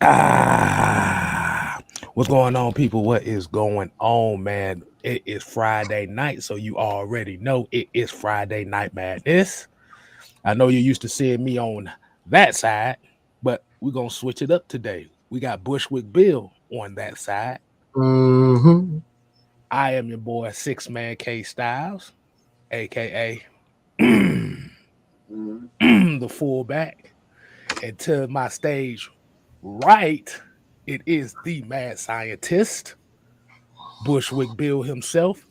What's going on, people? What is going on, man? It is Friday night, so you already know it is Friday Night Madness. I know you're used to seeing me on that side, but we're gonna switch it up today. We got Bushwick Bill on that side. Mm-hmm. I am your boy, Six Man KStylzz, aka the fullback. And to my stage right, it is the mad scientist. Bushwick Bill himself,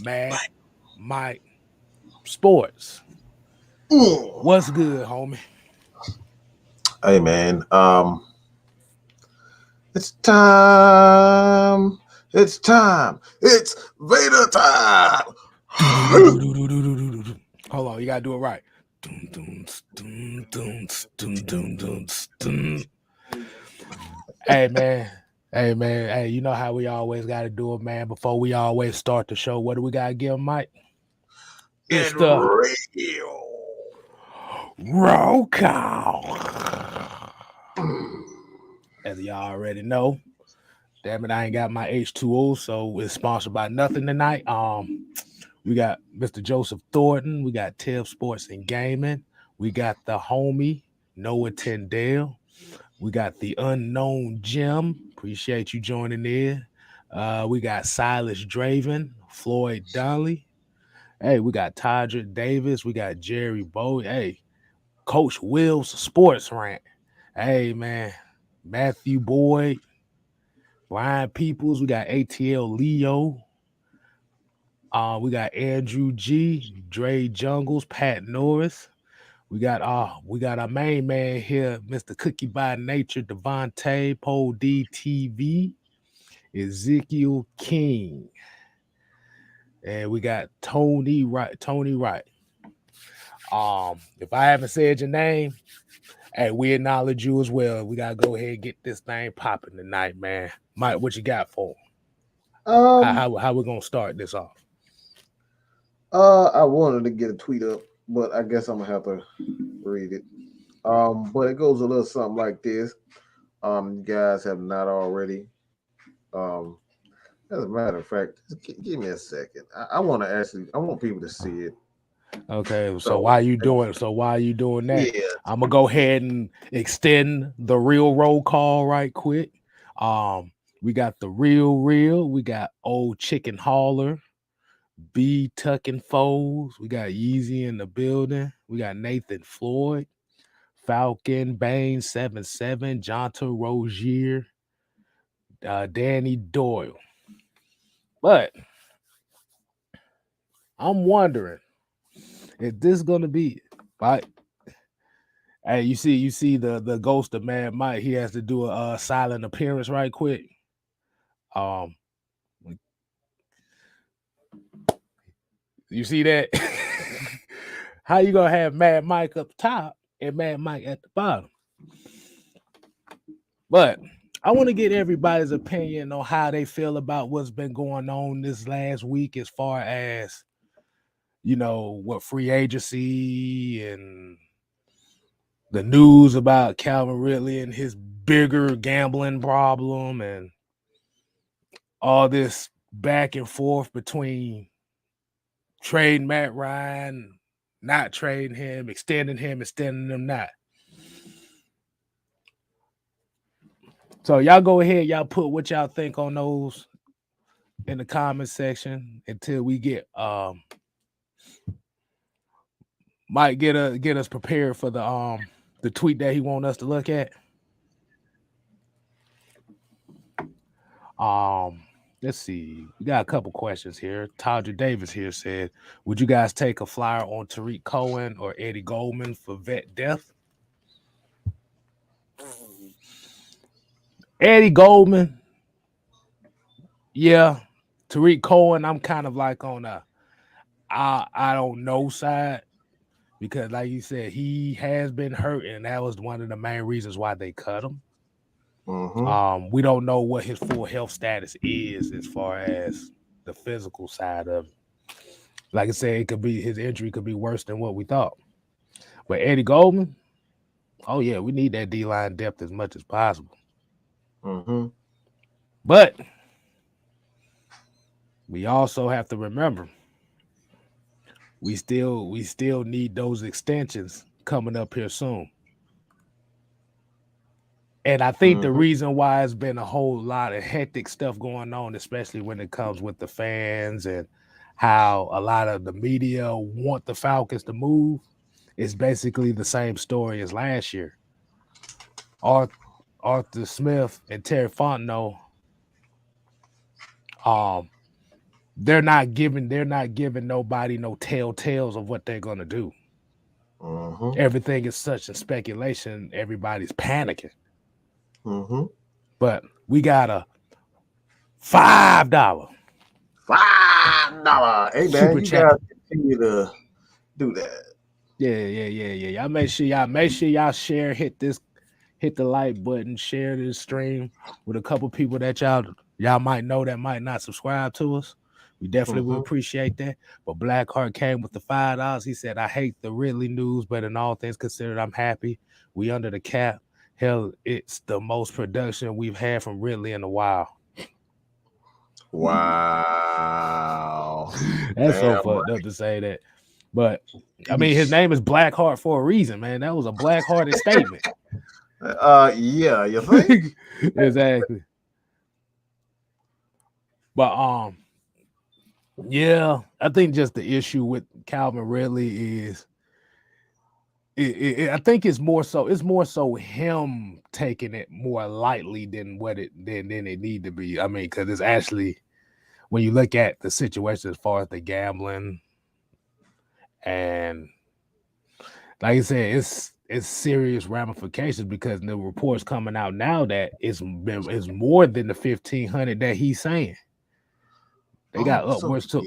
Mad Mike Sports. What's good, homie? Hey man, it's time. It's time. It's Vader time. Hold on, you gotta do it right. Dun, dun, dun, dun, dun, dun, dun, dun. Hey man, hey, you know how we always gotta do it, man. Before we always start the show, what do we gotta give Mike? It's And the radio. roll call. As y'all already know, damn it, I ain't got my H2O, so it's sponsored by nothing tonight. We got Mr. Joseph Thornton, we got Tev Sports and Gaming, we got the homie Noah Tyndale, we got the unknown Jim. Appreciate you joining in. We got Silas Draven, Floyd Donnelly. Hey, we got Todrick Davis, we got Jerry Bowie. Hey, Coach Will's Sports Rant. Hey man, Matthew Boyd, Brian Peoples, we got ATL Leo. We got Andrew G, Dre Jungles, Pat Norris. We got our main man here, Mr. Cookie by Nature, Devontae, Pole DTV, Ezekiel King. And we got Tony Wright. Tony Wright. If I haven't said your name, hey, we acknowledge you as well. We gotta go ahead and get this thing popping tonight, man. Mike, what you got for 'em? How, Um, how how we gonna start this off? I wanted to get a tweet up, but I guess I'm gonna have to read it. But it goes a little something like this. You guys have not already. Um, as a matter of fact, just give me a second. I want to actually, I want people to see it. Okay, so So, why you doing so why you doing that? yeah. I'm gonna go ahead and extend the real roll call right quick. Um, we got the real, we got old chicken hauler, B tucking foes, we got Yeezy in the building, we got Nathan Floyd, Falcon, Bain 77, Jonta Rozier, Danny Doyle. But I'm wondering, is this gonna be right? Hey, you see the ghost of Mad Mike. He has to do a silent appearance right quick. Um, you see that? How you gonna have Mad Mike up top and Mad Mike at the bottom? But I want to get everybody's opinion on how they feel about what's been going on this last week, as far as what free agency and the news about Calvin Ridley and his bigger gambling problem and all this back and forth between trading Matt Ryan, not trading him, extending him not. So y'all go ahead, y'all put what y'all think on those in the comment section until we get might get us prepared for the tweet that he want us to look at. Um Let's see. We got a couple questions here. Todrick Davis here said, would you guys take a flyer on Tariq Cohen or Eddie Goldman for vet depth? Eddie Goldman, yeah. Tariq Cohen, I'm kind of like on a I don't know side because, like you said, he has been hurt, and that was one of the main reasons why they cut him. Mm-hmm. We don't know what his full health status is as far as the physical side of it. Like I said, it could be his injury could be worse than what we thought. But Eddie Goldman, oh yeah, we need that D line depth as much as possible. Mm-hmm. But we also have to remember we still need those extensions coming up here soon. And I think the Mm-hmm. reason why it's been a whole lot of hectic stuff going on, especially when it comes with the fans and how a lot of the media want the Falcons to move, is basically the same story as last year. Arthur Smith and Terry Fontenot, um, they're not giving nobody no telltales of what they're gonna do. Mm-hmm. Everything is such a speculation, everybody's panicking. Mm-hmm. But we got a $5 $5. Hey man, super you chat. guys continue to do that. Yeah. Y'all make sure y'all share, hit the like button, share this stream with a couple people that y'all might know that might not subscribe to us. We definitely would Mm-hmm. appreciate that. But Blackheart came with the $5. He said, I hate the Ridley news, but in all things considered, I'm happy. We under the cap. Hell, it's the most production we've had from Ridley in a while. Wow. That's so Damn fucked up to say that. But I mean, his right. name is Blackheart for a reason, man. That was a black-hearted statement. Yeah, you think? Exactly. But yeah, I think just the issue with Calvin Ridley is I think it's more so him taking it more lightly than than it need to be. I mean, because it's actually, when you look at the situation as far as the gambling, and like I said, it's serious ramifications, because the reports coming out now that it's more than the 1,500 that he's saying. They got Oh, so upwards to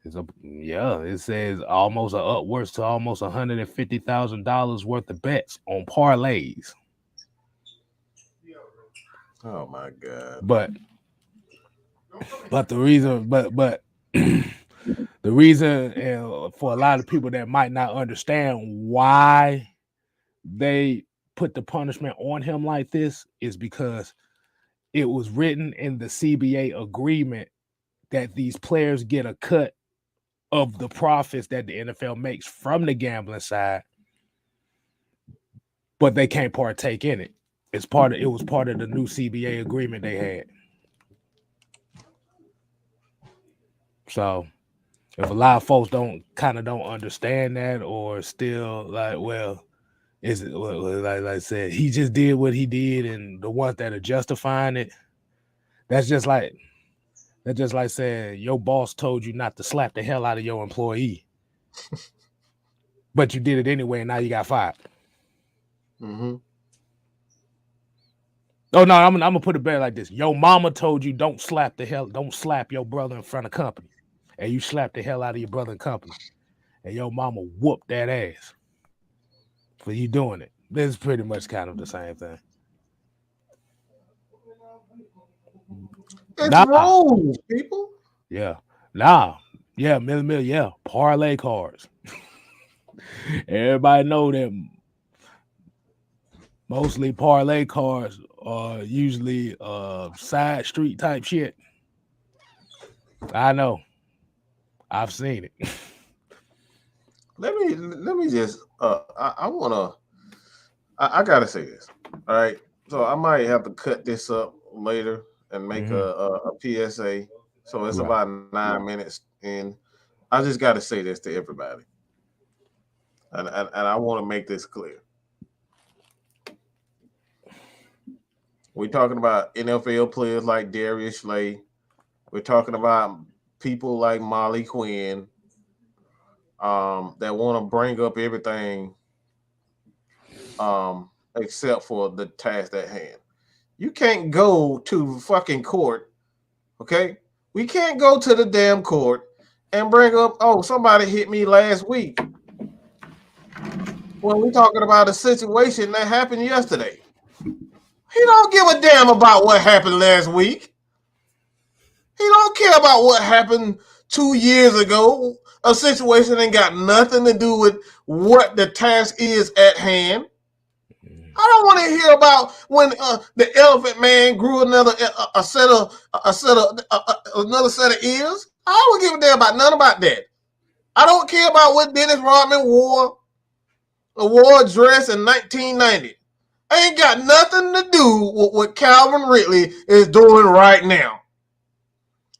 it says upwards to almost $150,000 worth of bets on parlays. oh my god. But the reason, but the reason, for a lot of people that might not understand why they put the punishment on him like this, is because it was written in the CBA agreement that these players get a cut of the profits that the NFL makes from the gambling side, but they can't partake in it. It was part of the new CBA agreement they had. So if a lot of folks don't understand that, or still like, well, is it like I said, he just did what he did, and the ones that are justifying it, that's just like saying your boss told you not to slap the hell out of your employee, but you did it anyway, and now you got fired. Mm-hmm. Oh no, I'm gonna put it better like this. Your mama told you don't slap your brother in front of company, and you slapped the hell out of your brother in company, and your mama whooped that ass for you doing it. This is pretty much kind of the same thing. It's Nah, rules, people. yeah, yeah, parlay cards. Everybody know that mostly parlay cards are usually side street type shit. I know. I've seen it. Let me just I wanna I gotta say this. All right. So I might have to cut this up later and make a PSA. So it's Right. about 9 minutes in. I just gotta say this to everybody. And I want to make this clear. We're talking about NFL players like Darius Slay. We're talking about people like Molly Quinn, that want to bring up everything, except for the task at hand. You can't go to fucking court, okay? We can't go to the damn court and bring up, oh, somebody hit me last week, when we're talking about a situation that happened yesterday. He don't give a damn about what happened last week. He don't care about what happened 2 years ago. A situation ain't got nothing to do with what the task is at hand. I don't want to hear about when the elephant man grew another another set of ears. I don't give a damn about none about that. I don't care about what Dennis Rodman wore a dress in 1990. Ain't got nothing to do with what Calvin Ridley is doing right now.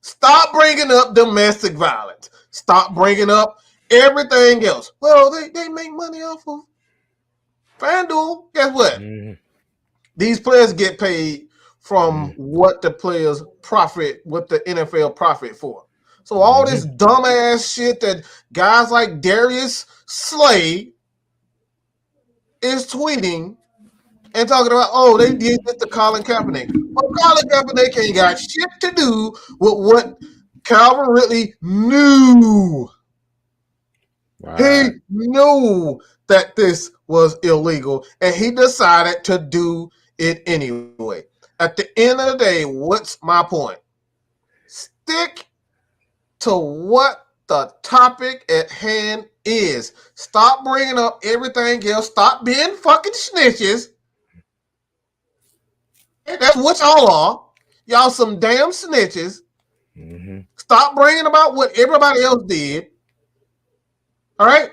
Stop bringing up domestic violence. Stop bringing up everything else. Well, they make money off of FanDuel. Guess what? Mm-hmm. These players get paid from what the players profit, what the NFL profit for. So all this dumbass shit that guys like Darius Slay is tweeting and talking about, oh, they did this to Colin Kaepernick. Well, Colin Kaepernick ain't got shit to do with what Calvin Ridley knew. Right. He knew that this was illegal, and he decided to do it anyway. At the end of the day, what's my point? Stick to what the topic at hand is. Stop bringing up everything else. Stop being fucking snitches. That's what y'all are. Y'all some damn snitches. Mm-hmm. Stop bringing about what everybody else did. All right?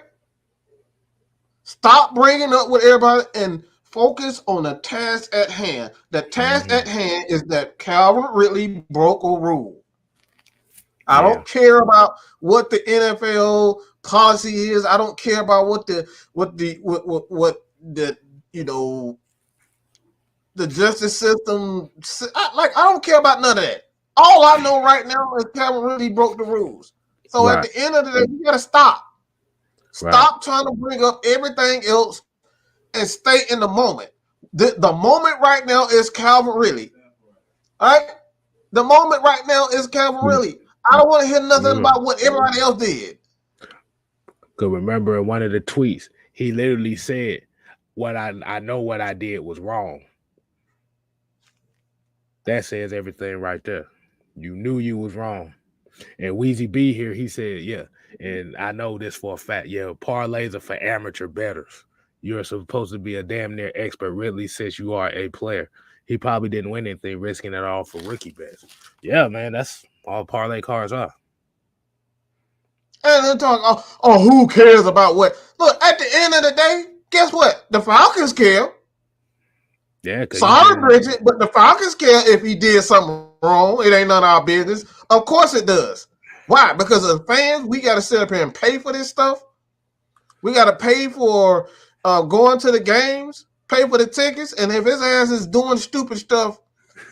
Stop bringing up what everybody and focus on the task at hand. The task at hand is that Calvin Ridley broke a rule. I don't care about what the NFL policy is. I don't care about what the the justice system. I don't care about none of that. All I know right now is Calvin Ridley broke the rules. So at the end of the day, you gotta stop. Stop trying to bring up everything else and stay in the moment. The moment right now is Calvin Ridley. All right? The moment right now is Calvin Ridley. I don't want to hear nothing about what everybody else did. Because remember in one of the tweets, he literally said, "What I know what I did was wrong." That says everything right there. You knew you was wrong. And Weezy B here, he said, yeah, and I know this for a fact. Yeah, parlays are for amateur bettors. You're supposed to be a damn near expert. Ridley says you are a player. He probably didn't win anything, risking it all for rookie bets. Yeah, man, that's all parlay cards are. And they're talking, who cares about what? Look, at the end of the day, guess what? The Falcons care. Yeah, sorry, Bridget, but the Falcons care if he did something wrong. It ain't none of our business. Of course it does. Why? Because as fans, we got to sit up here and pay for this stuff. We got to pay for going to the games, pay for the tickets, and if his ass is doing stupid stuff,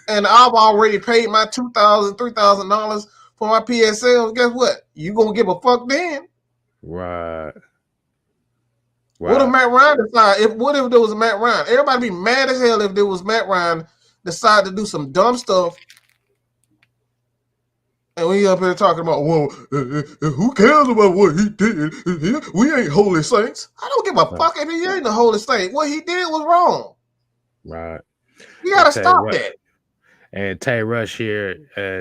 and I've already paid my $2,000, $3,000 for my PSL, guess what? You gonna give a fuck then? Right. What if Matt Ryan decide? What if there was Matt Ryan? Everybody be mad as hell if there was Matt Ryan decide to do some dumb stuff. And we up here talking about, well, who cares about what he did? We ain't holy saints. I don't give a fuck if he ain't the holy saint. What he did was wrong. Right. You gotta stop that. And Tay Rush here,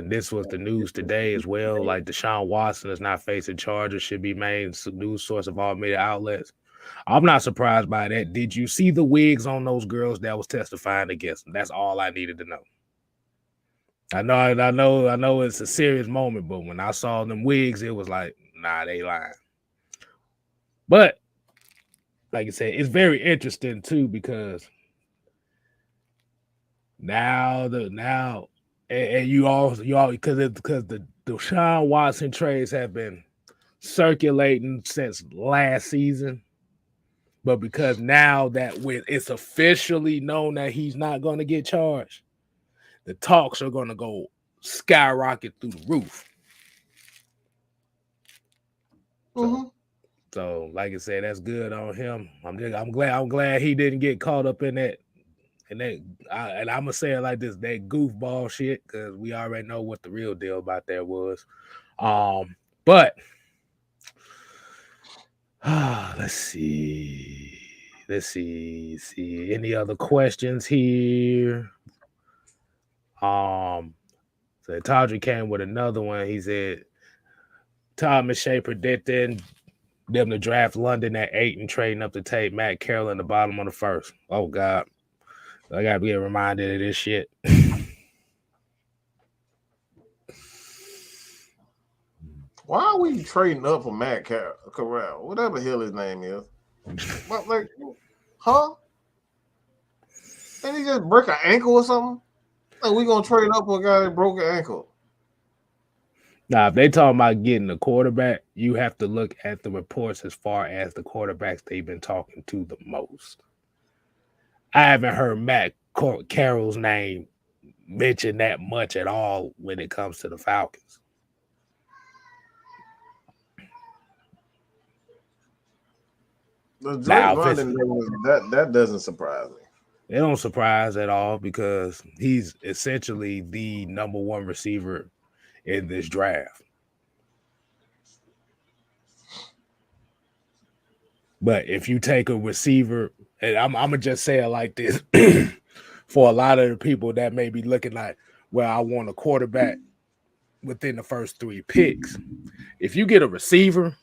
this was the news today as well. Like Deshaun Watson is not facing charges, should be main news source of all media outlets. I'm not surprised by that. Did you see the wigs on those girls that was testifying against them? That's all I needed to know. I know it's a serious moment, but when I saw them wigs, it was like, nah, they lying. But like I said, it's very interesting too, because now you all because the Deshaun Watson trades have been circulating since last season. But because now that it's officially known that he's not going to get charged, the talks are going to go skyrocket through the roof. So, like I said, that's good on him. I'm glad he didn't get caught up in that. And I'm gonna say it like this: that goofball shit, because we already know what the real deal about that was. But let's see. Any other questions here? So Tawdry came with another one. He said Todd McShay predicting them to draft London at 8 and trading up to take Matt Carroll in the bottom of the first. Oh God. I gotta get reminded of this shit. Why are we trading up for Matt Corral? Whatever the hell his name is. But like, huh? Did he just break an ankle or something? Like we gonna trade up for a guy that broke an ankle? Now, if they talking about getting a quarterback, you have to look at the reports as far as the quarterbacks they've been talking to the most. I haven't heard Matt Carroll's name mentioned that much at all when it comes to the Falcons. The Drake Now, London that doesn't surprise me. It don't surprise at all because he's essentially the number one receiver in this draft. But if you take a receiver, and I'm gonna just say it like this, for a lot of the people that may be looking like, well, I want a quarterback within the first 3 picks. If you get a receiver,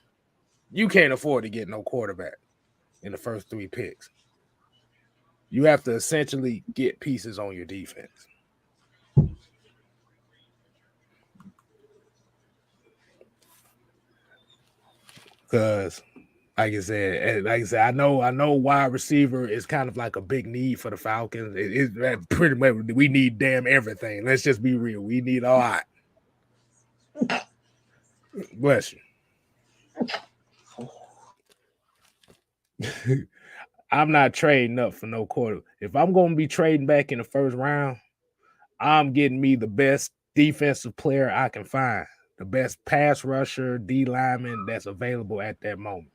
you can't afford to get no quarterback in the first 3 picks. You have to essentially get pieces on your defense. Because, like I said, I know wide receiver is kind of like a big need for the Falcons. It's pretty much we need damn everything. Let's just be real. We need a lot. Bless you. I'm not trading up for no quarter. If I'm going to be trading back in the first round, I'm getting me the best defensive player I can find, the best pass rusher, D lineman that's available at that moment.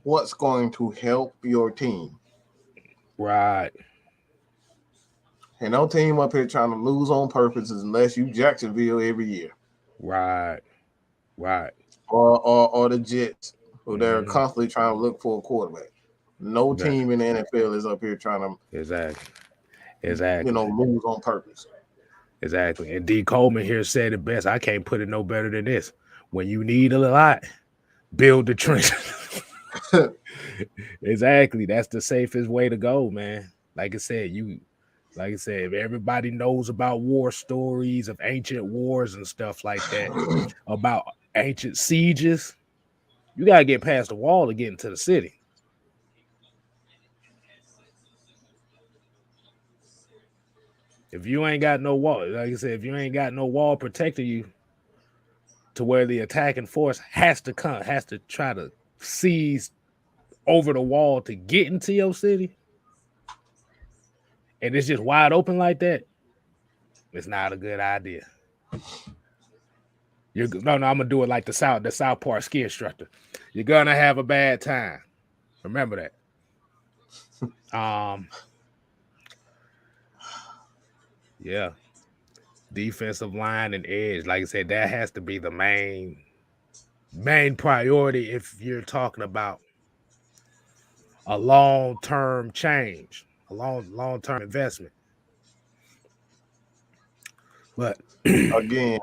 What's going to help your team? Right. And no team up here trying to lose on purpose unless you Jacksonville every year. Right. Or the Jets, who they're constantly trying to look for a quarterback. No team in the NFL is up here trying to exactly lose on purpose. Exactly. And D. Coleman here said it best. I can't put it no better than this. When you need a lot, build the trench. Exactly. That's the safest way to go, man. Like I said, if everybody knows about war stories of ancient wars and stuff like that, about ancient sieges, you gotta get past the wall to get into the city. If you ain't got no wall, like I said, if you ain't got no wall protecting you to where the attacking force has to try to seize over the wall to get into your city, and it's just wide open like that, it's not a good idea. I'm gonna do it like the South Park ski instructor. You're gonna have a bad time. Remember that. Yeah. Defensive line and edge, like I said, that has to be the main priority if you're talking about a long-term change, a long-term investment. But again,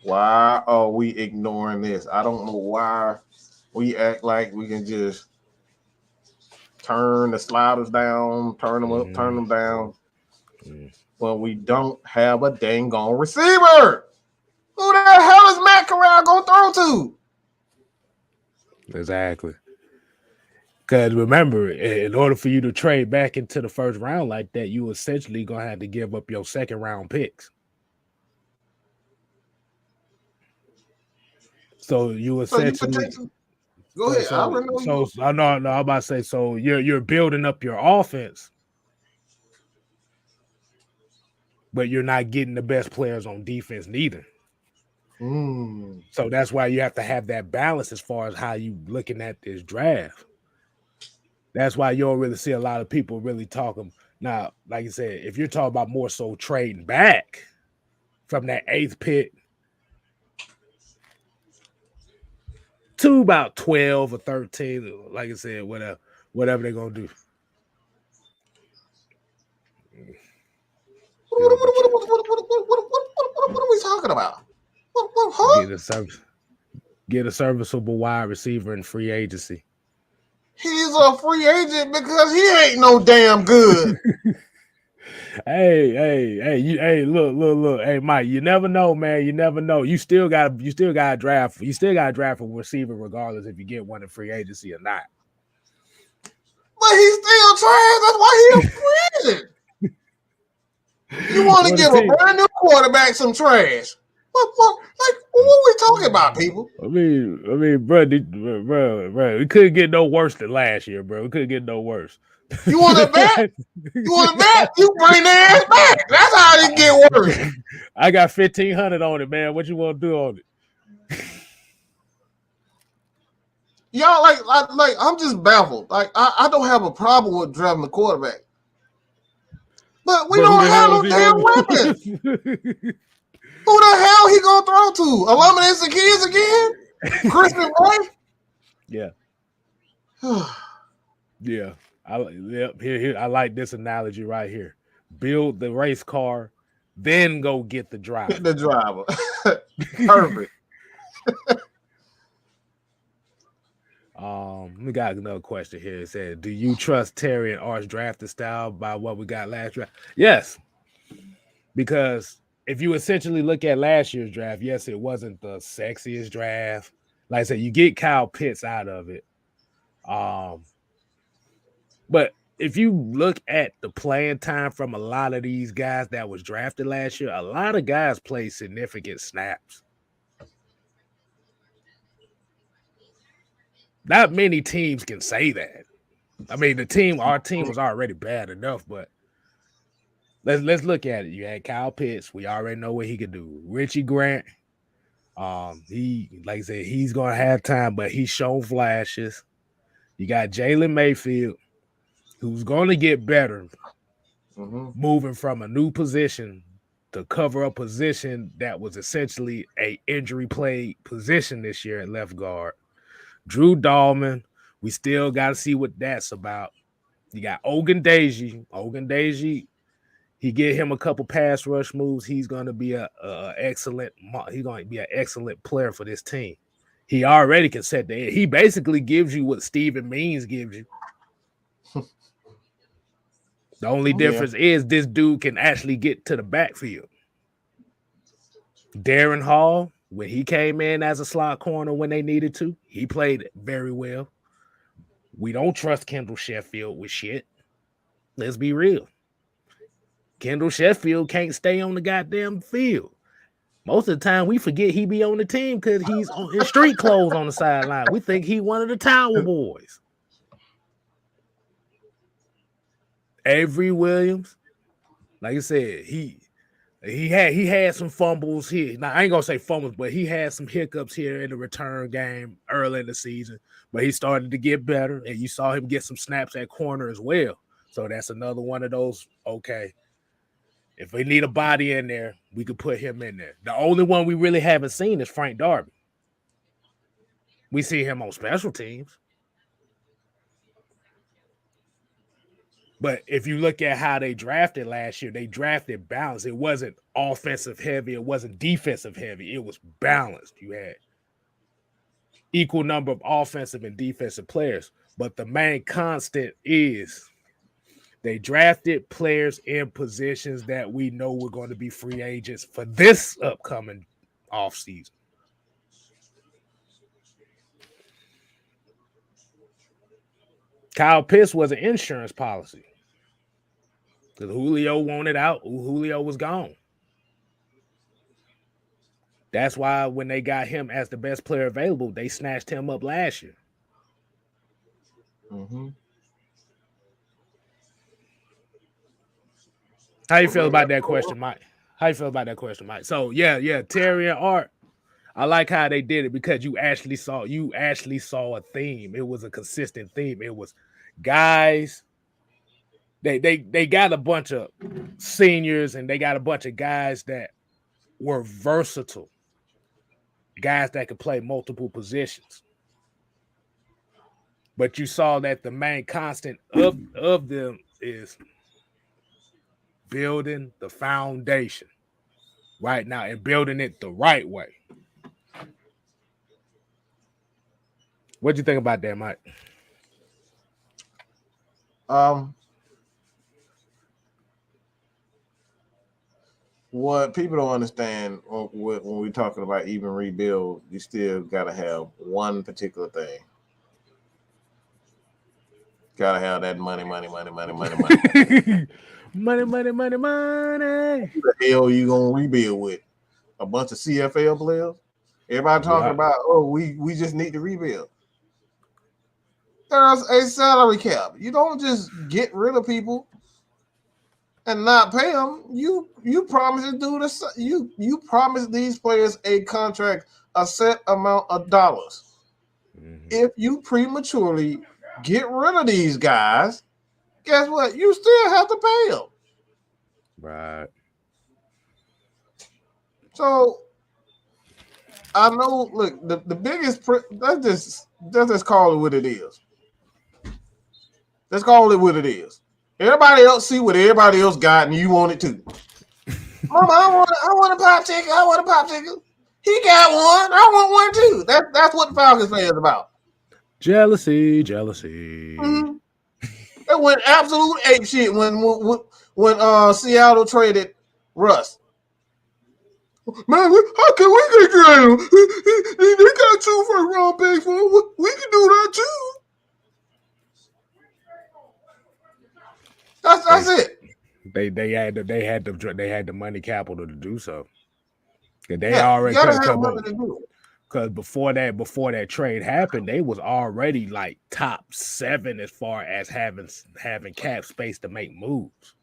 why are we ignoring this? I don't know why we act like we can just turn the sliders down, turn them up, turn them down. When we don't have a dang on receiver. Who the hell is Matt Corral going to throw to? Exactly. Because remember, in order for you to trade back into the first round like that, you essentially going to have to give up your second round picks. So you essentially... Go ahead. I'm about to say, so you're building up your offense, but you're not getting the best players on defense neither. So that's why you have to have that balance as far as how you looking at this draft. That's why you don't really see a lot of people really talking. Now, like I said, if you're talking about more so trading back from that 8th pick to about 12 or 13, like I said, whatever they're going to do. What are we talking about? Get a serviceable wide receiver in free agency. He's a free agent because he ain't no damn good. Hey, look. Hey, Mike, you never know, man. You never know. You still got to draft. You still got to draft a receiver, regardless if you get one in free agency or not. But he's still trash. That's why he's a free agent. You want to give a brand new quarterback some trash? What we talking about, people? I mean, bro, we couldn't get no worse than last year, bro. We couldn't get no worse. You want to bet? You want to bet? You bring their ass back. That's how it get worse. I got 1,500 on it, man. What you want to do on it? Y'all like I'm just baffled. Like I don't have a problem with drafting a quarterback, but we don't have no damn weapons. Who the hell he gonna throw to? Eliminate the kids again? Christian White? Yeah. Yeah. I like this analogy right here. Build the race car, then go get the driver. The driver. Perfect. We got another question here. It said, do you trust Terry and Art's drafting style by what we got last draft? Yes. Because if you essentially look at last year's draft, yes, it wasn't the sexiest draft. Like I said, you get Kyle Pitts out of it. But if you look at the playing time from a lot of these guys that was drafted last year, a lot of guys played significant snaps. Not many teams can say that. I mean, our team was already bad enough, but let's look at it. You had Kyle Pitts. We already know what he could do. Richie Grant. He, like I said, he's gonna have time, but he's shown flashes. You got Jalen Mayfield, who's gonna get better, moving from a new position to cover a position that was essentially a injury-plagued position this year at left guard. Drew Dahlman, we still got to see what that's about. You got Ogundeji. He get him a couple pass rush moves. He's going to be an excellent player for this team. He already can set the edge. He basically gives you what Steven Means gives you. The only difference is this dude can actually get to the backfield. Darren Hall, when he came in as a slot corner when they needed to, he played very well. We don't trust Kendall Sheffield with shit. Let's be real. Kendall Sheffield can't stay on the goddamn field. Most of the time, we forget he be on the team because he's in street clothes on the sideline. We think he one of the Tower Boys. Avery Williams, like I said, he had some fumbles here. Now, I ain't gonna say fumbles, but he had some hiccups here in the return game early in the season. But he started to get better, and you saw him get some snaps at corner as well. So that's another one of those, okay, if we need a body in there, we could put him in there. The only one we really haven't seen is Frank Darby. We see him on special teams. But if you look at how they drafted last year, they drafted balanced. It wasn't offensive heavy. It wasn't defensive heavy. It was balanced. You had equal number of offensive and defensive players. But the main constant is they drafted players in positions that we know were going to be free agents for this upcoming offseason. Kyle Pitts was an insurance policy. Because Julio wanted out. Julio was gone. That's why when they got him as the best player available, they snatched him up last year. How you feel about that question, Mike? So, yeah, Terry and Art, I like how they did it because you actually saw a theme. It was a consistent theme. It was guys. They got a bunch of seniors and they got a bunch of guys that were versatile, guys that could play multiple positions. But you saw that the main constant of them is building the foundation right now and building it the right way. What do you think about that, Mike? What people don't understand when we're talking about even rebuild, you still gotta have one particular thing. Gotta have that money. money. Who the hell you gonna rebuild with? A bunch of CFL players? Everybody talking about, we just need to rebuild. There's a salary cap. You don't just get rid of people and not pay them. You promise to do this. You promise these players a contract, a set amount of dollars. Mm-hmm. If you prematurely get rid of these guys, guess what? You still have to pay them. Right. So I know. Look, the biggest. Let's just call it what it is. Let's call it what it is. Everybody else see what everybody else got, and you want it too. Mama, I want a pop ticket. I want a pop ticket. He got one. I want one too. That's what the Falcons fans about. Jealousy. Mm-hmm. It went absolute ape shit when Seattle traded Russ. Man, how can we get him? They got 2 first-round picks for him. We can do that too. That's it. They had the money capital to do so. They already have money to do it. Because before that trade happened, they was already like top 7 as far as having cap space to make moves.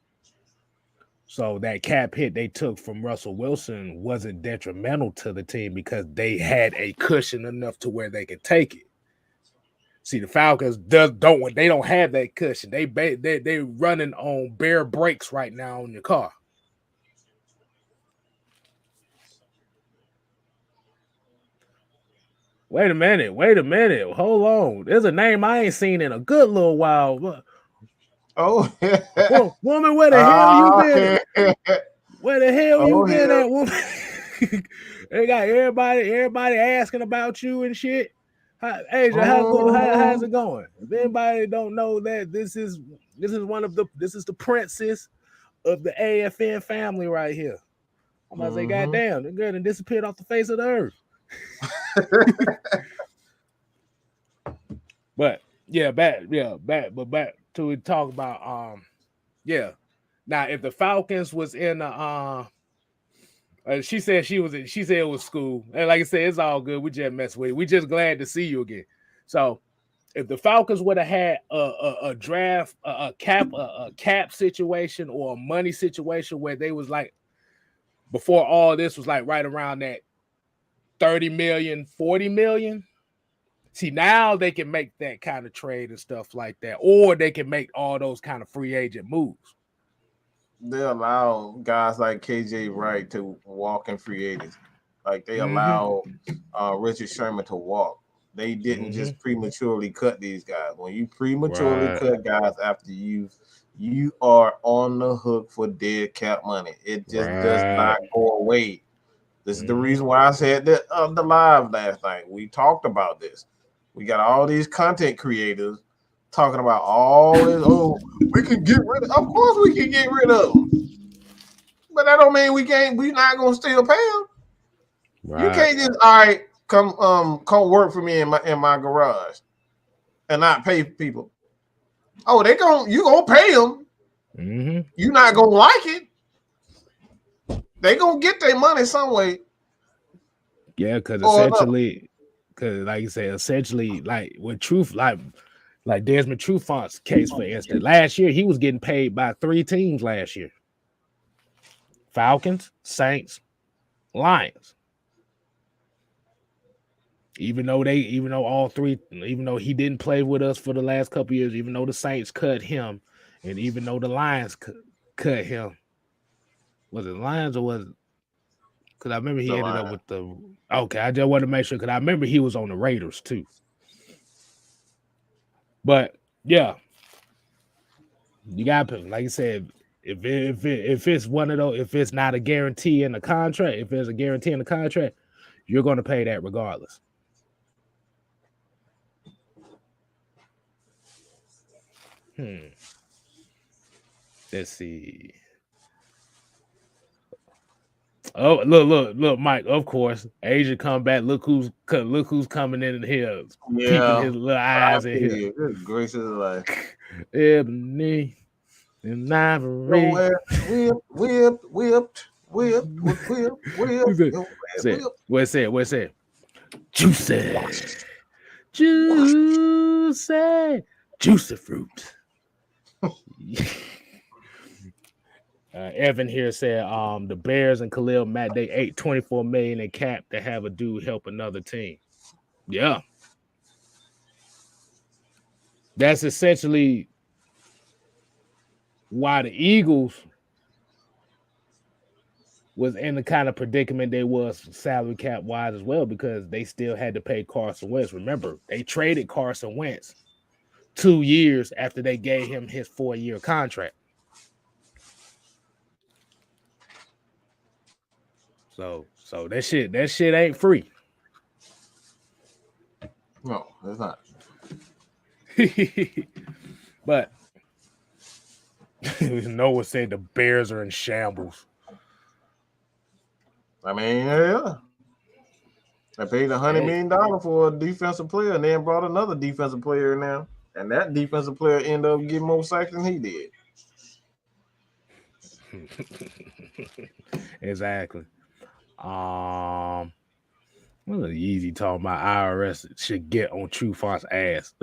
So that cap hit they took from Russell Wilson wasn't detrimental to the team because they had a cushion enough to where they could take it. See, the Falcons don't have that cushion. They running on bare brakes right now on your car. Wait a minute. Hold on. There's a name I ain't seen in a good little while. Oh, woman, where the hell you been? Where the hell you been at, woman? They got everybody asking about you and shit. Asia, how's it going? If anybody don't know that this is the princess of the AFN family right here. I'm about to say, goddamn, the girl done disappeared off the face of the earth. But back to talk about Now if the Falcons was in she said it was school. And like I said, it's all good. We just mess with it. We just glad to see you again. So if the Falcons would have had a draft, a cap situation or a money situation where they was like before all this was like right around that 30 million, 40 million. See, now they can make that kind of trade and stuff like that, or they can make all those kind of free agent moves. They allow guys like KJ Wright to walk in free agency. Like they allow Richard Sherman to walk. They didn't just prematurely cut these guys. When you prematurely cut guys after you are on the hook for dead cap money. It just does not go away. This is the reason why I said that the live last night. We talked about this. We got all these content creators talking about all this. Oh, we can get rid of. Of course, we can get rid of them, but that don't mean we can't. We not gonna still pay them. Right. You can't just come work for me in my garage and not pay people. Oh, you gonna pay them. You not gonna like it. They gonna get their money some way. Yeah, because essentially, like you said, essentially, like with Truth, like Desmond Trufant's case, for instance, last year he was getting paid by 3 teams last year: Falcons, Saints, Lions. Even though all 3, even though he didn't play with us for the last couple of years, even though the Saints cut him, and even though the Lions cut him, was it Lions or was it? Because I remember he ended up with the. Okay, I just wanted to make sure because I remember he was on the Raiders too. But yeah, you got to, like you said, if it's one of those, if it's not a guarantee in the contract, if there's a guarantee in the contract, you're going to pay that regardless. Let's see. Oh, look, Mike. Of course, Asia come back. Look who's coming in here, peeping his little eyes in here. Good gracious life. Ebony and ivory. Whipped. What's it? Juicy fruit. Evan here said, the Bears and Khalil Mack, they ate $24 million in cap to have a dude help another team. Yeah. That's essentially why the Eagles was in the kind of predicament they was salary cap wise as well, because they still had to pay Carson Wentz. Remember, they traded Carson Wentz 2 years after they gave him his 4-year contract. So that shit ain't free. No, it's not. But Noah said the Bears are in shambles. I mean, yeah. They paid $100 million for a defensive player and then brought another defensive player in there. And that defensive player ended up getting more sacks than he did. Exactly. What are easy talking about IRS should get on True Font's ass.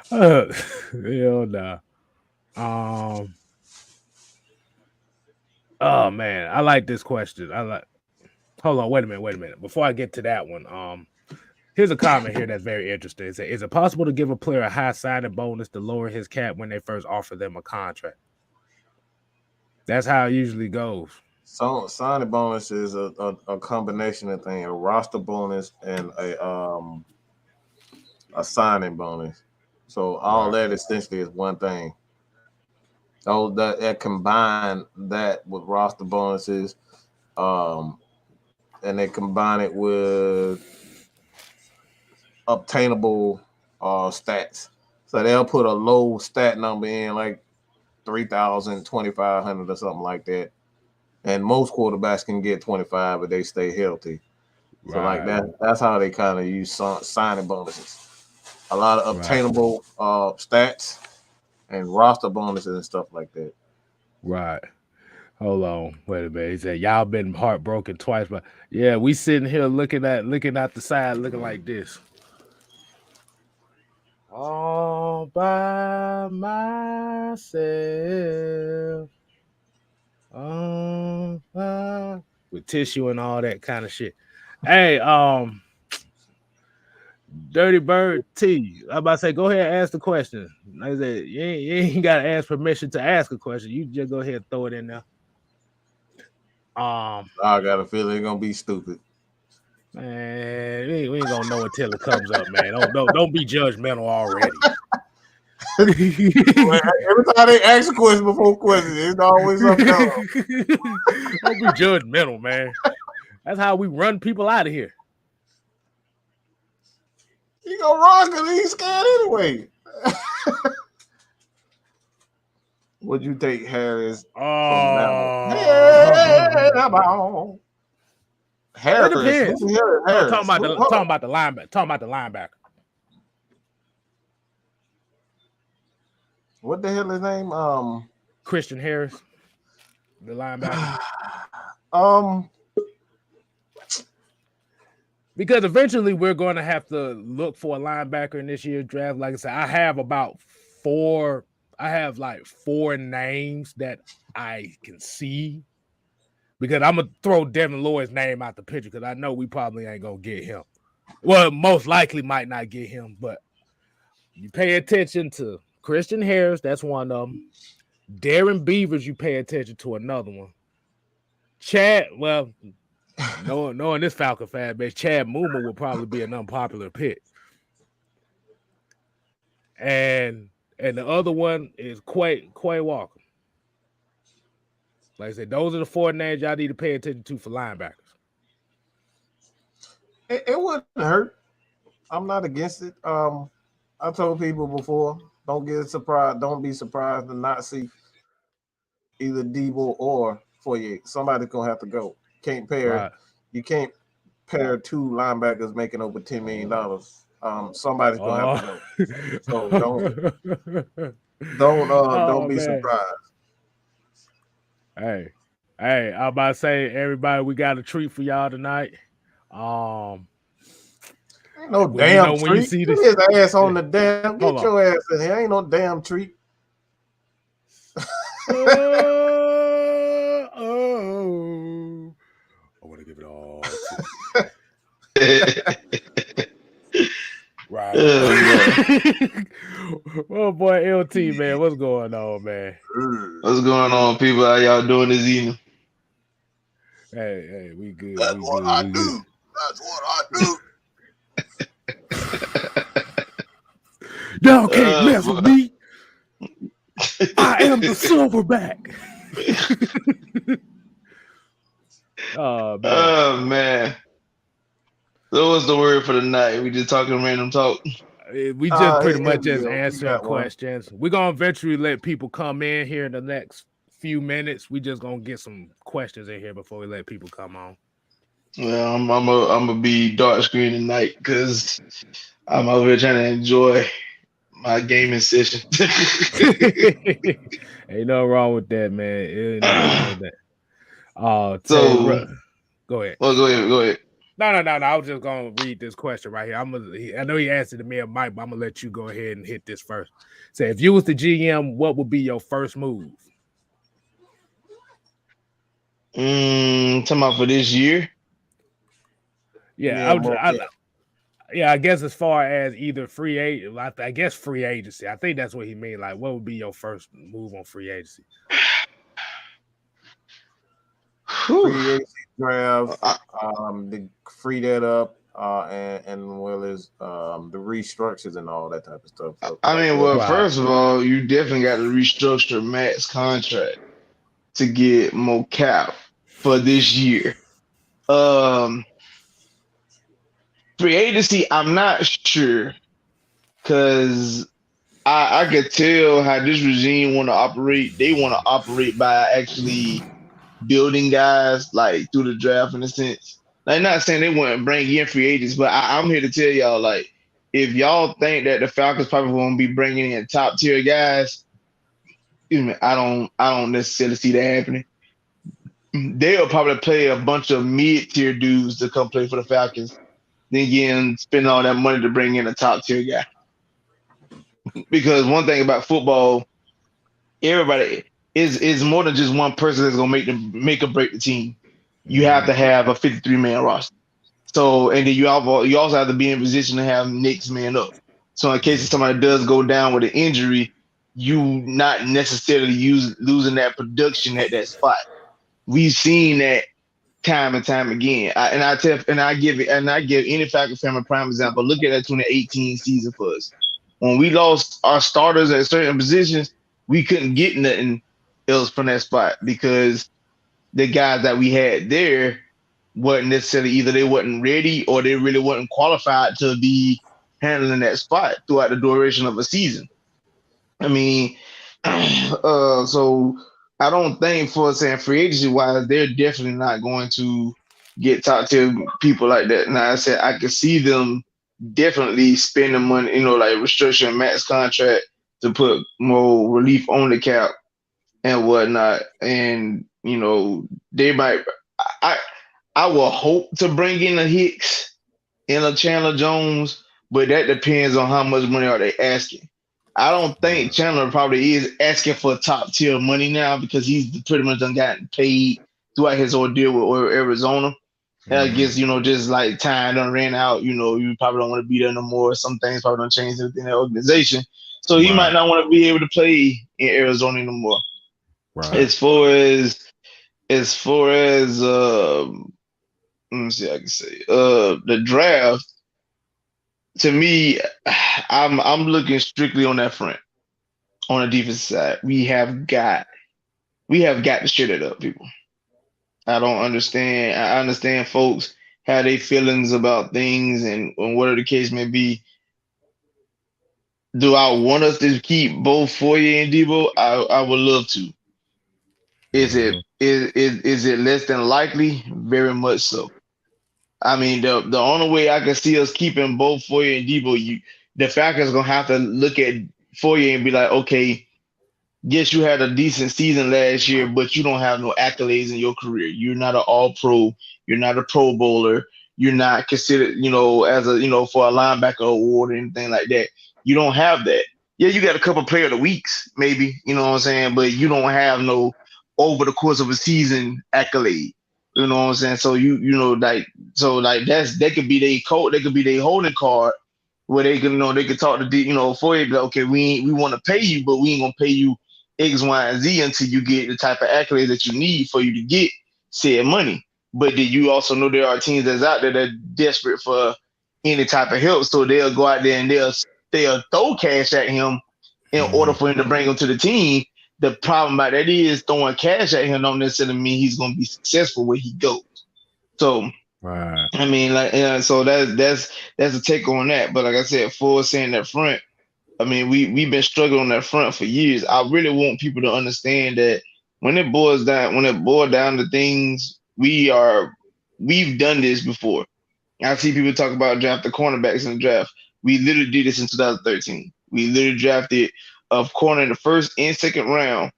Hell nah. Oh man, I like this question. Hold on, wait a minute. Before I get to that one, here's a comment here that's very interesting. It says, is it possible to give a player a high signing bonus to lower his cap when they first offer them a contract? That's how it usually goes. So signing bonus is a combination of things, a roster bonus and a signing bonus. So all that essentially is one thing. So that combine that with roster bonuses, and they combine it with obtainable stats. So they'll put a low stat number in, like 3,000, 2,500 or something like that. And most quarterbacks can get 25 if they stay healthy. So like that's how they kind of use signing bonuses. A lot of obtainable stats and roster bonuses and stuff like that. Right. Hold on. Wait a minute. He said, y'all been heartbroken twice, but yeah, we sitting here looking out the side, looking like this. All by myself. With tissue and all that kind of shit. Hey, Dirty Bird T. I'm about to say, go ahead and ask the question. Like I said, you ain't gotta ask permission to ask a question. You just go ahead and throw it in there. I got a feeling it's gonna be stupid. Man, we ain't gonna know until it comes up, man. Don't be judgmental already. Every time they ask a question before question, it's always up there. Don't be judgmental, man. That's how we run people out of here. He gonna run because he's scared anyway. Would you take Harris? Harris. It depends. Harris. Talking about the linebacker. Talking about the linebacker. What the hell is his name? Christian Harris, the linebacker. Because eventually we're going to have to look for a linebacker in this year's draft. Like I said, I have like four names that I can see. Because I'm going to throw Devin Lloyd's name out the picture because I know we probably ain't going to get him. Well, most likely might not get him, but you pay attention to Christian Harris, that's one of them. Darren Beavers, you pay attention to another one. Chad, well, knowing this Falcon fan base, Chad Muma will probably be an unpopular pick. And the other one is Quay Walker. Like I said, those are the four names y'all need to pay attention to for linebackers. It wouldn't hurt. I'm not against it. I told people before, don't get surprised. Don't be surprised to not see either Debo or Foyer. Somebody's gonna have to go. Can't pair. Right. You can't pair two linebackers making over $10 million. Somebody's gonna have to Oh. go. So don't Oh be man. surprised. Hey. Hey, I'm about to say, everybody, we got a treat for y'all tonight. Um, Ain't no well, you damn know when you treat. see Get this, his ass on the damn. hold Get on. your ass in here. Ain't no damn treat. Oh, I want to give it all to right Oh, man. Well, boy, LT, man, what's going on, man? What's going on, people? How y'all doing this evening? Hey, we good, That's we what good, I we good. do. That's what I do. Y'all can't mess with Boy. me. I am the silverback. Oh man. Oh man. So what's the word for the night? We just talking random talk. We just pretty Here much we just go. We answering got one. questions. We're gonna eventually let people come in here in the next few minutes. We just gonna get some questions in here before we let people come on. Well, I'm gonna be dark screen tonight because I'm over here trying to enjoy my gaming session. Ain't nothing wrong with that, man. Ain't nothing wrong with that. Ted, So, go ahead. well, go ahead, go ahead. No. I was just gonna read this question right here. I know he asked it to me and Mike, but I'm gonna let you go ahead and hit this first. Say, if you was the GM, what would be your first move? Talking about for this year. Yeah, I guess as far as either free agent, I guess free agency. I think that's what he mean. Like, what would be your first move on free agency? Free agency draft. To free that up. And well as the restructures and all that type of stuff. So, I like mean, what? well, Right. first of all, you definitely got to restructure Matt's contract to get more cap for this year. Um, Free agency, I'm not sure because I could tell how this regime want to operate. They want to operate by actually building guys like through the draft in a sense. Like, not saying they wouldn't bring in free agents, but I'm here to tell y'all like if y'all think that the Falcons probably won't be bringing in top tier guys, excuse me, I don't necessarily see that happening. They'll probably play a bunch of mid tier dudes to come play for the Falcons, then again spend all that money to bring in a top tier guy. Because one thing about football, everybody is more than just one person that's gonna make or break the team. You have to have a 53-man roster. So and then you also have to be in position to have next man up. So in case somebody does go down with an injury, you not necessarily losing that production at that spot. We've seen that time and time again. I give any Falcons fan a prime example. Look at that 2018 season for us. When we lost our starters at certain positions, we couldn't get nothing else from that spot because the guys that we had there wasn't necessarily either they wasn't ready or they really wasn't qualified to be handling that spot throughout the duration of a season. I mean, so I don't think for saying free agency wise, they're definitely not going to get top tier people like that. Now I said I could see them definitely spending money, like restructuring Matt's contract to put more relief on the cap and whatnot. And they might. I I will hope to bring in a Hicks and a Chandler Jones, but that depends on how much money are they asking. I don't think Chandler probably is asking for top tier money now because he's pretty much done gotten paid throughout his ordeal with Arizona. And I guess, just like time done ran out, you probably don't want to be there no more. Some things probably don't change within the organization. So he might Right. not want to be able to play in Arizona anymore. Right. As far as let me see, I can say the draft. To me, I'm looking strictly on that front. On the defensive side, we have got to shut it up, people. I don't understand. I understand folks have their feelings about things and whatever the case may be. Do I want us to keep both Foye and Debo? I would love to. Is it Mhm. is it less than likely? Very much so. I mean, the only way I can see us keeping both Foye and Debo, the Falcons gonna have to look at Foye and be like, okay, yes, you had a decent season last year, but you don't have no accolades in your career. You're not an all pro. You're not a pro bowler. You're not considered, as a, for a linebacker award or anything like that. You don't have that. Yeah, you got a couple player of the weeks, maybe, you know what I'm saying? But you don't have no over the course of a season accolade. You know what I'm saying? So that could be their code, they could be their holding card where they can, they could talk to for you, like, okay, we want to pay you, but we ain't gonna pay you X, Y, and Z until you get the type of accolades that you need for you to get said money. But then you also know there are teams that's out there that are desperate for any type of help, so they'll go out there and they'll throw cash at him in order Mhm. for him to bring him to the team. The problem about that is throwing cash at him don't necessarily mean he's going to be successful where he goes. So Right. I mean, like, so that's a take on that. But like I said, for saying that front, I mean, we've been struggling on that front for years. I really want people to understand that when it boils down to things, we've done this before. I see people talk about drafting cornerbacks in the draft. We literally did this in 2013. We literally drafted a corner in the first and second round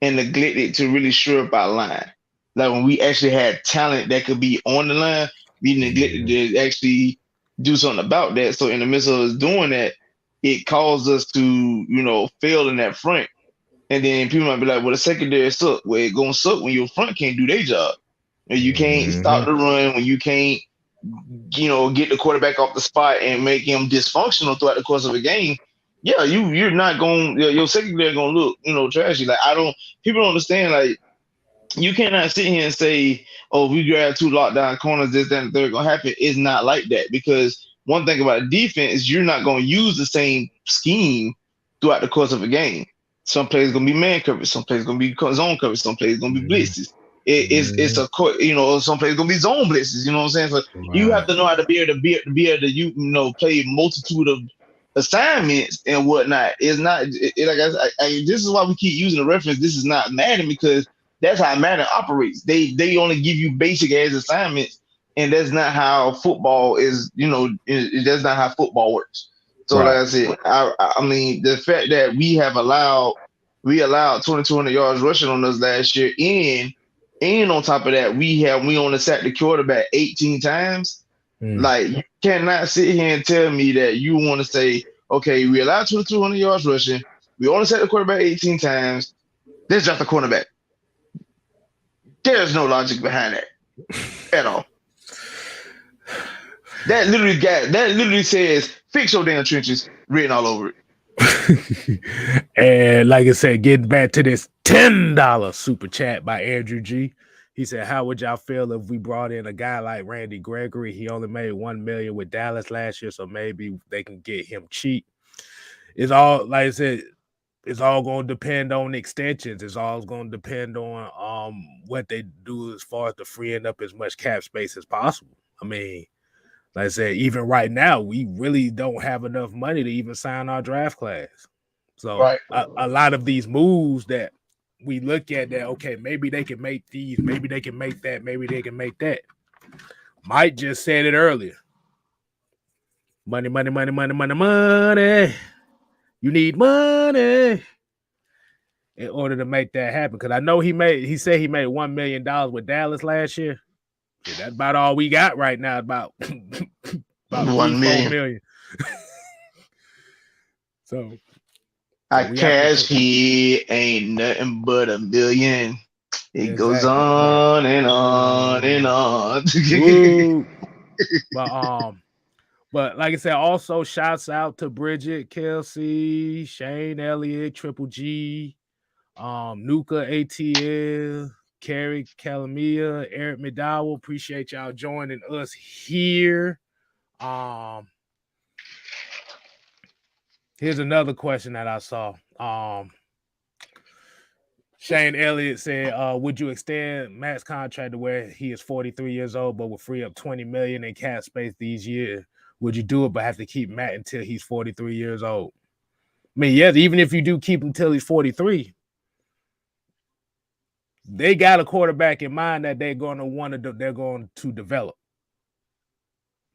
and neglected to really shore up our line. Like when we actually had talent that could be on the line, we neglected Mhm. to actually do something about that. So in the midst of us doing that, it caused us to, fail in that front. And then people might be like, well, the secondary suck. Well, it gonna suck when your front can't do their job. And you can't stop Mhm. the run, when you can't, get the quarterback off the spot and make him dysfunctional throughout the course of a game. Yeah, you're not going, your secondary gonna look, trashy. Like people don't understand, like, you cannot sit here and say, "Oh, we grab two lockdown corners, this, that, and the third gonna happen." It's not like that, because one thing about defense is you're not gonna use the same scheme throughout the course of a game. Some plays gonna be man coverage, some plays gonna be zone coverage, some plays gonna be Mhm. blitzes. It's Mhm. some plays gonna be zone blitzes. You know what I'm saying? So you have Right. to know how to be able to play multitude of assignments and whatnot. It's not like this is why we keep using the reference. This is not Madden, because that's how Madden operates. They only give you basic ass assignments, and that's not how football is. That's not how football works. So, like Right. I said, I mean, the fact that we allowed 2,200 yards rushing on us last year, and on top of that, we only sacked the quarterback 18 times. Mm. Like, you cannot sit here and tell me that you want to say, okay, we allowed 2,200 yards rushing, we only sacked the quarterback 18 times. Let's draft the cornerback. There's no logic behind that at all. That literally says fix your damn trenches written all over it. And like I said, getting back to this $10 super chat by Andrew G. He said, "How would y'all feel if we brought in a guy like Randy Gregory? He only made $1 million with Dallas last year, so maybe they can get him cheap." It's all, like I said, it's all going to depend on extensions. It's all going to depend on what they do as far as the freeing up as much cap space as possible. I mean, like I said, even right now, we really don't have enough money to even sign our draft class. So Right. a lot of these moves that we look at, that okay, maybe they can make these, maybe they can make that, maybe they can make that. Mike just said it earlier. Money, money, money, money, money, money. You need money in order to make that happen. Because I know he said he made $1 million with Dallas last year. Yeah, that's about all we got right now. About about 1 3-4 million. million. So A we have to cash kid ain't nothing but a million. It goes exactly. on and on and on. Woo. But like I said, also shouts out to Bridget, Kelsey, Shane Elliott, Triple G, Nuka ATL, Carrie Calamia, Eric McDowell. Appreciate y'all joining us here. Here's another question that I saw. Shane Elliott said, would you extend Matt's contract to where he is 43 years old, but will free up 20 million in cap space these years? Would you do it, but have to keep Matt until he's 43 years old? mean, yes, even if you do keep him till he's 43, they got a quarterback in mind that they're going to develop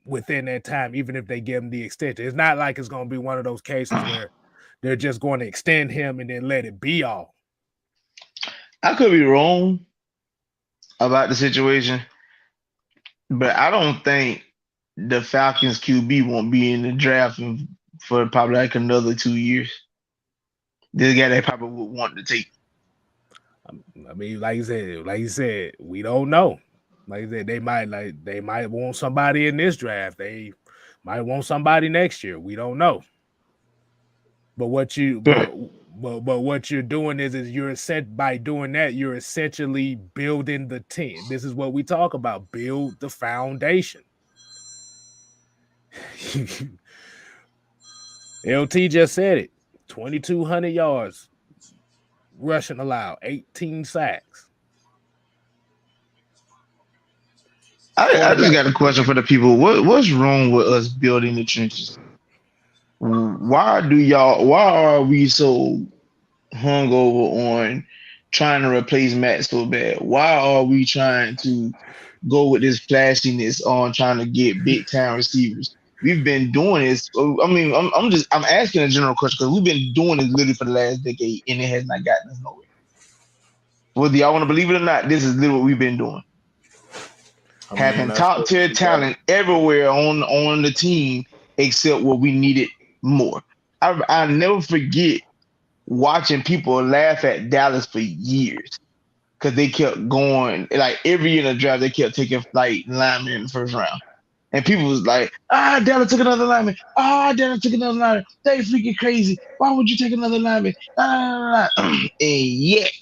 within that time, even if they give him the extension. It's not like it's going to be one of those cases where they're just going to extend him and then let it be all. I could be wrong about the situation, but I don't think the Falcons QB won't be in the draft for probably like another 2 years. This guy they probably would want to take. I mean, like you said, we don't know. Like I said, they might want somebody in this draft. They might want somebody next year. We don't know. But what you're doing is you're by doing that, you're essentially building the team. This is what we talk about: build the foundation. LT just said it: 2,200 yards rushing allowed, 18 sacks. I just got a question for the people. What's wrong with us building the trenches? Why are we so hungover on trying to replace Matt so bad? Why are we trying to go with this flashiness on trying to get big time receivers? We've been doing this. I mean, I'm asking a general question because we've been doing this literally for the last decade and it has not gotten us nowhere. Whether y'all want to believe it or not, this is literally what we've been doing. Having top tier talent everywhere on the team except what we needed more. I never forget watching people laugh at Dallas for years because they kept going, like every year in the draft, they kept taking like linemen in the first round. And people was like, Dallas took another lineman. Dallas took another lineman. They freaking crazy. Why would you take another lineman? And yet,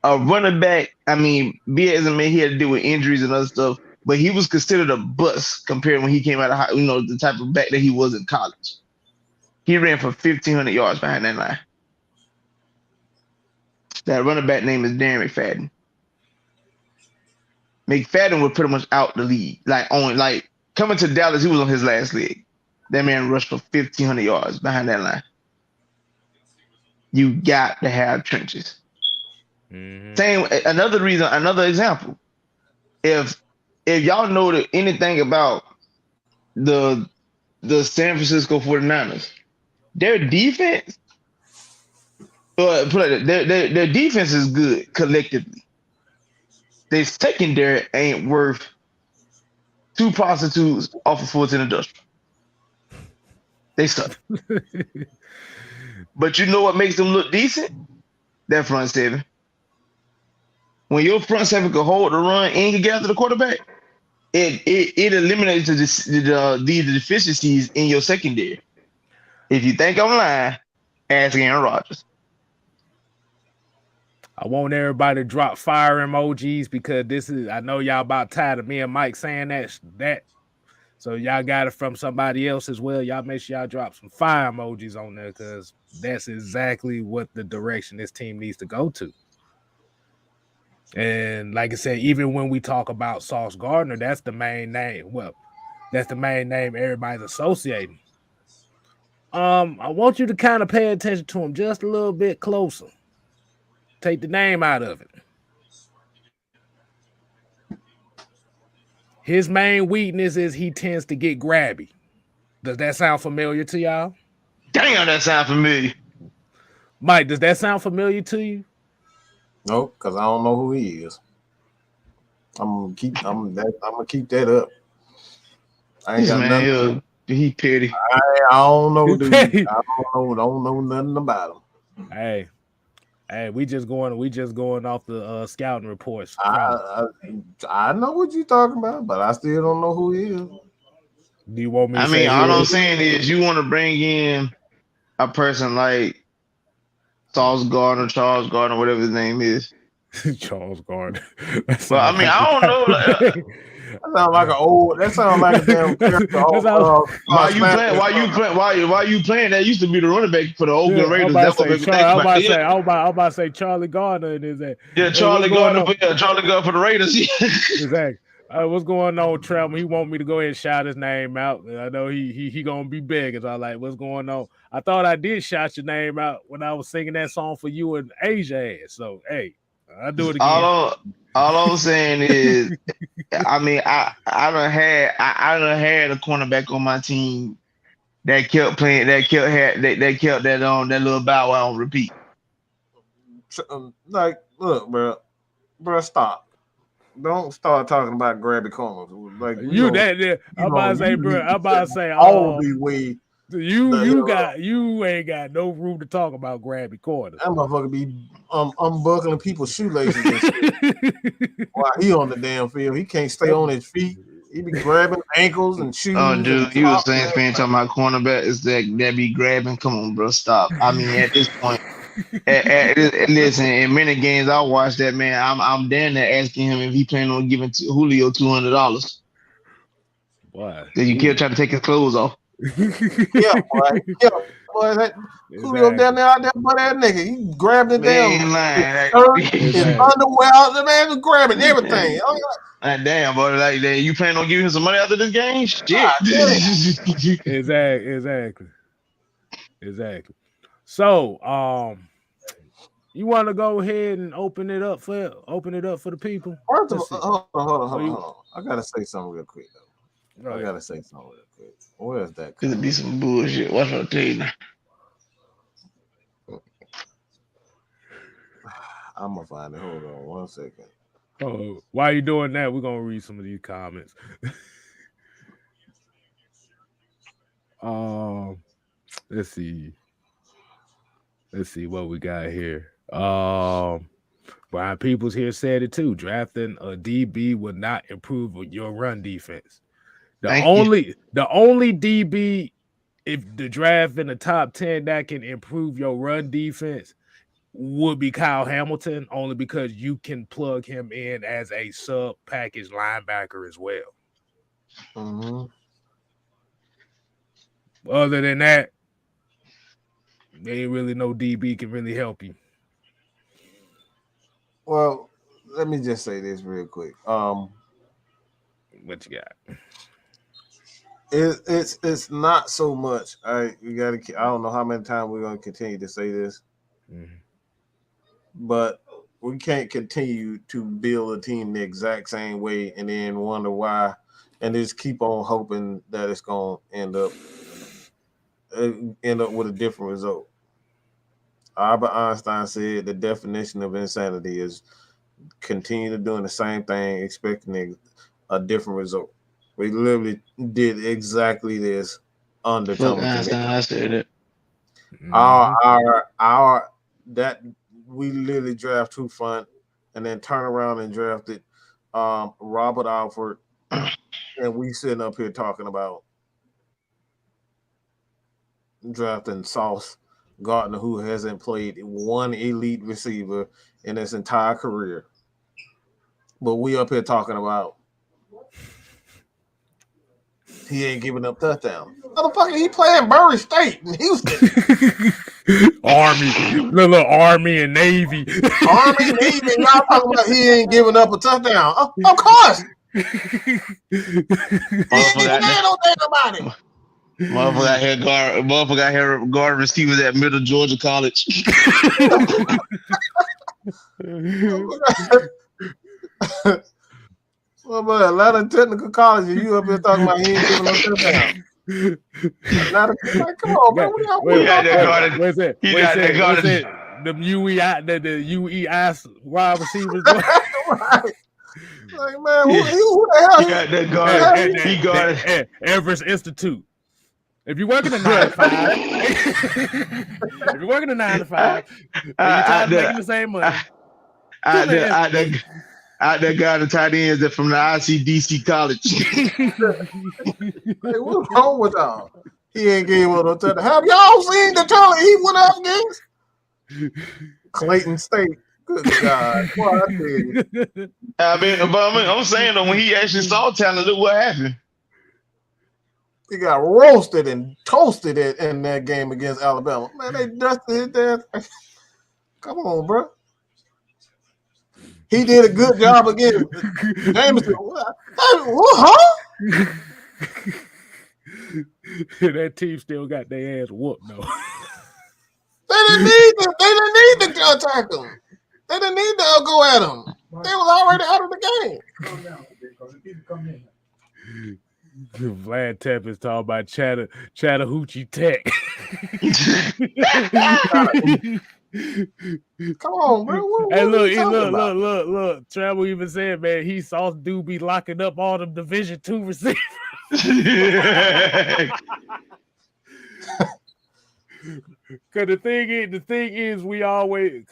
a running back, I mean, BS, he had to deal with injuries and other stuff, but he was considered a bust compared when he came out of high, the type of back that he was in college. He ran for 1,500 yards behind that line. That running back name is Darren McFadden. McFadden was pretty much out the league. Coming to Dallas, he was on his last leg. That man rushed for 1,500 yards behind that line. You got to have trenches. Mm-hmm. Another example. If y'all know anything about the San Francisco 49ers, their defense, their defense is good collectively. Their secondary ain't worth 2 prostitutes off of Fulton Industrial. They suck. But you know what makes them look decent? That front seven. When your front seven can hold the run and can get after the quarterback, it eliminates the deficiencies in your secondary. If you think I'm lying, ask Aaron Rodgers. I want everybody to drop fire emojis because I know y'all about tired of me and Mike saying that. So y'all got it from somebody else as well. Y'all make sure y'all drop some fire emojis on there because that's exactly what the direction this team needs to go to. And like I said, even when we talk about Sauce Gardner, that's the main name. Well, that's the main name everybody's associating. I want you to kind of pay attention to him just a little bit closer. Take the name out of it. His main weakness is he tends to get grabby. Does that sound familiar to y'all? Damn, that sound familiar. Mike, does that sound familiar to you? Nope, because I don't know who he is. I'm gonna keep that up. I ain't got nothing. He petty. I don't know, dude. I don't know nothing about him. Hey, we just going off the scouting reports. I know what you're talking about, but I still don't know who he is. Do you want me? All I'm saying is you want to bring in a person like Charles Gardner, whatever his name is. Charles Gardner. But I don't know. That sounds like a damn character. Why you playing? That used to be the running back for the Oakland Raiders. I was about to say Charlie Gardner in his head. Yeah, Charlie Gardner for the Raiders. Exactly. What's going on, Trevor? He want me to go ahead and shout his name out. I know he gonna be big. So I'm like, what's going on? I thought I did shout your name out when I was singing that song for you and Asia ass. So hey, I'll do it again. All I'm saying is, I mean, I done had a cornerback on my team that kept playing, that kept that on that little bow wow on repeat. Like, look, bro, stop. Don't start talking about grabby corners. Like you that I'm about to say, bro. I'm about to say, all the way. You ain't got no room to talk about grabby corners. That motherfucker be unbuckling people's shoelaces and shit while he on the damn field. He can't stay on his feet. He be grabbing ankles and shoes. Oh, dude, you was saying talking about cornerback is that be grabbing. Come on, bro, stop. I mean, at this point. Listen, in many games I watched that, man. I'm damn near asking him if he planning on giving Julio $200. Why? Then you kept trying to take his clothes off. Yeah, boy. That Julio down there out there, but that nigga, he grabbed it down. His underwear, the man was grabbing everything. Damn, boy, like you planning on giving him some money after this game? Shit. Exactly. So, you want to go ahead and open it up for the people? Hold on. I gotta say something real quick though. Where's that? Could it be some bullshit? What's I tell you now? I'm gonna find it. Hold on 1 second. Oh, while you doing that, we're gonna read some of these comments. Let's see what we got here. Brian Peoples here said it too. Drafting a DB would not improve your run defense. The only DB, if the draft in the top 10 that can improve your run defense would be Kyle Hamilton, only because you can plug him in as a sub package linebacker as well. Mm-hmm. Other than that, there ain't really no DB can really help you. Well, let me just say this real quick. What you got? It's not so much. I don't know how many times we're gonna continue to say this, but we can't continue to build a team the exact same way and then wonder why, and just keep on hoping that it's gonna end up with a different result. Albert Einstein said the definition of insanity is continue to doing the same thing, expecting a different result. We literally did exactly this under Tony. I said it. Our that we literally draft two front and then turn around and drafted Robert Alford, and we sitting up here talking about drafting Sauce Gardner, who hasn't played one elite receiver in his entire career. But we up here talking about he ain't giving up touchdowns. Motherfucker, he playing Murray State in Houston. Little Army and Navy. Army and Navy, y'all talking about he ain't giving up a touchdown. Of course. He ain't even had no damn about it. Motherfucker got here guard receivers at Middle Georgia College. Well, but Atlanta Technical College, and you up here talking about he ain't giving up touchdown. Come on, man. Where's that? The UEI wide receivers. Right. Like, man, who the hell? He got that guard. He guarded Everest Institute. If you're working a 9 to 5, and you're trying to make the same money. Out there got the tight ends that from the ICDC college. Hey, what's wrong with y'all? He ain't gave up no touchdown. Have y'all seen the talent he went up against? Clayton State. Good God. Boy, I tell you. I'm saying though, when he actually saw talent, look what happened. He got roasted and toasted in that game against Alabama. Man, they dusted his ass. Come on, bro. He did a good job again. Jameson, what? Huh? That team still got their ass whooped though. They didn't need to attack him. They didn't need to go at him. They was already out of the game. Vlad Tep is talking about Chattahoochee Tech. Come on, bro. Hey, look. Travel even said, man, he saw dude be locking up all them Division II receivers. Cause the thing is, we always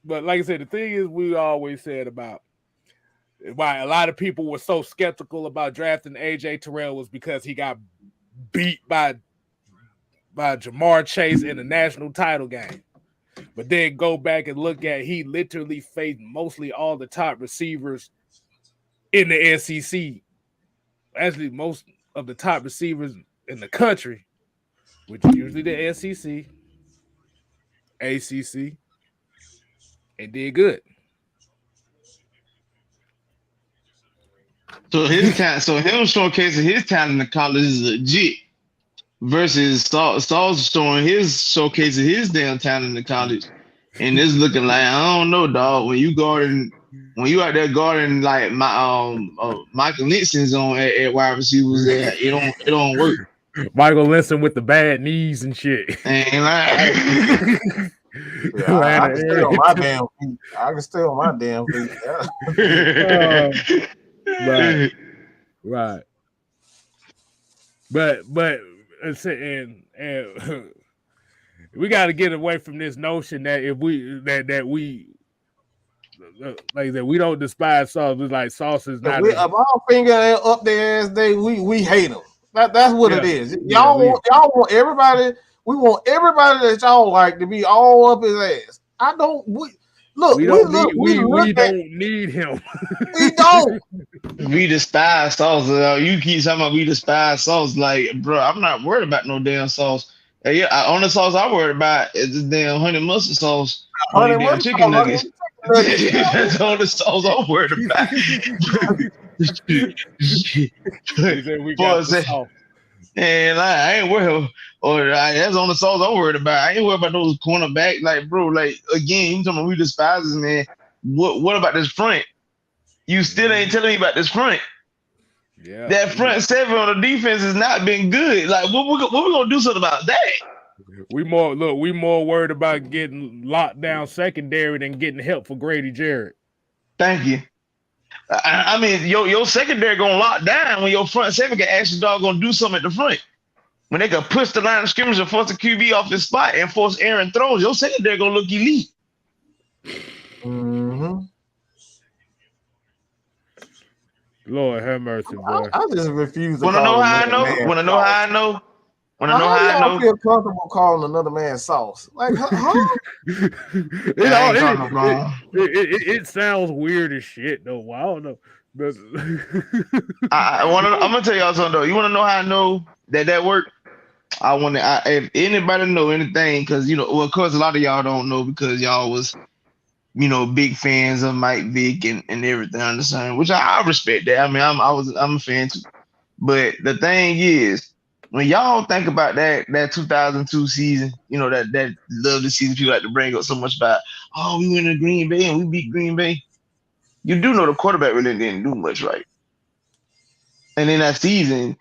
but like I said, the thing is, we always said about why a lot of people were so skeptical about drafting AJ Terrell was because he got beat by Jamar Chase in the national title game. But then go back and look at he literally faced mostly all the top receivers in the SEC. Actually, most of the top receivers in the country, which is usually the SEC, ACC, and did good. So him showcasing his talent in college is legit. Versus Saul's showcasing his damn talent in college, and it's looking like I don't know, dog. When you out there guarding like Michael Linson's on at wide receivers, it don't work. Michael Linson with the bad knees and shit. And like, I can stay on my damn feet. I can stay on my damn feet. Right. But and we got to get away from this notion that if we like that we don't despise Sauce. It's like Sauce is not. If our finger up their ass, we hate them. That's what it is. Y'all want everybody. We want everybody that y'all like to be all up his ass. I don't. We don't need him. We don't. We despise Sauce. You keep talking about we despise Sauce. Like, bro, I'm not worried about no damn sauce. Yeah, only sauce I worried about is this damn honey mustard sauce. Honey damn chicken nuggets. That's all the sauce I'm worried about. And I ain't worried. That's on the sauce I'm worried about. I ain't worried about those cornerback. Like, bro, like again, you talking about we despise this, man. What about this front? You still ain't telling me about this front. Yeah, that front seven on the defense has not been good. Like, what we gonna do something about that? We more worried about getting locked down secondary than getting help for Grady Jarrett. Thank you. I mean, your secondary gonna lock down when your front seven can actually gonna do something at the front. When they can push the line of scrimmage and force the QB off his spot and force Aaron throws, your secondary gonna look elite. Mm-hmm. Lord have mercy, boy. I just refuse to. Wanna know how I know? I feel comfortable calling another man sauce. Like, huh? It sounds weird as shit, though. I don't know. I'm gonna tell y'all something though. You wanna know how I know that worked? If anybody know anything, because of course a lot of y'all don't know because y'all was big fans of Mike Vick and everything. I understand, which I respect that. I mean, I'm a fan too. But the thing is, when y'all think about that 2002 season, that lovely season people like to bring up so much about, oh, we went to Green Bay and we beat Green Bay. You do know the quarterback really didn't do much, right? And in that season,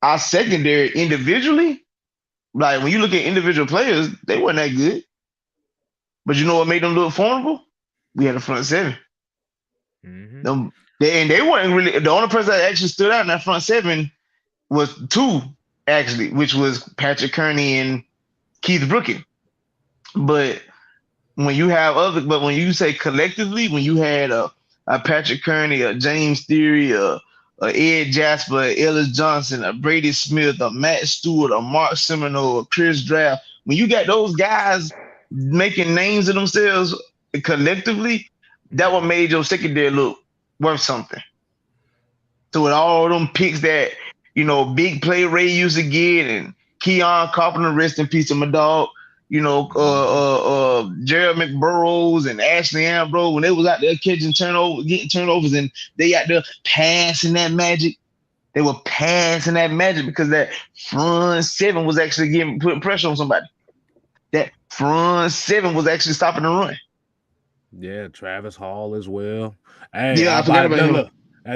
our secondary individually, like when you look at individual players, they weren't that good. But you know what made them look formidable? We had a front seven. Mm-hmm. They weren't really, the only person that actually stood out in that front seven was two, actually, which was Patrick Kearney and Keith Brooking. But when you say collectively, when you had a Patrick Kearney, a James Theory, a Ed Jasper, a Ellis Johnson, a Brady Smith, a Matt Stewart, a Mark Semino, a Chris Draft, when you got those guys making names of themselves collectively, that what made your secondary look worth something. So with all them picks that, big play Ray used to get and Keon Carpenter, rest in peace of my dog, Jared McBurrows and Ashley Ambrose when they was out there getting turnovers, and they out there passing that magic. They were passing that magic because that front seven was actually putting pressure on somebody. That front seven was actually stopping the run. Yeah, Travis Hall as well. Hey, I forgot about him.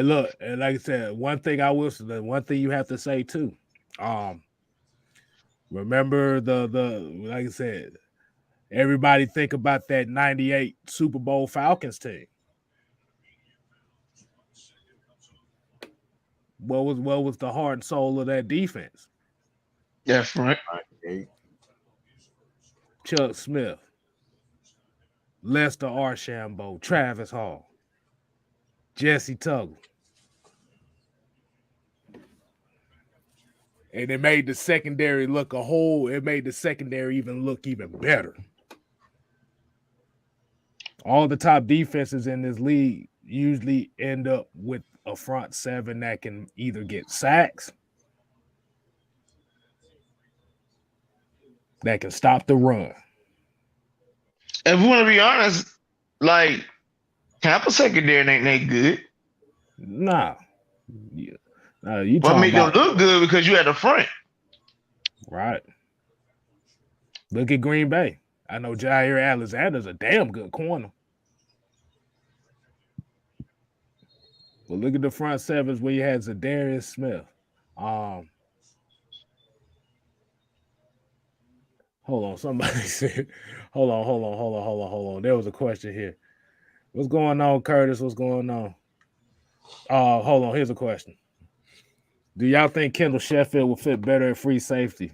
Look, and like I said, one thing you have to say too. Remember the like I said, everybody think about that 98 Super Bowl Falcons team. What was the heart and soul of that defense? That's right. Chuck Smith, Lester Archambault, Travis Hall, Jesse Tuggle. And it made the secondary it made the secondary look even better. All the top defenses in this league usually end up with a front seven that can either get sacks, that can stop the run. If we want to be honest, like Tampa secondary ain't that good. Nah. What made them look good because you had the front. Right. Look at Green Bay. I know Jair Alexander's a damn good corner. But look at the front sevens where you had Zadarius Smith. Hold on. Somebody said, hold on. There was a question here. What's going on, Curtis? What's going on? Hold on. Here's a question. Do y'all think Kendall Sheffield will fit better at free safety?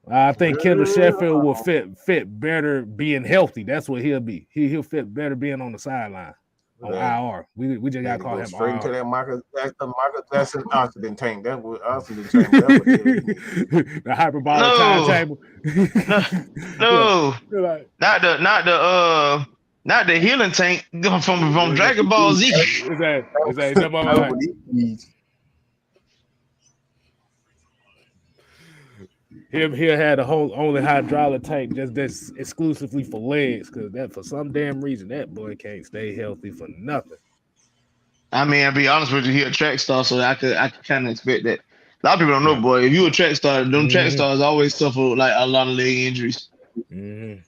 I think Kendall Sheffield will fit better being healthy. That's what he'll be. He'll fit better being on the sideline. On IR. We just got to call him straight IR. to that Michael Jackson oxygen tank. That's what oxygen tank. The hyperbolic timetable. No. Not the healing tank from Dragon Ball Z. Is that He'll had a only hydraulic tank that's exclusively for legs, because that for some damn reason that boy can't stay healthy for nothing. I mean, I'll be honest with you, he a track star, so I could kind of expect that. A lot of people don't know, boy. If you a track star, them track stars always suffer like a lot of leg injuries. Mm-hmm.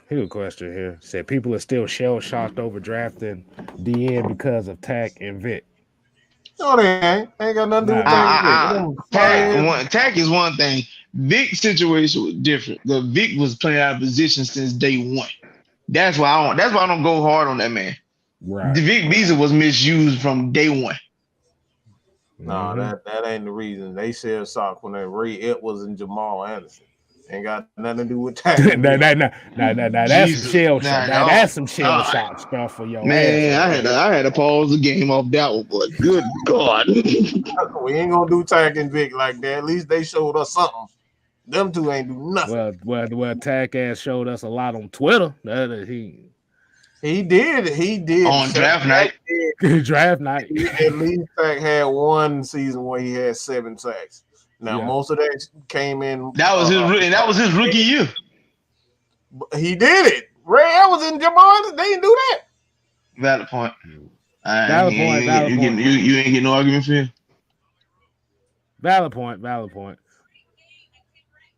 Here's a question here. Said people are still shell shocked over drafting DN because of Tack and Vic. No, they ain't. They ain't got nothing to do with Vic. Tack is one thing. Vic's situation was different. The Vic was playing out of position since day one. That's why I don't go hard on that man. Right. The Vic Visa was misused from day one. No, that ain't the reason. They shell shocked when Ray Edwards and Jamal Anderson. Ain't got nothing to do with Tack. That's some shell shock. That's some shell shock stuff for your man. I had to pause the game off that one, but good God. We ain't gonna do Tack and Vic like that. At least they showed us something. Them two ain't do nothing. Well, Tack ass showed us a lot on Twitter. He did on draft night. Draft night. At least Tack had one season where he had 7 sacks. Now most of that came in. That was his rookie year. He did it. Ray Evans and Jamal, they didn't do that. Valid point. Valid point. You ain't getting no argument for him. Valid point.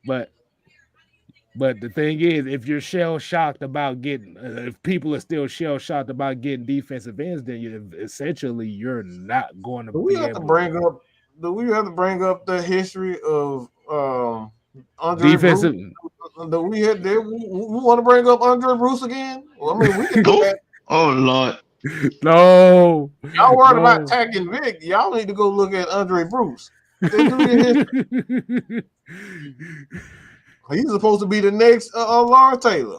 But the thing is, if you're shell shocked about getting, if people are still shell shocked about getting defensive ends, then you're not going to. Do we have to bring up the history of Andre defensive? Bruce? We want to bring up Andre Bruce again? Well, I mean, we can do that. Oh Lord, no! Y'all worried about Tack and Vic? Y'all need to go look at Andre Bruce. He's supposed to be the next Lawrence Taylor.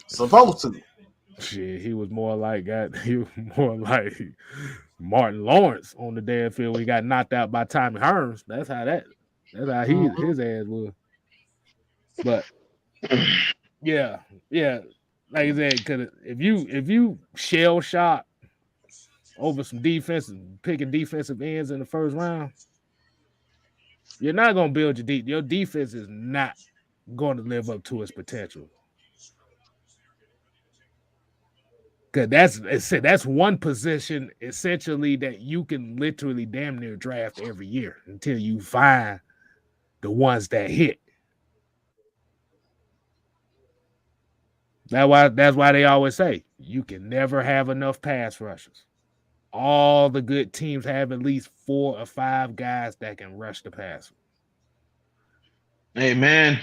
Supposed to. Shit, he was more like Martin Lawrence on the damn field. He got knocked out by Tommy Hearns. That's how his ass was. But yeah, like I said, because if you shell shock over some picking defensive ends in the first round, you're not going to build your defense is not going to live up to its potential. Because that's one position essentially that you can literally damn near draft every year until you find the ones that hit. That's why they always say you can never have enough pass rushers. All the good teams have at least 4 or 5 guys that can rush the passer. Amen.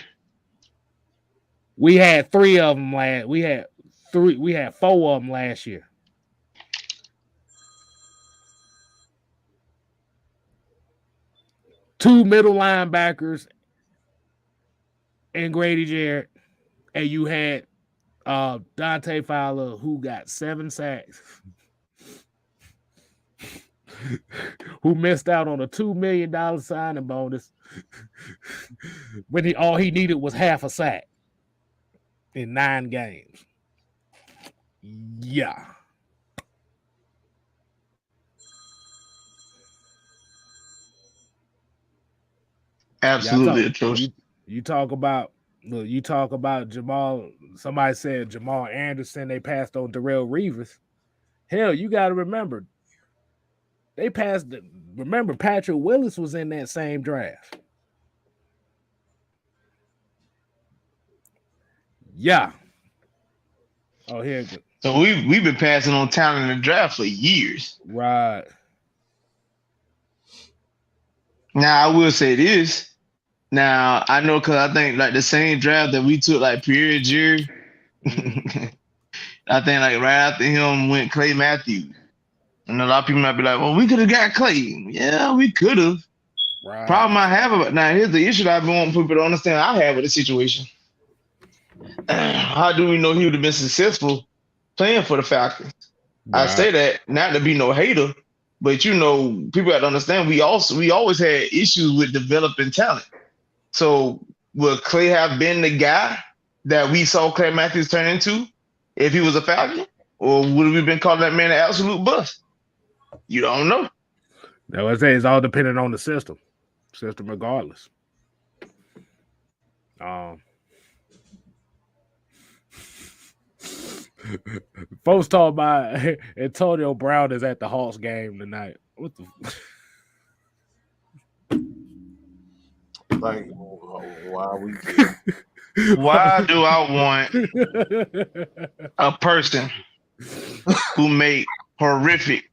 We had 3 of them we had 4 of them last year. Two middle linebackers and Grady Jarrett, and you had Dante Fowler, who got 7 sacks, who missed out on a $2 million signing bonus when all he needed was half a sack in 9 games. Yeah. Absolutely atrocious. You talk about Jamal. Somebody said Jamal Anderson. They passed on Darrell Reeves. Hell, you got to remember. Remember, Patrick Willis was in that same draft. Yeah. Oh, here it goes. So we've been passing on talent in the draft for years. Right. Now I will say this. Now I know because I think like the same draft that we took like Pierre Jerry. I think like right after him went Clay Matthews. And a lot of people might be like, well, we could have got Clay. Yeah, we could have. Right. Problem I have about now, here's the issue that I've been wanting people to understand I have with the situation. How do we know he would have been successful playing for the Falcons? Right. I say that not to be no hater, but you know, people have to understand we always had issues with developing talent. So would Clay have been the guy that we saw Clay Matthews turn into if he was a Falcon? Or would we have been calling that man an absolute bust? You don't know. That's what I say. It's all dependent on the system regardless. Folks talk about Antonio Brown is at the Hawks game tonight. What the? Like, why we? Why do I want a person who make horrific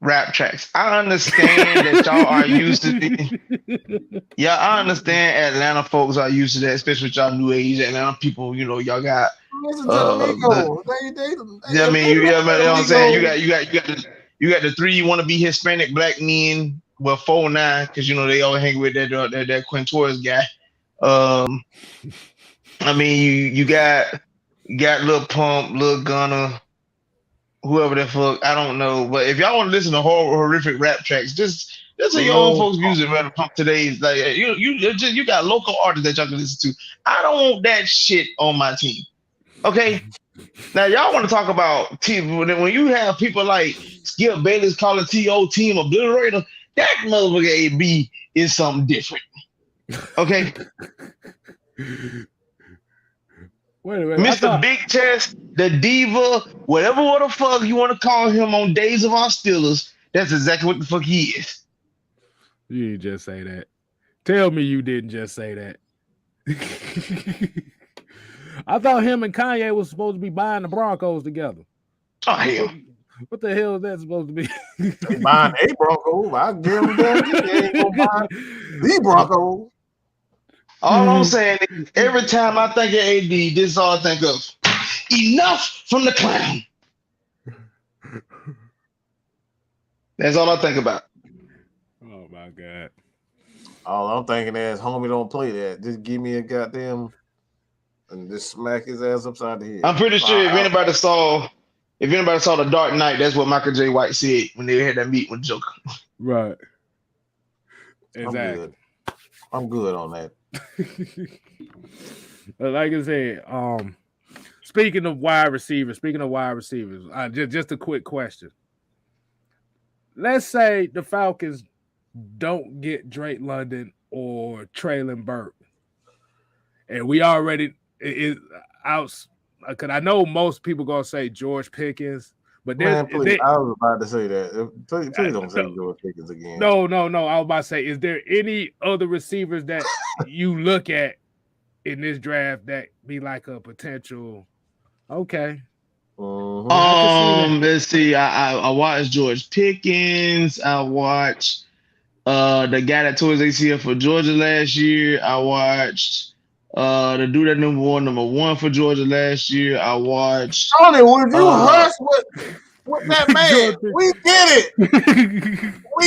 rap tracks? I understand that y'all are used to it. Yeah, I understand Atlanta folks are used to that, especially with y'all new age Atlanta people. You know, y'all got. I mean, you know what I'm saying? You got the 3 you want to be Hispanic black men. Well, 4'9", because you know they all hang with that Quintorris guy. I mean, you got Lil Pump, Lil Gunna, whoever the fuck, I don't know. But if y'all want to listen to horrific rap tracks, just say your own folks' music rather pump today's. Like you got local artists that y'all can listen to. I don't want that shit on my team. Okay. Now y'all want to talk about team when you have people like Skip Bayless calling T.O. Team Obliterator. That motherfucker AB is something different. Okay. Wait a minute. Mr. Big Chest, the Diva, whatever the fuck you want to call him on Days of Our Steelers, that's exactly what the fuck he is. You didn't just say that. Tell me you didn't just say that. I thought him and Kanye was supposed to be buying the Broncos together. Oh, hell. What the hell is that supposed to be? They buying a Bronco. I guarantee they ain't gonna buy the Bronco. All I'm saying is every time I think of AD, this is all I think of. Enough from the clown. That's all I think about. Oh my God. All I'm thinking is, homie, don't play that. Just give me a goddamn and just smack his ass upside the head. I'm pretty sure if anybody saw The Dark Knight, that's what Michael J. White said when they had that meeting with Joker. Right. Exactly. I'm good on that. Like I said, speaking of wide receivers, just a quick question. let's say the Falcons don't get Drake London or Traylon Burke, and we already is out. Because I know most people gonna say George Pickens, but Man, please, I was about to say that. Please don't say George Pickens again. No. I was about to say, is there any other receivers that you look at in this draft that be like a potential? Okay. Let's see. I watched George Pickens. I watched the guy that tore his ACL for Georgia last year. I watched the dude that number one for Georgia last year. I watched Tony, would you hush with that man? We get it. We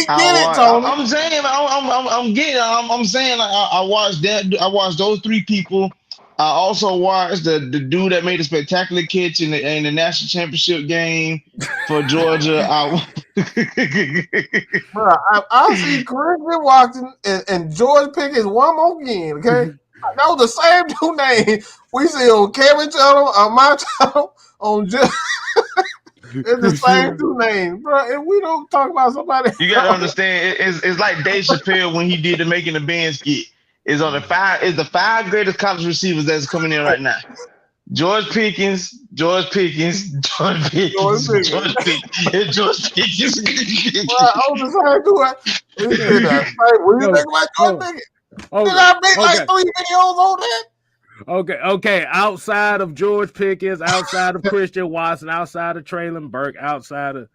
get it, Tony. I'm saying I'm saying I watched that. I watched those three people. I also watched the dude that made a spectacular catch in the national championship game for Georgia. I see Christian Watson and George Pickens one more again. Okay, that was the same two names we see on Kevin channel, on my channel, on just. It's the same two names, bro. And we don't talk about somebody. You got to understand, it's like Dave Chappelle when he did the Making the Band skit. It's the five greatest college receivers that's coming in right now. George Pickens, George Pickens, George Pickens, George Pickens, and George Pickens. Well, I was decided to do it. What do you think about George Pickens? Did I make like 3 videos on that? Okay. Outside of George Pickens, outside of Christian Watson, outside of Traylon Burke, outside of,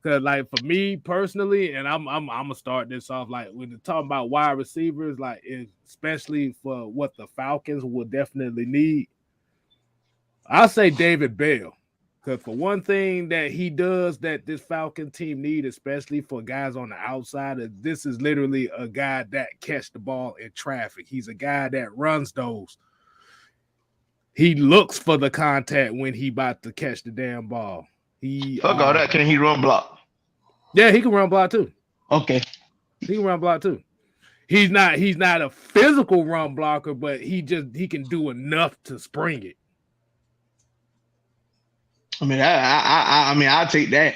because like for me personally, and I'm gonna start this off like when you're talking about wide receivers, like especially for what the Falcons will definitely need. I'll say David Bell, because for one thing that he does that this Falcon team need, especially for guys on the outside, is this is literally a guy that catch the ball in traffic. He's a guy that runs those. He looks for the contact when he about to catch the damn ball. Fuck all that. Can he run block? Yeah, he can run block too. Okay. He can run block too. He's not a physical run blocker, but he can do enough to spring it. I mean, I'll take that.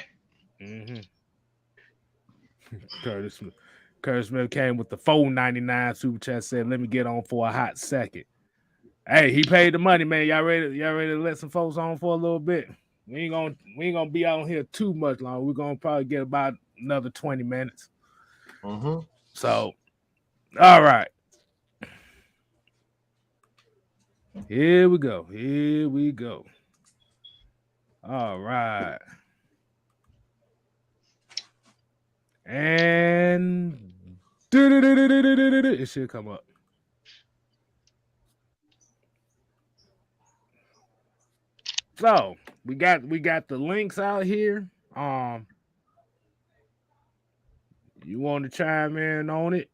Mm-hmm. Curtis Smith came with the $4.99 super chat, said, "Let me get on for a hot second." Hey, he paid the money, man. Y'all ready to let some folks on for a little bit? We ain't gonna be out here too much long. We're gonna probably get about another 20 minutes. Mm-hmm. So, all right. Here we go. All right. And it should come up. So we got the links out here. You want to chime in on it?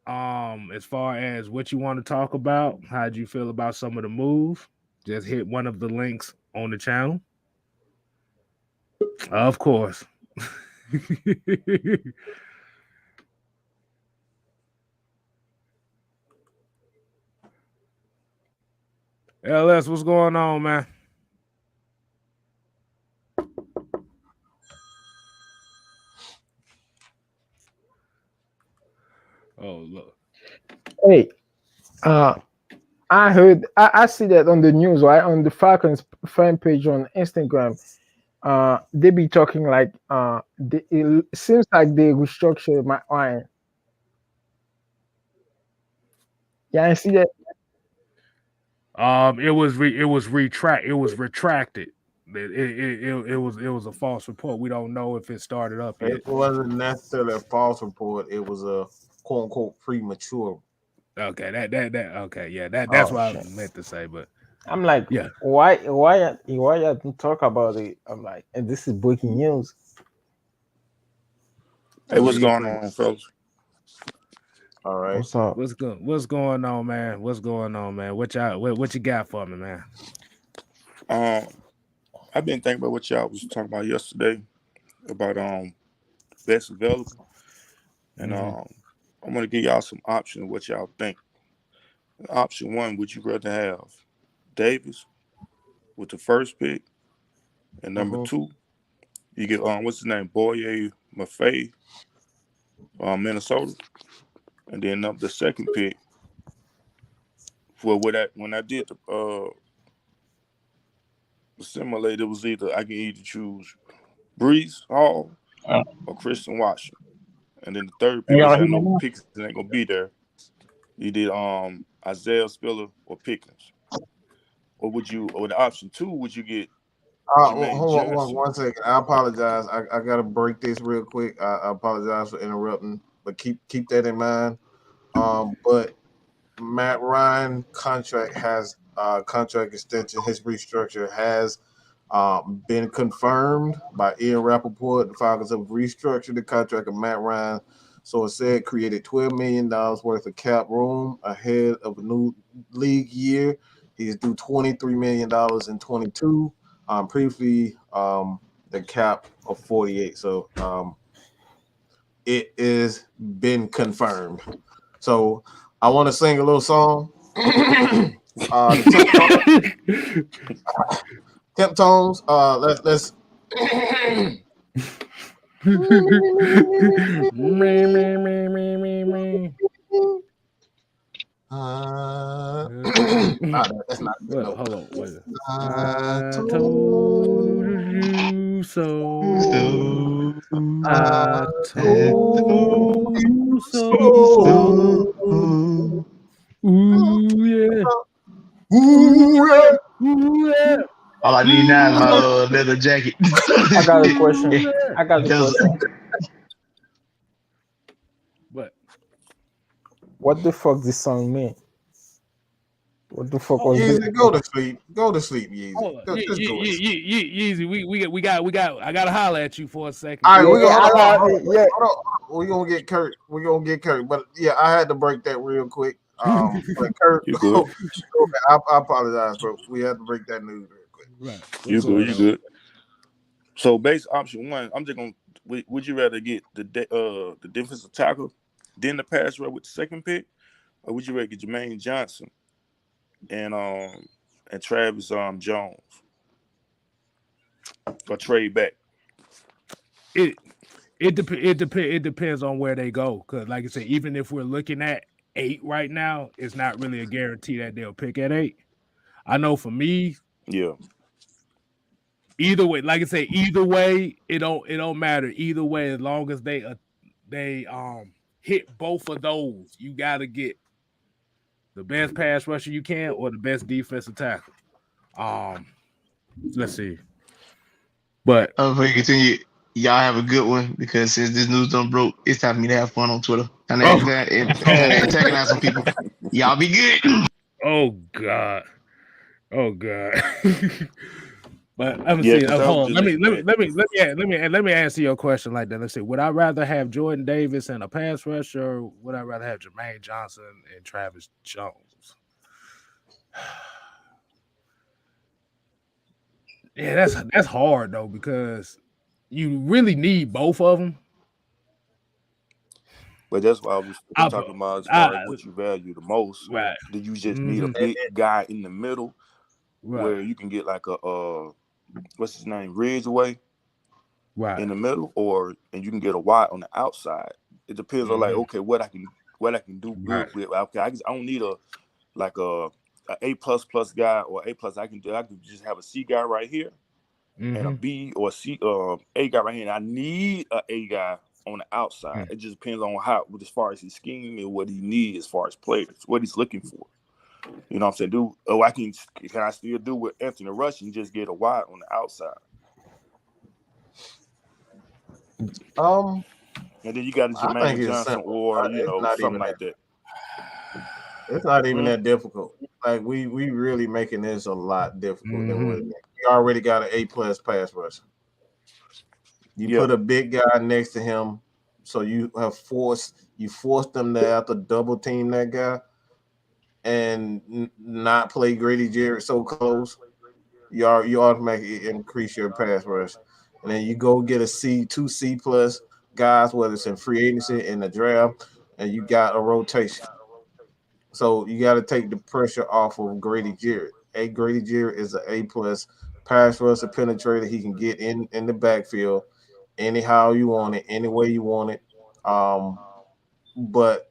As far as what you want to talk about, how'd you feel about some of the moves? Just hit one of the links on the channel. Of course. LS, what's going on, man? Oh, look. Hey, I heard, I see that on the news, right? On the Falcons fan page on Instagram. They be talking like, it seems like they restructured my line. Yeah, I see that. It was retracted. It was a false report. We don't know if it started up yet. It wasn't necessarily a false report. It was a quote unquote premature. Okay, that's what I meant to say. But I'm like, yeah, why you talk about it? I'm like, and this is breaking news. Hey, what's going on, folks? All right. What's up? What's going on, man? What you got for me, man? I've been thinking about what y'all was talking about yesterday about best available, and I'm gonna give y'all some options of what y'all think. Option one: would you rather have Davis with the first pick, and number two, you get what's his name, Boye Maffei, Minnesota, and then the second pick for when I did the simulate, it was either I can either choose Brees Hall or Christian Washington. And then the third pick, which I know Pickens ain't gonna be there, you did Isaiah Spiller or Pickens. Or the option 2, would you get Jermaine hold Johnson? on one second. I apologize. I gotta break this real quick. I apologize for interrupting, but keep that in mind. But Matt Ryan contract has contract extension. His restructure has been confirmed by Ian Rappaport. The Falcons have restructured the contract of Matt Ryan. So it said created $12 million worth of cap room ahead of a new league year. He's due $23 million in 22. Previously, the cap of 48. So it is been confirmed. So I want to sing a little song. Temp tones. Let's. That's not good. Well, hold on. Wait. I told you so. I told you so. Ooh yeah. Ooh, yeah. Ooh yeah. All I need now is my leather jacket. I got a question. But What the fuck this song mean? What the fuck was Yeezy, this? go to sleep. Go to sleep, Yeezy. hold on. Just go to sleep. Yeezy, we got. I gotta holler at you for a second. All right, we're Yeah, gonna yeah. hold on. We're gonna get Kurt. We're gonna get Kurt. But yeah, I had to break that real quick. But Kurt, You good? I apologize, bro. We had to break that news real quick. Right. You good. So base option 1, I'm just gonna. Would you rather get the defensive tackle, then the pass rush with the second pick, or would you rather get Jermaine Johnson and Travis Jones, or trade back? It depends on where they go. Because like I said, even if we're looking at 8 right now, it's not really a guarantee that they'll pick at 8. I know for me, Yeah. Either way, like I say, either way, it don't matter. Either way, as long as they hit both of those, you gotta get the best pass rusher you can or the best defensive tackle. Let's see. But Before you continue, y'all have a good one, because since this news done broke, it's time for me to have fun on Twitter. And antagonize some people. Y'all be good. oh god. But let me Yeah, see. 'cause I Hold was on. just Let me answer your question like that. Let's see. Would I rather have Jordan Davis and a pass rusher, or would I rather have Jermaine Johnson and Travis Jones? Yeah, that's hard though, because you really need both of them. But that's why I was talking about as far as what you value the most. Right. Do you just need a big guy in the middle, Right. where you can get like a what's his name, Ridgeway, right, in the middle, and you can get a wide on the outside. It depends on like, okay, what I can do good Right. with. Okay, I don't need a A++ guy or A+. I can just have a C guy right here and a B or a C A guy right here. And I need a A guy on the outside. It just depends on how, as far as his scheme and what he needs as far as players, what he's looking for. You know what I'm saying? Can I still do with Anthony Rush and just get a wide on the outside? And then you got a Jermaine Johnson or something like that. It's not even that difficult. Like we really making this a lot difficult than what it is. We already got an A+ pass rusher. You put a big guy next to him, so you force them to have to double team that guy and not play Grady Jarrett so close. You automatically increase your pass rush, and then you go get two C+ guys, whether it's in free agency, in the draft, and you got a rotation. So you got to take the pressure off of Grady Jarrett. Grady Jarrett is an A+ pass rusher penetrator. He can get in the backfield anyhow you want it, any way you want it. But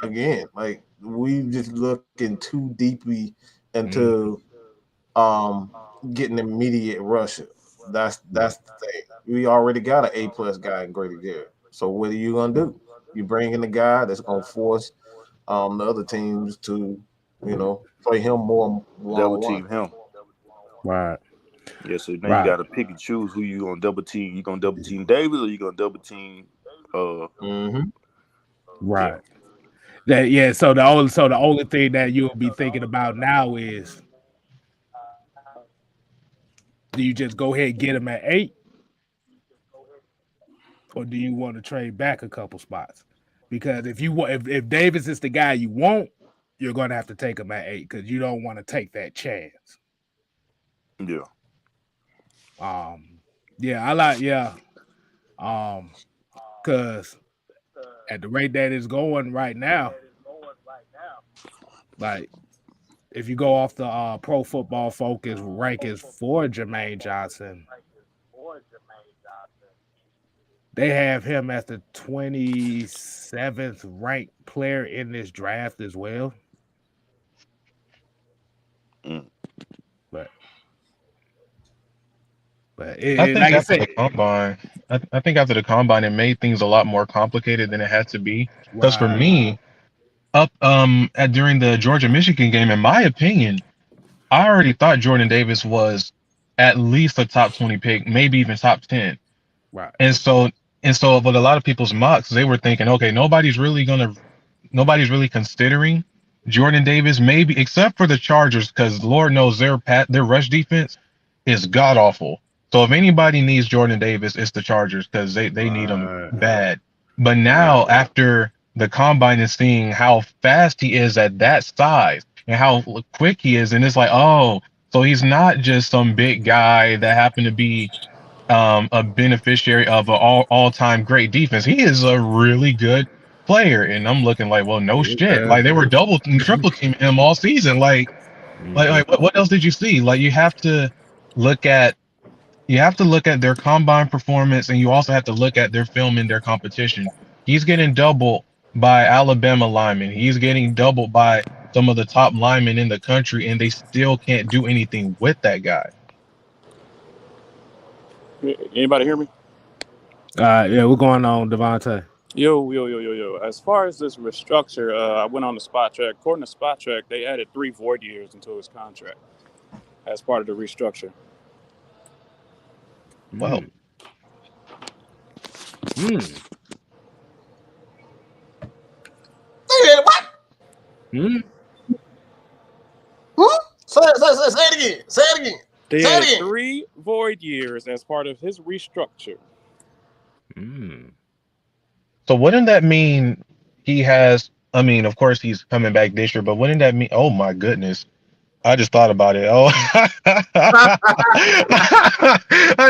again, like we just looking too deeply into getting immediate rusher. That's the thing. We already got an A+ guy in Grady Jarrett. So what are you gonna do? You bring in a guy that's gonna force the other teams to, play him more Double one-on-one. team him. Right. Yeah, so now you Right. got to pick and choose who you gonna double team. You gonna double team Davis or you gonna double team? Mm-hmm. Right. That yeah. So the only thing that you'll be thinking about now is, do you just go ahead and get him at 8, or do you want to trade back a couple spots? Because if you want, if Davis is the guy you want, you're going to have to take him at 8 because you don't want to take that chance. Yeah. Yeah, I like because at the rate that it's going right now, like if you go off the Pro Football Focus rankings for Jermaine Johnson, they have him as the 27th ranked player in this draft as well. But I think like I after said, the combine, I think after the combine, it made things a lot more complicated than it had to be. Because for right, me, during the Georgia Michigan game, in my opinion, I already thought Jordan Davis was at least a top 20 pick, maybe even top 10. right, And so with a lot of people's mocks, they were thinking, okay, nobody's really considering Jordan Davis, maybe except for the Chargers, because Lord knows their rush defense is god awful. So if anybody needs Jordan Davis, it's the Chargers because they need him right, bad. But right. now after the combine and seeing how fast he is at that size and how quick he is, and it's like, oh, so he's not just some big guy that happened to be a beneficiary of an all-time great defense. He is a really good player, and I'm looking like, well, no shit. Yeah. Like they were double and triple teaming him all season. Like what else did you see? Like look at you have to look at their combine performance, and you also have to look at their film in their competition. He's getting doubled by Alabama linemen. He's getting doubled by some of the top linemen in the country, and they still can't do anything with that guy. Anybody hear me? Yeah, we're going on, Devontae. Yo. As far as this restructure, I went on the spot track. According to spot track, they added 3 void years into his contract as part of the restructure. Well, What? Hmm? Say it again. Say it again. They Say it added again. 3 void years as part of his restructure. so wouldn't that mean he has? I mean, of course he's coming back this year, but wouldn't that mean? Oh my goodness, I just thought about it. Oh, I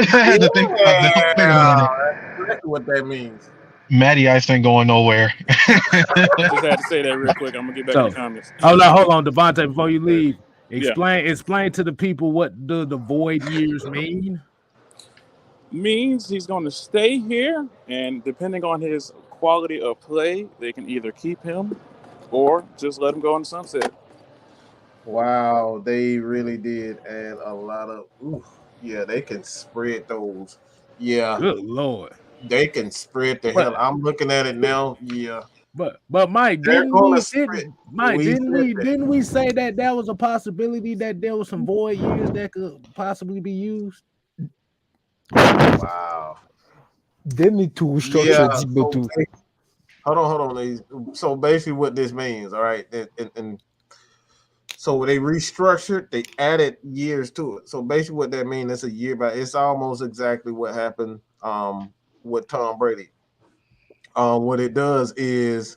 had to think about this. Wait a minute. That's exactly what that means. Matty Ice ain't going nowhere. Just had to say that real quick. I'm gonna get back in the comments. Hold on, Devontae, before you leave. Explain to the people what do the void years mean. Means he's going to stay here, and depending on his quality of play, they can either keep him or just let him go on the sunset. Wow, they really did add a lot of. Yeah, they can spread those. Yeah, Good Lord. they can spread the hell. I'm looking at it now. Yeah, But Mike, They're didn't gonna we spread. didn't we say that was a possibility that there was some void years that could possibly be used? Wow. They need to restructure Yeah. Debo too. Hold on, ladies. So basically, what this means, all right, and so they restructured, they added years to it. So basically, what that means is a year by. It's almost exactly what happened with Tom Brady. What it does is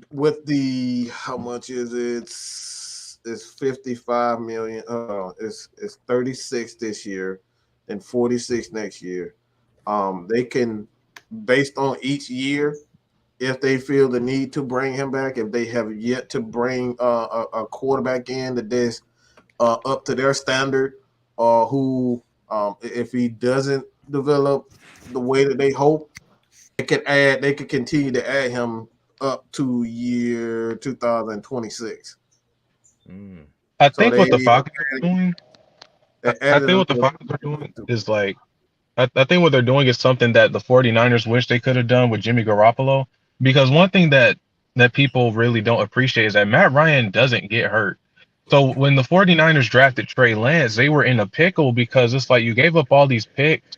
with the how much is it? It's 55 million. It's 36 this year, and 46 next year. They can, based on each year, if they feel the need to bring him back, if they have yet to bring a quarterback in that is up to their standard, or who, if he doesn't develop the way that they hope, they could continue to add him up to year 2026. I So think what the Falcons are doing, they I added think him what the Falcons are doing is like, I think what they're doing is something that the 49ers wish they could have done with Jimmy Garoppolo. Because one thing that people really don't appreciate is that Matt Ryan doesn't get hurt. So when the 49ers drafted Trey Lance, they were in a pickle because it's like you gave up all these picks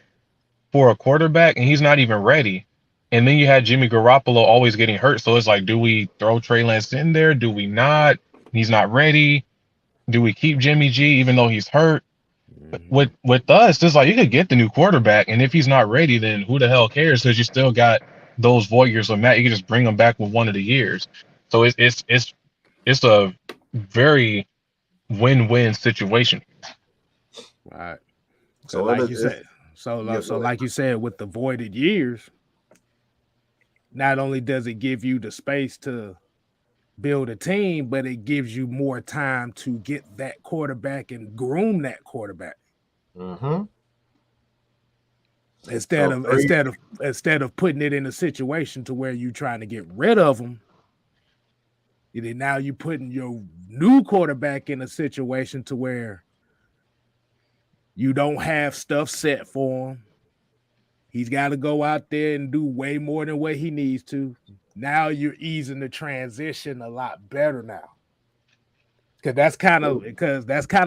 for a quarterback and he's not even ready. And then you had Jimmy Garoppolo always getting hurt. So it's like, do we throw Trey Lance in there? Do we not? He's not ready. Do we keep Jimmy G even though he's hurt? With us, it's like you could get the new quarterback, and if he's not ready, then who the hell cares? Because you still got those void years of Matt. You can just bring him back with one of the years. So it's a very win-win situation. Right. So So like you said, like you said, with the voided years, not only does it give you the space to build a team, but it gives you more time to get that quarterback and groom that quarterback. Mm-hmm. Instead of putting it in a situation to where you're trying to get rid of them, now you're putting your new quarterback in a situation to where you don't have stuff set for him. He's got to go out there and do way more than what he needs to. Now you're easing the transition a lot better now. Because that's kind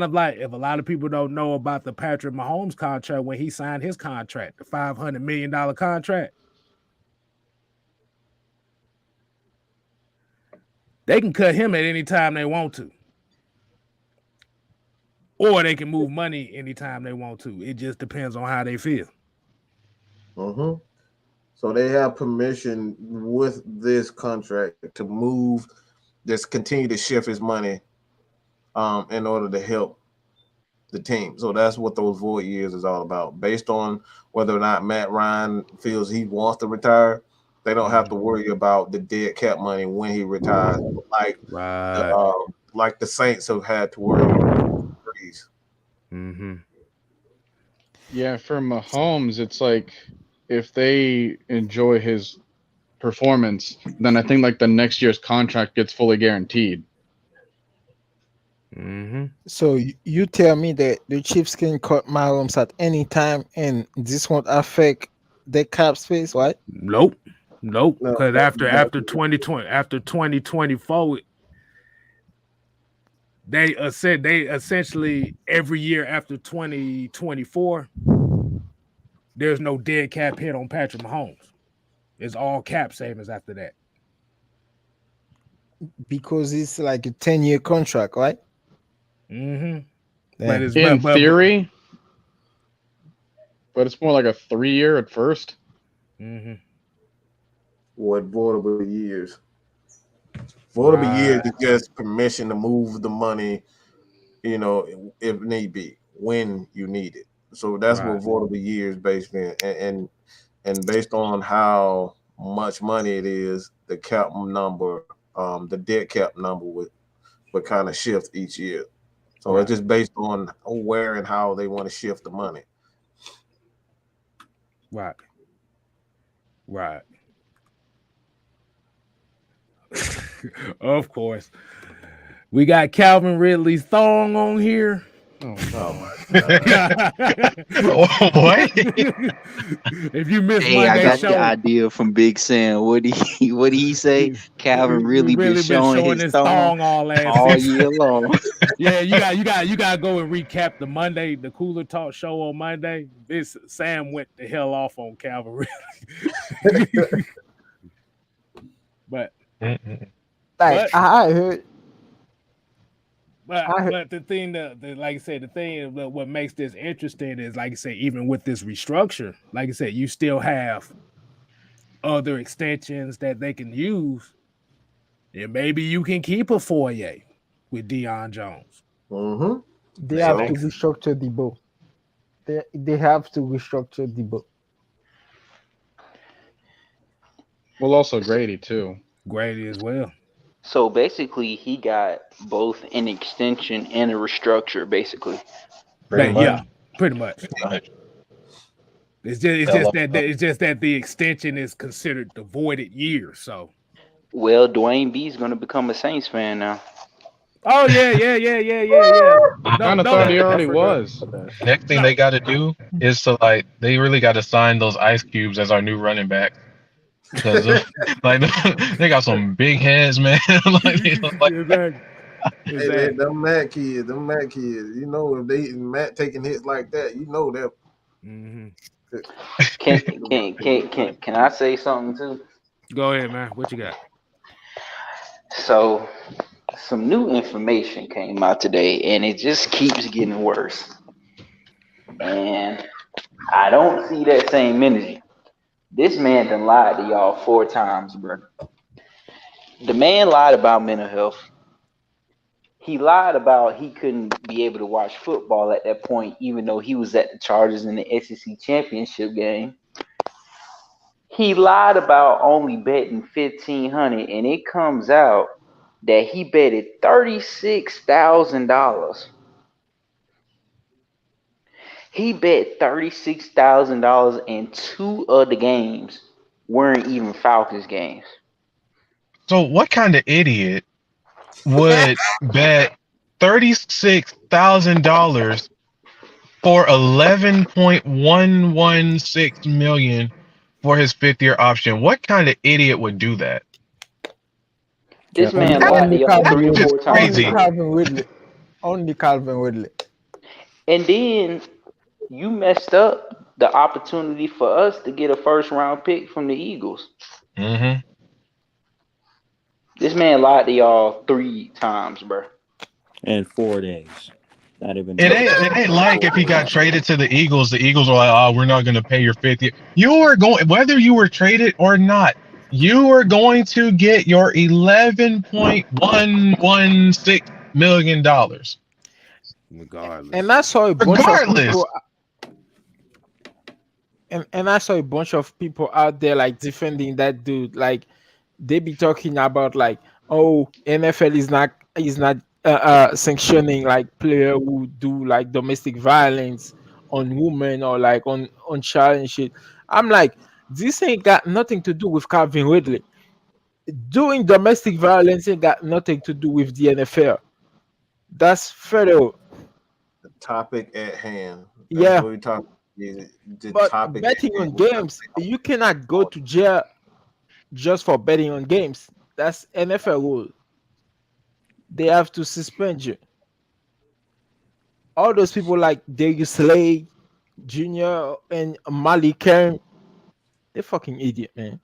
of like, if a lot of people don't know about the Patrick Mahomes contract, when he signed his contract, the $500 million contract, they can cut him at any time they want to. Or they can move money anytime they want to. It just depends on how they feel. Mm-hmm. So they have permission with this contract to move, just continue to shift his money in order to help the team. So that's what those void years is all about. Based on whether or not Matt Ryan feels he wants to retire, they don't have to worry about the dead cap money when he retires, like the Saints have had to worry about. Mm-hmm. Yeah, for Mahomes, it's like if they enjoy his performance, then I think like the next year's contract gets fully guaranteed. Mm-hmm. So you tell me that the Chiefs can cut Mahomes at any time, and this won't affect the cap space, right? Nope. No, Because after 2024, they essentially every year after 2024, there's no dead cap hit on Patrick Mahomes. It's all cap savings after that. Because it's like a 10-year contract, right? Mm-hmm. Yeah. In theory, but it's more like a 3-year at first. Mm-hmm. What voidable years? Voidable years is just permission to move the money, if need be, when you need it. So that's what voidable years based in, and based on how much money it is, the cap number, the debt cap number would kind of shift each year. So it's just based on where and how they want to shift the money. Right. Of course. We got Calvin Ridley's thong on here. Oh my God. What? If you missed Hey, I Monday's got show, the idea from Big Sam. What did he say? Calvin really been showing his thong all year long. Yeah, you got to go and recap the Cooler Talk show on Monday. This Sam went the hell off on Calvin Ridley. But I heard. But the thing that, like I said, what makes this interesting is, like I said, even with this restructure, like I said, you still have other extensions that they can use, and maybe you can keep a Foyer with Deion Jones. Mm-hmm. They have to restructure the book. They have to restructure the book. Well, also Grady too. Grady as well. So basically, he got both an extension and a restructure, basically. Pretty much. It's just that the extension is considered the voided year. So. Well, Dwayne B is going to become a Saints fan now. Oh yeah. I kind of thought he already was. Next thing they got to do is to they really got to sign those Ice Cubes as our new running back because they got some big heads, man. Hey, them Matt kids. You know, if they Matt taking hits like that, you know that. Mm-hmm. Can I say something too? Go ahead, man. What you got? So, some new information came out today, and it just keeps getting worse. And I don't see that same energy. This man done lied to y'all 4 times, bro. The man lied about mental health. He lied about he couldn't be able to watch football at that point, even though he was at the Chargers in the SEC championship game. He lied about only betting $1,500, and it comes out that he betted $36,000. He bet $36,000, and 2 of the games weren't even Falcons games. So what kind of idiot would bet $36,000 for $11.116 million for his 5th-year option? What kind of idiot would do that? This man lied to y'all 3 or 4 times. Only Calvin Ridley. And then you messed up the opportunity for us to get a 1st-round pick from the Eagles. Mm-hmm. This man lied to y'all 3 times, bro. In 4 days. Not even. It ain't like if he got traded to the Eagles are like, oh, we're not going to pay your 5th year. You are going, whether you were traded or not, you are going to get your $11.116 million. Regardless. And I saw a bunch of people. And I saw a bunch of people out there like defending that dude. Like they be talking about like, oh, NFL is not sanctioning like player who do like domestic violence on women or like on child and shit. I'm like, this ain't got nothing to do with Calvin Ridley. Doing domestic violence ain't got nothing to do with the NFL. That's federal. The topic at hand. Yeah. What we talking. But betting on games, you cannot go to jail just for betting on games. That's NFL rule. They have to suspend you. All those people like Darius Slade Jr. and Malik Kern, they're fucking idiot, man.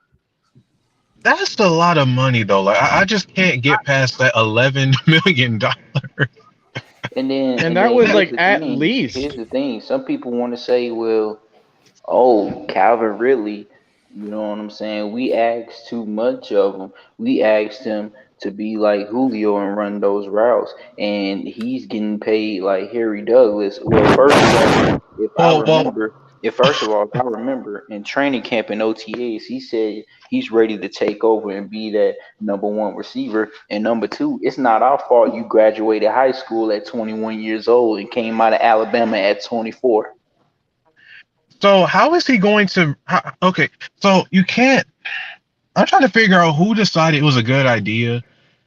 That's a lot of money, though. Like I just can't get past that $11 million. And that was like at least. Here's the thing. Some people want to say, well, oh, Calvin Ridley, you know what I'm saying? We asked too much of him. We asked him to be like Julio and run those routes, and he's getting paid like Harry Douglas. Well, first of all, I remember in training camp in OTAs, he said he's ready to take over and be that number 1 receiver. And number 2, it's not our fault you graduated high school at 21 years old and came out of Alabama at 24. So how is he going to? Okay, so you can't. I'm trying to figure out who decided it was a good idea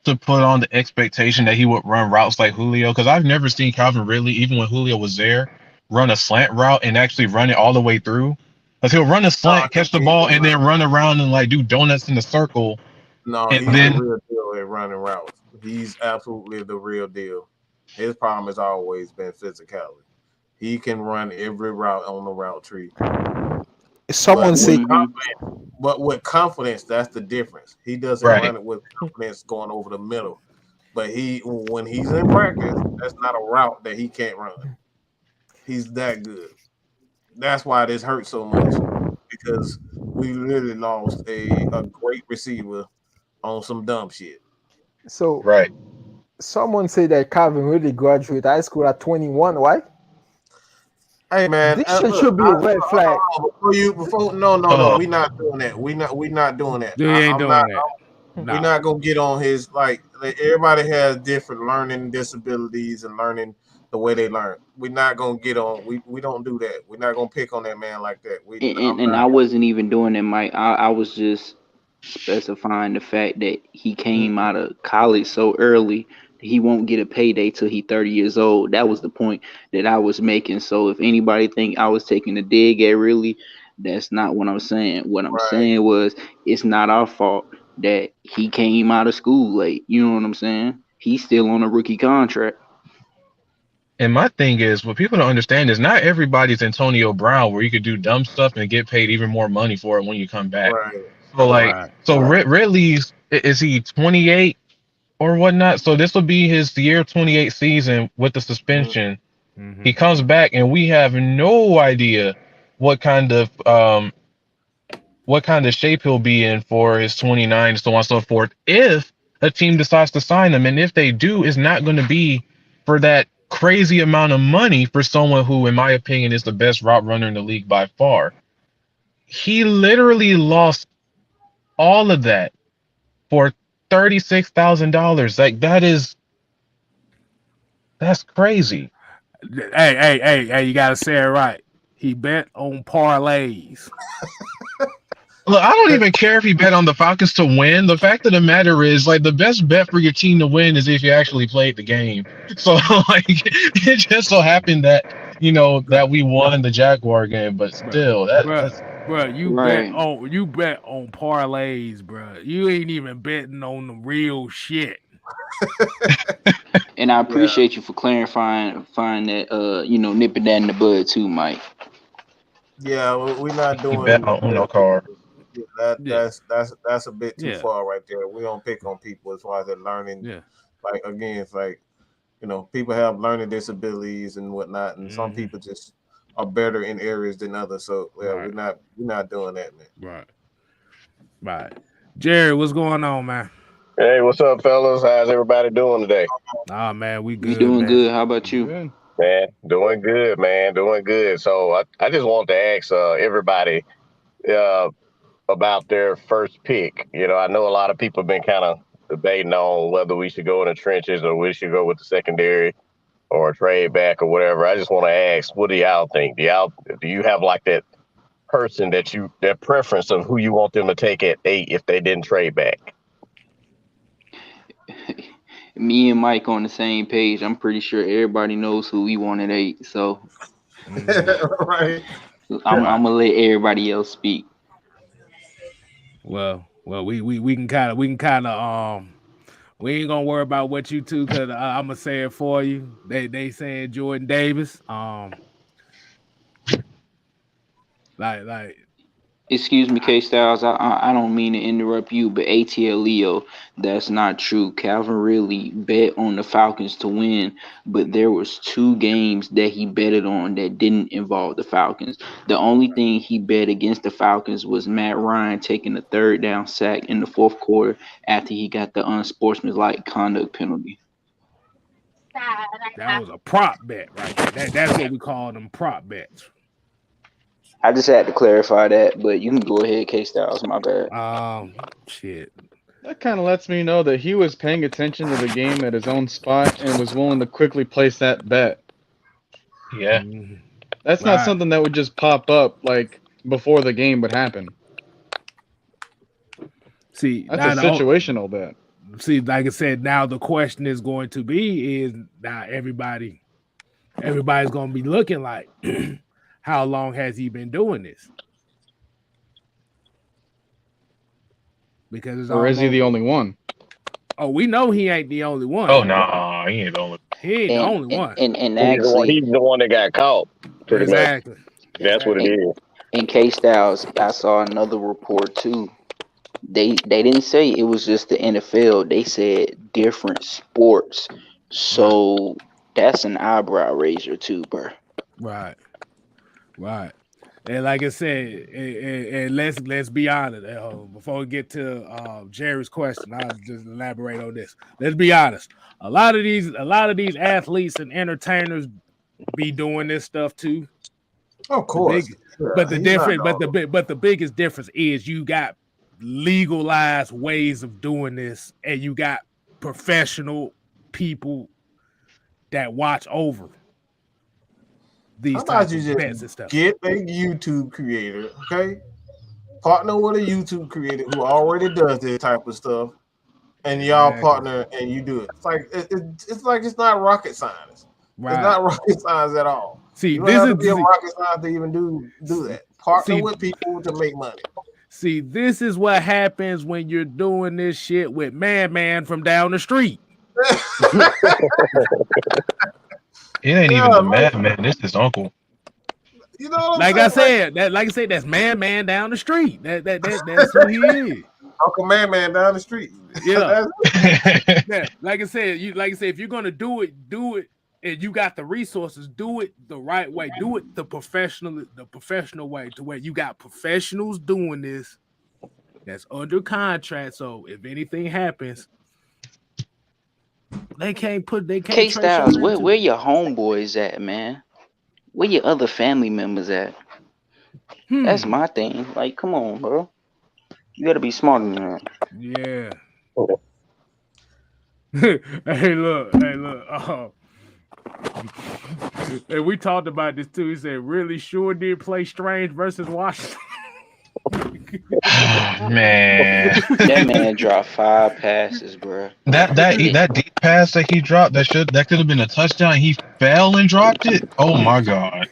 to put on the expectation that he would run routes like Julio, because I've never seen Calvin Ridley, even when Julio was there, run a slant route and actually run it all the way through. Because he'll run a slant, catch the ball, and then run around and like do donuts in a circle. No, he's the real deal at running routes. He's absolutely the real deal. His problem has always been physicality. He can run every route on the route tree. Someone said, but with confidence, that's the difference. He doesn't run it with confidence going over the middle. But when he's in practice, that's not a route that he can't run. He's that good. That's why this hurts so much, because we literally lost a great receiver on some dumb shit. So someone said that Calvin Ridley graduated high school at 21, right? Hey man, this should be a red flag. No, we're not doing that. We're not doing that. We're not gonna get on his like everybody has different learning disabilities and learning the way they learn. We're not gonna get on. We don't do that. We're not gonna pick on that man like that. I'm And not. I wasn't even doing it, Mike. I was just specifying the fact that he came out of college so early that he won't get a payday till he 30 years old. That was the point that I was making. So if anybody think I was taking a dig at Ridley, that's not what I'm saying. What I'm Right. saying was it's not our fault that he came out of school late. You know what I'm saying? He's still on a rookie contract. And my thing is, what people don't understand is not everybody's Antonio Brown, where you could do dumb stuff and get paid even more money for it when you come back. Right. So like, Right. so Ridley's is he 28 or whatnot? So this will be his year 28 season with the suspension. Mm-hmm. He comes back and we have no idea what kind of shape he'll be in for his 29 and so on and so forth. If a team decides to sign him, and if they do, it's not going to be for that crazy amount of money for someone who, in my opinion, is the best route runner in the league by far. He literally lost all of that for $36,000. Like that's crazy. Hey, you gotta say it right. He bet on parlays. Look, I don't even care if he bet on the Falcons to win. The fact of the matter is, like, the best bet for your team to win is if you actually played the game. So, like, it just so happened that, that we won the Jaguar game, but still, that's Bro, you Right. bet on parlays, bro. You ain't even betting on the real shit. And I appreciate you for clarifying that nipping that in the bud too, Mike. Yeah, we're not he doing. bet on Uno car. That's a bit too Yeah. far right there. We don't pick on people as far as they're learning. Yeah. Like again, it's like people have learning disabilities and whatnot, and some people just are better in areas than others. So Right. we're not doing that, man. Right. Jerry, what's going on, man? Hey, what's up, fellas? How's everybody doing today? Ah, man, we We good, doing man. good. How about you? Good. Man, doing good, man. Doing good. So I just want to ask everybody about their first pick. I know a lot of people have been kind of debating on whether we should go in the trenches or we should go with the secondary or trade back or whatever. I just want to ask, what do y'all think? Do you have like that person that preference of who you want them to take at 8 if they didn't trade back? Me and Mike on the same page. I'm pretty sure everybody knows who we want at 8. So Right. I'm gonna let everybody else speak. Well, we can kind of we ain't gonna worry about what you two, because I'm gonna say it for you. They saying Jordan Davis. Like Excuse me, KStylzz. I don't mean to interrupt you, but ATL Leo, that's not true. Calvin Ridley bet on the Falcons to win, but there was 2 games that he betted on that didn't involve the Falcons. The only thing he bet against the Falcons was Matt Ryan taking the 3rd down sack in the 4th quarter after he got the unsportsmanlike conduct penalty. that was a prop bet right there. That's what we call them, prop bets. I just had to clarify that, but you can go ahead, KStylzz. My bad. Shit. That kind of lets me know that he was paying attention to the game at his own spot and was willing to quickly place that bet. Yeah. That's not something that would just pop up like before the game would happen. See, that's a situational bet. See, like I said, now the question is going to be is now everybody's going to be looking like, how long has he been doing this? Because or is he the only one? Oh, we know he ain't the only one. Oh no, he ain't the only. He ain't the only one. And actually, he's the one that got caught. Pretty much. That's what it is. In KStylzz, I saw another report too. They didn't say it was just the NFL. They said different sports. So that's an eyebrow raiser too, bro. Right. And like I said, and let's be honest. Before we get to Jerry's question, I'll just elaborate on this. Let's be honest. A lot of these athletes and entertainers be doing this stuff too. Of course. But the biggest difference is you got legalized ways of doing this, and you got professional people that watch over these How about types you of just bets and stuff. get a YouTube creator, okay? Partner with a YouTube creator who already does this type of stuff, and y'all Exactly. partner and you do it. It's like it's not rocket science. Right. It's not rocket science at all. See, You don't this have is to be a rocket science to even do that. Partner See- with people to make money. See, this is what happens when you're doing this shit with Man from down the street. It ain't Yeah, even the man. man. This is uncle. You know what I'm Like saying? I said, that's Man down the street. That's who he is. Uncle Man down the street. Yeah. That's- Yeah. Like I said, if you're gonna do it, and you got the resources, do it the right way. Do it the professional way, to where you got professionals doing this that's under contract. So if anything happens, they can't KStylzz, where your homeboys at, man? Where your other family members at? That's my thing. Like, come on, bro. You gotta be smarter than that. Yeah. Hey, look. And we talked about this too. He said, really sure did play Strange versus Washington. Man. That man dropped 5 passes, bro. That deep pass that he dropped, that could have been a touchdown. He fell and dropped it. Oh my god.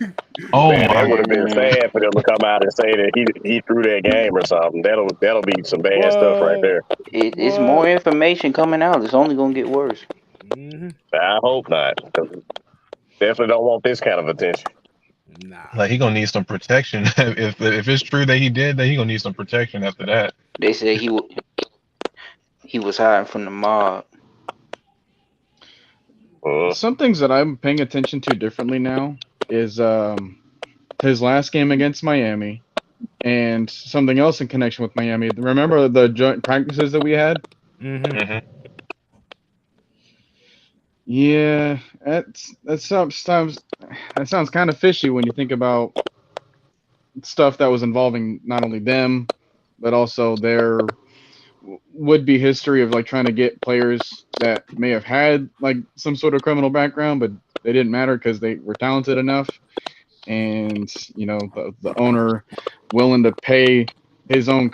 Oh Man, my that would have god. been sad for them to come out and say that he threw that game or something. That'll be some bad stuff right there. It's more information coming out. It's only gonna get worse. Mm-hmm. I hope not. 'Cause definitely don't want this kind of attention. Nah. Like, he gonna need some protection. if it's true that he did that, he gonna need some protection after that. They said he was hiding from the mob. Some things that I'm paying attention to differently now is his last game against Miami, and something else in connection with Miami. Remember the joint practices that we had? Mm-hmm. Yeah, that sounds kind of fishy when you think about stuff that was involving not only them, but also their would-be history of like trying to get players that may have had like some sort of criminal background, but they didn't matter because they were talented enough, and you know the owner willing to pay his own.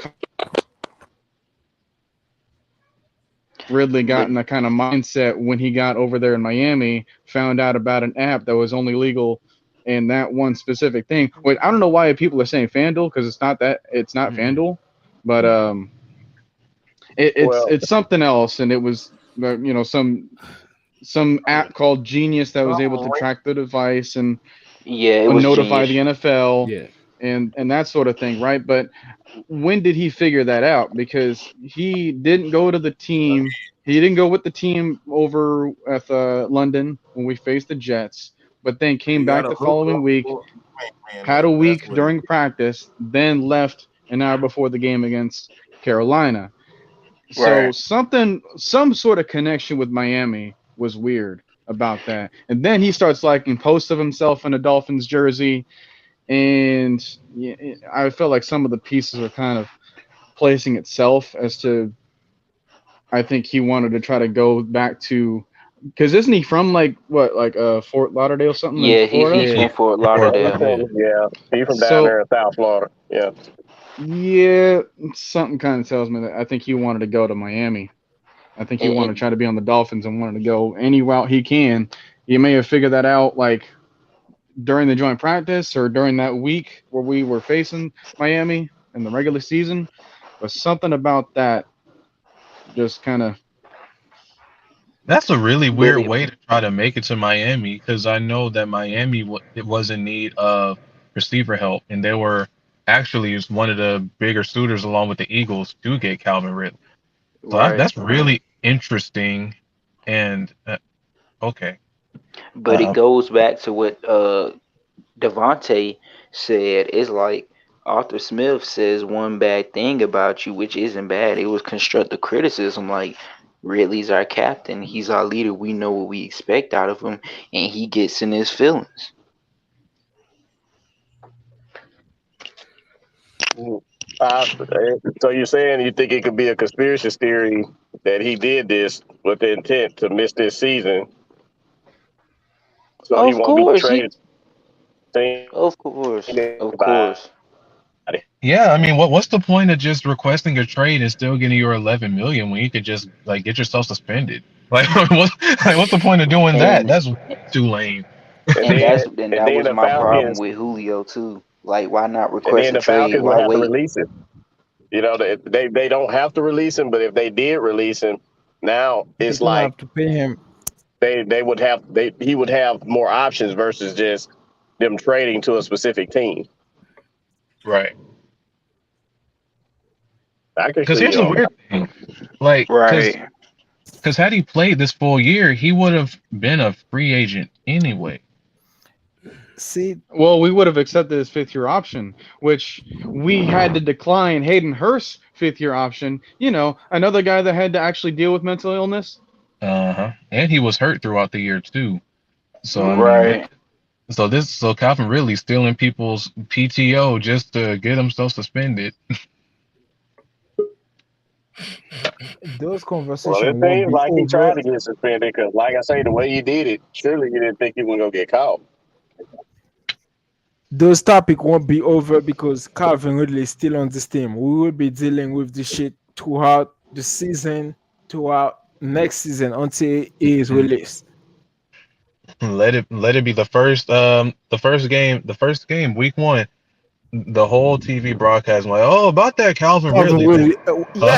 Ridley got in that kind of mindset when he got over there in Miami, found out about an app that was only legal in that one specific thing. Wait, I don't know why people are saying FanDuel, because it's not FanDuel, but it's something else, and it was some app called Genius that was able to track the device and it was notify Genius. the NFL and that sort of thing, right? But when did he figure that out? Because he didn't go to the team. He didn't go with the team over at London when we faced the Jets, but then came back the following week, had a week during practice, then left an hour before the game against Carolina. So some sort of connection with Miami was weird about that. And then he starts liking posts of himself in a Dolphins jersey. And I felt like some of the pieces are kind of placing itself as to, I think he wanted to try to go back to, because isn't he from Fort Lauderdale or something? Yeah, he's from Fort Lauderdale. Yeah, he's from down there in South Florida. Yeah. Yeah, something kind of tells me that I think he wanted to go to Miami. I think he wanted to try to be on the Dolphins and wanted to go any route he can. He may have figured that out like during the joint practice or during that week where we were facing Miami in the regular season, but something about that just kind of. That's a really weird way to try to make it to Miami, because I know that Miami was in need of receiver help, and they were actually one of the bigger suitors along with the Eagles to get Calvin Ridley. So that's really interesting, and okay. But it goes back to what Devontae said. It's like Arthur Smith says one bad thing about you, which isn't bad. It was constructive criticism, like Ridley's our captain, he's our leader, we know what we expect out of him, and he gets in his feelings. So you're saying you think it could be a conspiracy theory that he did this with the intent to miss this season So he Of won't be course, traded to of course, of anybody. course. Yeah, I mean, what's the point of just requesting a trade and still getting your 11 million when you could just like get yourself suspended? What's the point of doing that? And That's too lame. And and then that was the my problem Falcons with Julio too. Like, why not and request then a the trade? Falcons would Why have to wait? release him. You know, they don't have to release him, but if they did release him, now They're it's gonna like have to pay him. he would have more options versus just them trading to a specific team. Right. I can Because see here's the weird thing, like, because Right. had he played this full year, he would have been a free agent anyway. See, Well, we would have accepted his fifth-year option, which we had to decline Hayden Hurst's fifth-year option. You know, another guy that had to actually deal with mental illness. And he was hurt throughout the year too. So I Mm-hmm. mean, so Calvin really stealing people's PTO just to get himself suspended. those Well, conversations it won't seems be like he over. tried to get suspended because, like I say, the way you did it, surely you didn't think he was gonna get caught. Those topic won't be over because Calvin Ridley is still on this team. We will be dealing with this shit throughout the season, throughout next season until he is released. Let it be the first game, week 1. The whole TV broadcast like, oh, about that Calvin Calvin Ridley thing. Ridley, yeah,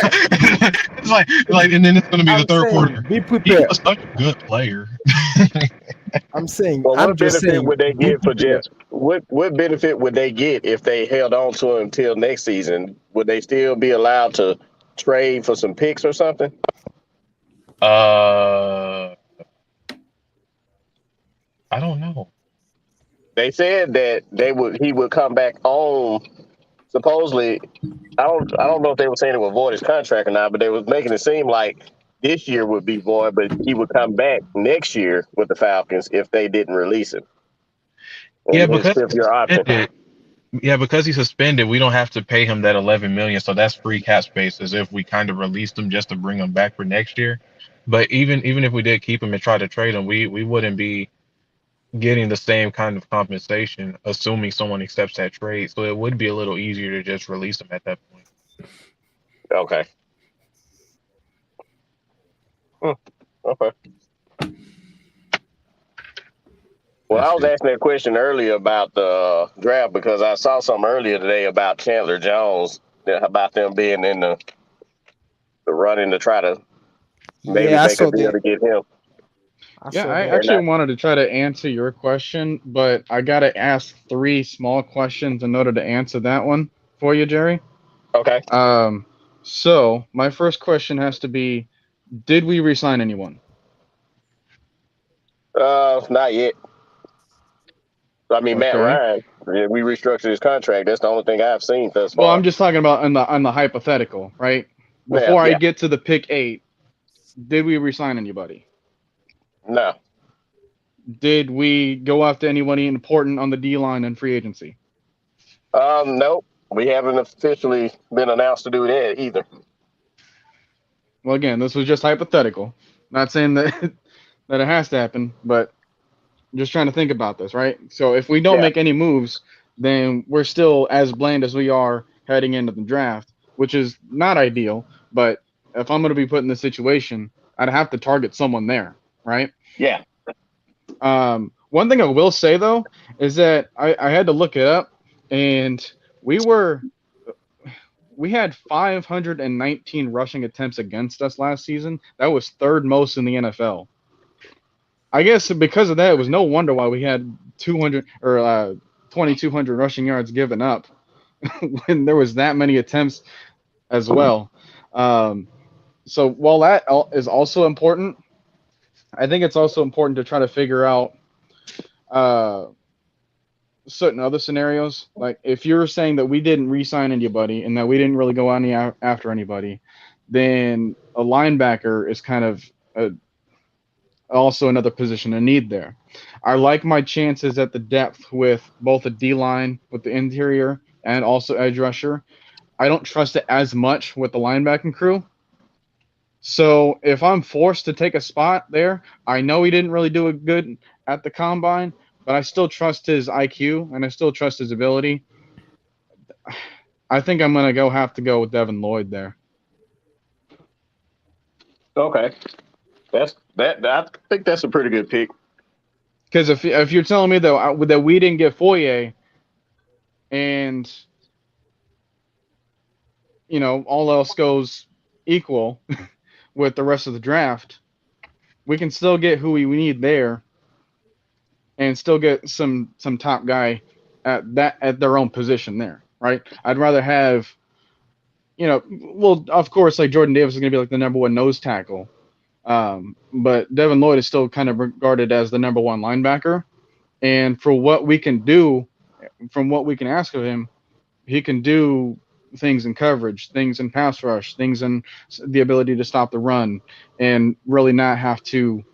It's like, and then it's gonna be the I'm third saying quarter. be He prepared. was such a good player. Well, I'm what just benefit saying would they be get for prepared. just what benefit would they get if they held on to him until next season? Would they still be allowed to trade for some picks or something? I don't know. They said that he would come back on. Supposedly, I don't know if they were saying it would void his contract or not, but they was making it seem like this year would be void, but he would come back next year with the Falcons if they didn't release him. Yeah, And his because fifth he's year option. suspended. Yeah, because he's suspended, we don't have to pay him that 11 million. So that's free cap space, as if we kind of released him just to bring him back for next year. But even if we did keep him and try to trade him, we wouldn't be getting the same kind of compensation, assuming someone accepts that trade. So it would be a little easier to just release him at that point. Okay. Okay. Well, I was asking that question earlier about the draft because I saw something earlier today about Chandler Jones, about them being in the running to try to maybe Yeah, I make a saw deal that. to get him. Yeah, I Or actually not. wanted to try to answer your question, but I got to ask 3 small questions in order to answer that one for you, Jerry. Okay. So my first question has to be, did we resign anyone? Not yet. I mean, Matt Okay. Ryan, we restructured his contract. That's the only thing I've seen thus Well, far. I'm just talking about on the hypothetical, right? Before I Yeah. get to the pick 8, did we resign anybody? No. Did we go after anybody important on the D line and free agency? Nope. We haven't officially been announced to do that either. Well, again, this was just hypothetical. Not saying that that it has to happen, but I'm just trying to think about this, right? So if we don't Yeah. make any moves, then we're still as bland as we are heading into the draft, which is not ideal. But if I'm going to be put in this situation, I'd have to target someone there, right? Yeah. One thing I will say though is that I had to look it up, and we had 519 rushing attempts against us last season. That was 3rd most in the NFL. I guess because of that, it was no wonder why we had 200 or 2,200 rushing yards given up when there was that many attempts as well. So while that is also important, I think it's also important to try to figure out certain other scenarios. Like if you're saying that we didn't re-sign anybody and that we didn't really go after anybody, then a linebacker is kind of also another position of need there. I like my chances at the depth with both the D-line, with the interior, and also edge rusher. I don't trust it as much with the linebacking crew. So if I'm forced to take a spot there, I know he didn't really do it good at the combine, but I still trust his IQ and I still trust his ability. I think I'm gonna have to go with Devin Lloyd there. Okay, that's that. I think that's a pretty good pick. Because if you're telling me though that we didn't get Foye and all else goes equal with the rest of the draft, we can still get who we need there and still get some top guy at their own position there, right? I'd rather have, well, of course, like Jordan Davis is going to be like the number one nose tackle, but Devin Lloyd is still kind of regarded as the number one linebacker, and for what we can do, from what we can ask of him, he can do things in coverage, things in pass rush, things in the ability to stop the run, and really not have to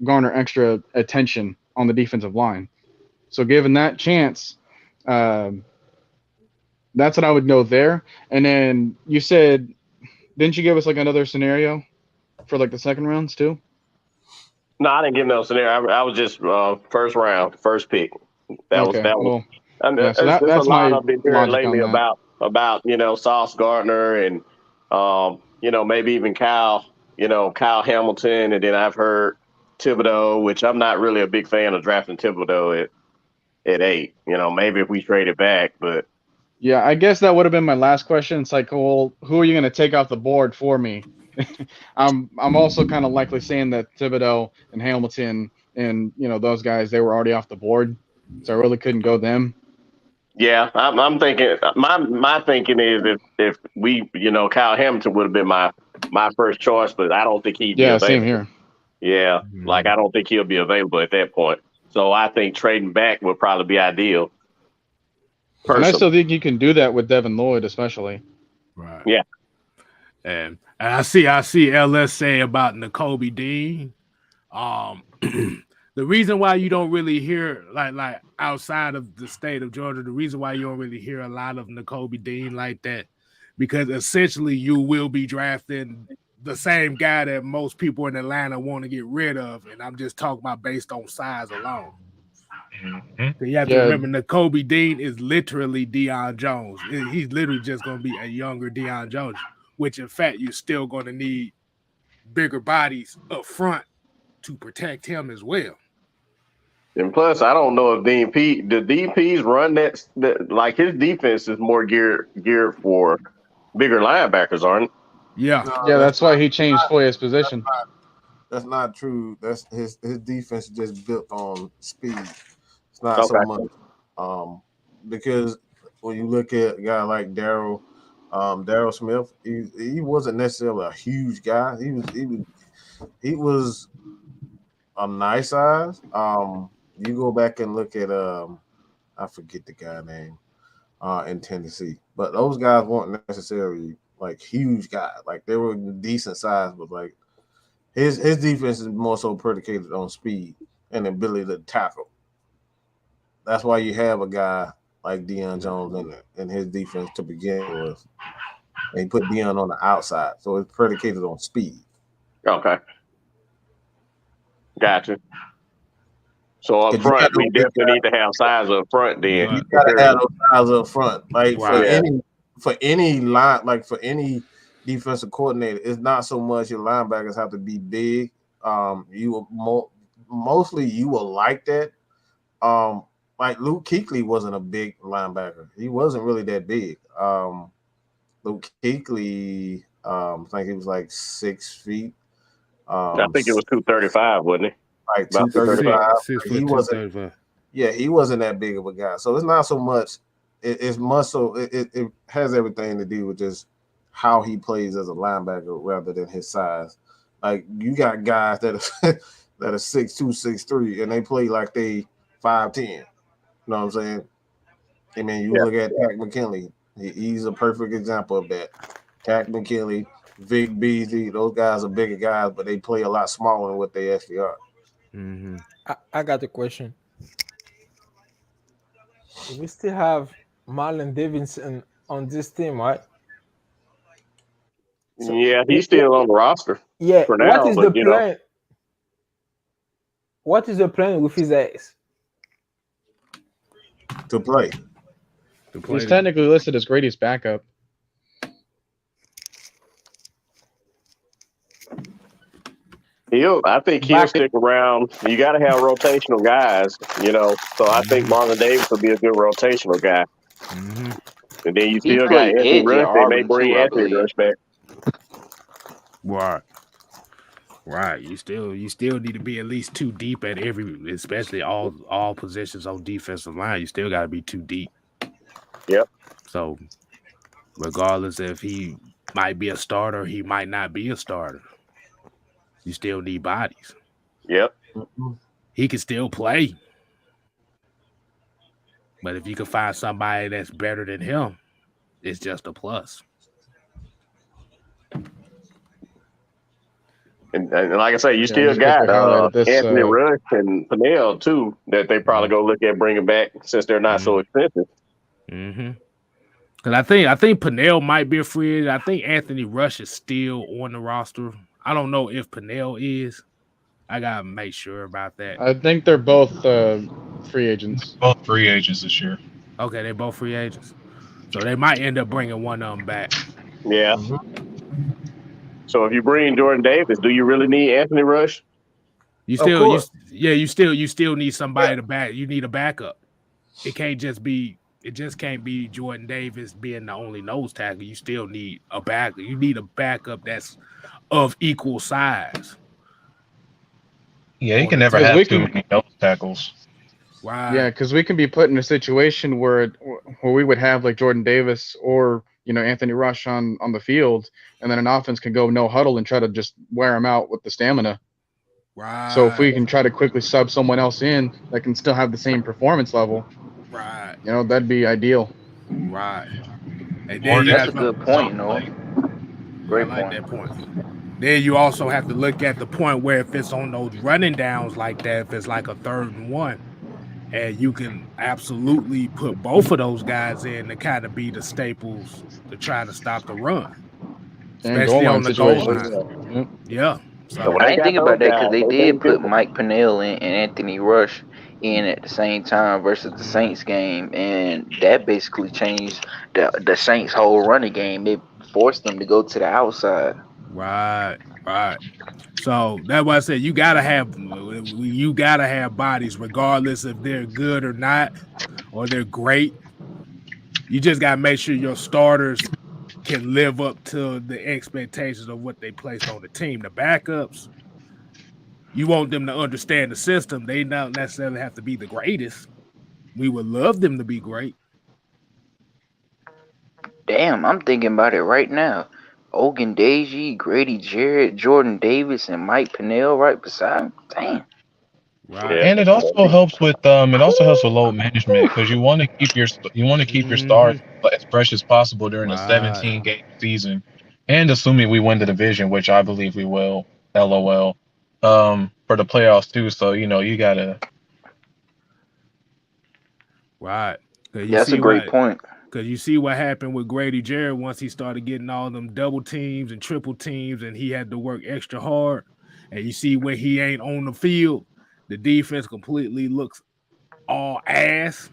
garner extra attention on the defensive line. So given that chance, that's what I would go there. And then you said, didn't you give us like another scenario for like the second rounds too? No, I didn't give no scenario. I was just first round, first pick. That was. Well, And yeah, so there's a that's lot my I've been hearing logic lately on that. about Sauce Gardner and maybe even Kyle Hamilton, and then I've heard Thibodeau, which I'm not really a big fan of drafting Thibodeau at 8. Maybe if we trade it back, but Yeah, I guess that would have been my last question. It's like, well, who are you going to take off the board for me? I'm also kind of likely saying that Thibodeau and Hamilton and those guys, they were already off the board, so I really couldn't go them. yeah, I'm thinking my thinking is if we Kyle Hamilton would have been my first choice, but I don't think he'd be Yeah, same available. here. Yeah, like I don't think he'll be available at that point. So I think trading back would probably be ideal. And I still think you can do that with Devin Lloyd, especially. Right. Yeah. And I see LS say about Nakobe Dean. The reason why you don't really hear like outside of the state of Georgia, the reason why you don't really hear a lot of Nakobe Dean like that, because essentially you will be drafting the same guy that most people in Atlanta want to get rid of, and I'm just talking about based on size alone. Mm-hmm. You have to remember, Nakobe Dean is literally Deion Jones. He's literally just going to be a younger Deion Jones, which in fact you're still going to need bigger bodies up front to protect him as well. And plus, I don't know if the DPs run that like his defense is more geared for bigger linebackers, aren't it? Yeah. No, that's why he changed Foye's position. That's not true. That's his defense is just built on speed. It's not so much because when you look at a guy like Daryl Smith, he wasn't necessarily a huge guy. He was a nice size. You go back and look at I forget the guy name in Tennessee, but those guys weren't necessarily like huge guys. Like they were decent size, but like his defense is more so predicated on speed and ability to tackle. That's why you have a guy like Deion Jones in his defense to begin with. And he put Deion on the outside, so it's predicated on speed. Okay. Gotcha. So up front, we definitely need to have size up front. Then you gotta have those size up front. Like for any line, like for any defensive coordinator, it's not so much your linebackers have to be big. You will mostly you will like that. Like Luke Kuechly wasn't a big linebacker. He wasn't really that big. Luke Kuechly, I think he was like 6 feet. I think it was 235, wasn't it? Like 235. He wasn't. 235. Yeah, he wasn't that big of a guy. So it's not so much. It's muscle. It has everything to do with just how he plays as a linebacker rather than his size. Like you got guys that are that are 6'2", 6'3", and they play like they 5'10". You know what I'm saying? I mean, you look at Takk McKinley. He's a perfect example of that. Takk McKinley, Vic Beasley, those guys are bigger guys, but they play a lot smaller than what they actually are. Mm-hmm. I got a question. We still have Marlon Davidson on this team, right? Yeah, he's still on the roster Yeah. for What now, is the but plan? What is the plan with his ass? To play. He's technically listed as Grady's backup. I think he'll stick around. You got to have rotational guys, So I think Marlon Davis will be a good rotational guy. Mm-hmm. And then you He still got played Anthony edge in Rush. They may Auburn bring too, I Anthony believe. Rush back. Right. You still need to be at least 2 deep at every, especially all positions on defensive line. You still got to be 2 deep. Yep. So regardless if he might be a starter, he might not be a starter. You still need bodies. Yep. He can still play. But if you can find somebody that's better than him, it's just a plus. And like I say, you still got Anthony Rush and Pennell too that they probably go look at bringing back since they're not so expensive. Mm-hmm. Because I think Pennell might be a free agent. I think Anthony Rush is still on the roster. I don't know if Pennell is. I gotta make sure about that. I think they're both free agents. Both free agents this year. Okay, they're both free agents. So they might end up bringing one of them back. Yeah. So if you bring Jordan Davis, do you really need Anthony Rush? You still need somebody to back. You need a backup. It just can't be Jordan Davis being the only nose tackle. You still need a backup. You need a backup that's of equal size. Yeah, you can never have too many nose tackles. Right. Yeah, because we can be put in a situation where we would have like Jordan Davis or Anthony Rush on the field, and then an offense can go no huddle and try to just wear them out with the stamina. Right. So if we can try to quickly sub someone else in that can still have the same performance level, right? That'd be ideal. Right. And then that's a good point, Noah. Great point. That point. Then you also have to look at the point where if it's on those running downs like that, if it's like a 3rd and 1, and you can absolutely put both of those guys in to kind of be the staples to try to stop the run, especially on the goal line. Yeah. So I didn't think about that because they did put Mike Pennell and Anthony Rush in at the same time versus the Saints game, and that basically changed the Saints' whole running game. It forced them to go to the outside. Right. So that's why I said you gotta have bodies, regardless if they're good or not, or they're great. You just gotta make sure your starters can live up to the expectations of what they placed on the team. The backups, you want them to understand the system. They don't necessarily have to be the greatest. We would love them to be great. Damn, I'm thinking about it right now. Ogundeji, Grady Jarrett, Jordan Davis, and Mike Pennell right beside him. Damn. Right. And it also helps with load management because you want to keep your stars as fresh as possible during a 17-game season, and assuming we win the division, which I believe we will, LOL, for the playoffs too. So you gotta. Right. That's a great point. Because you see what happened with Grady Jarrett once he started getting all them double teams and triple teams, and he had to work extra hard. And you see when he ain't on the field, the defense completely looks all ass.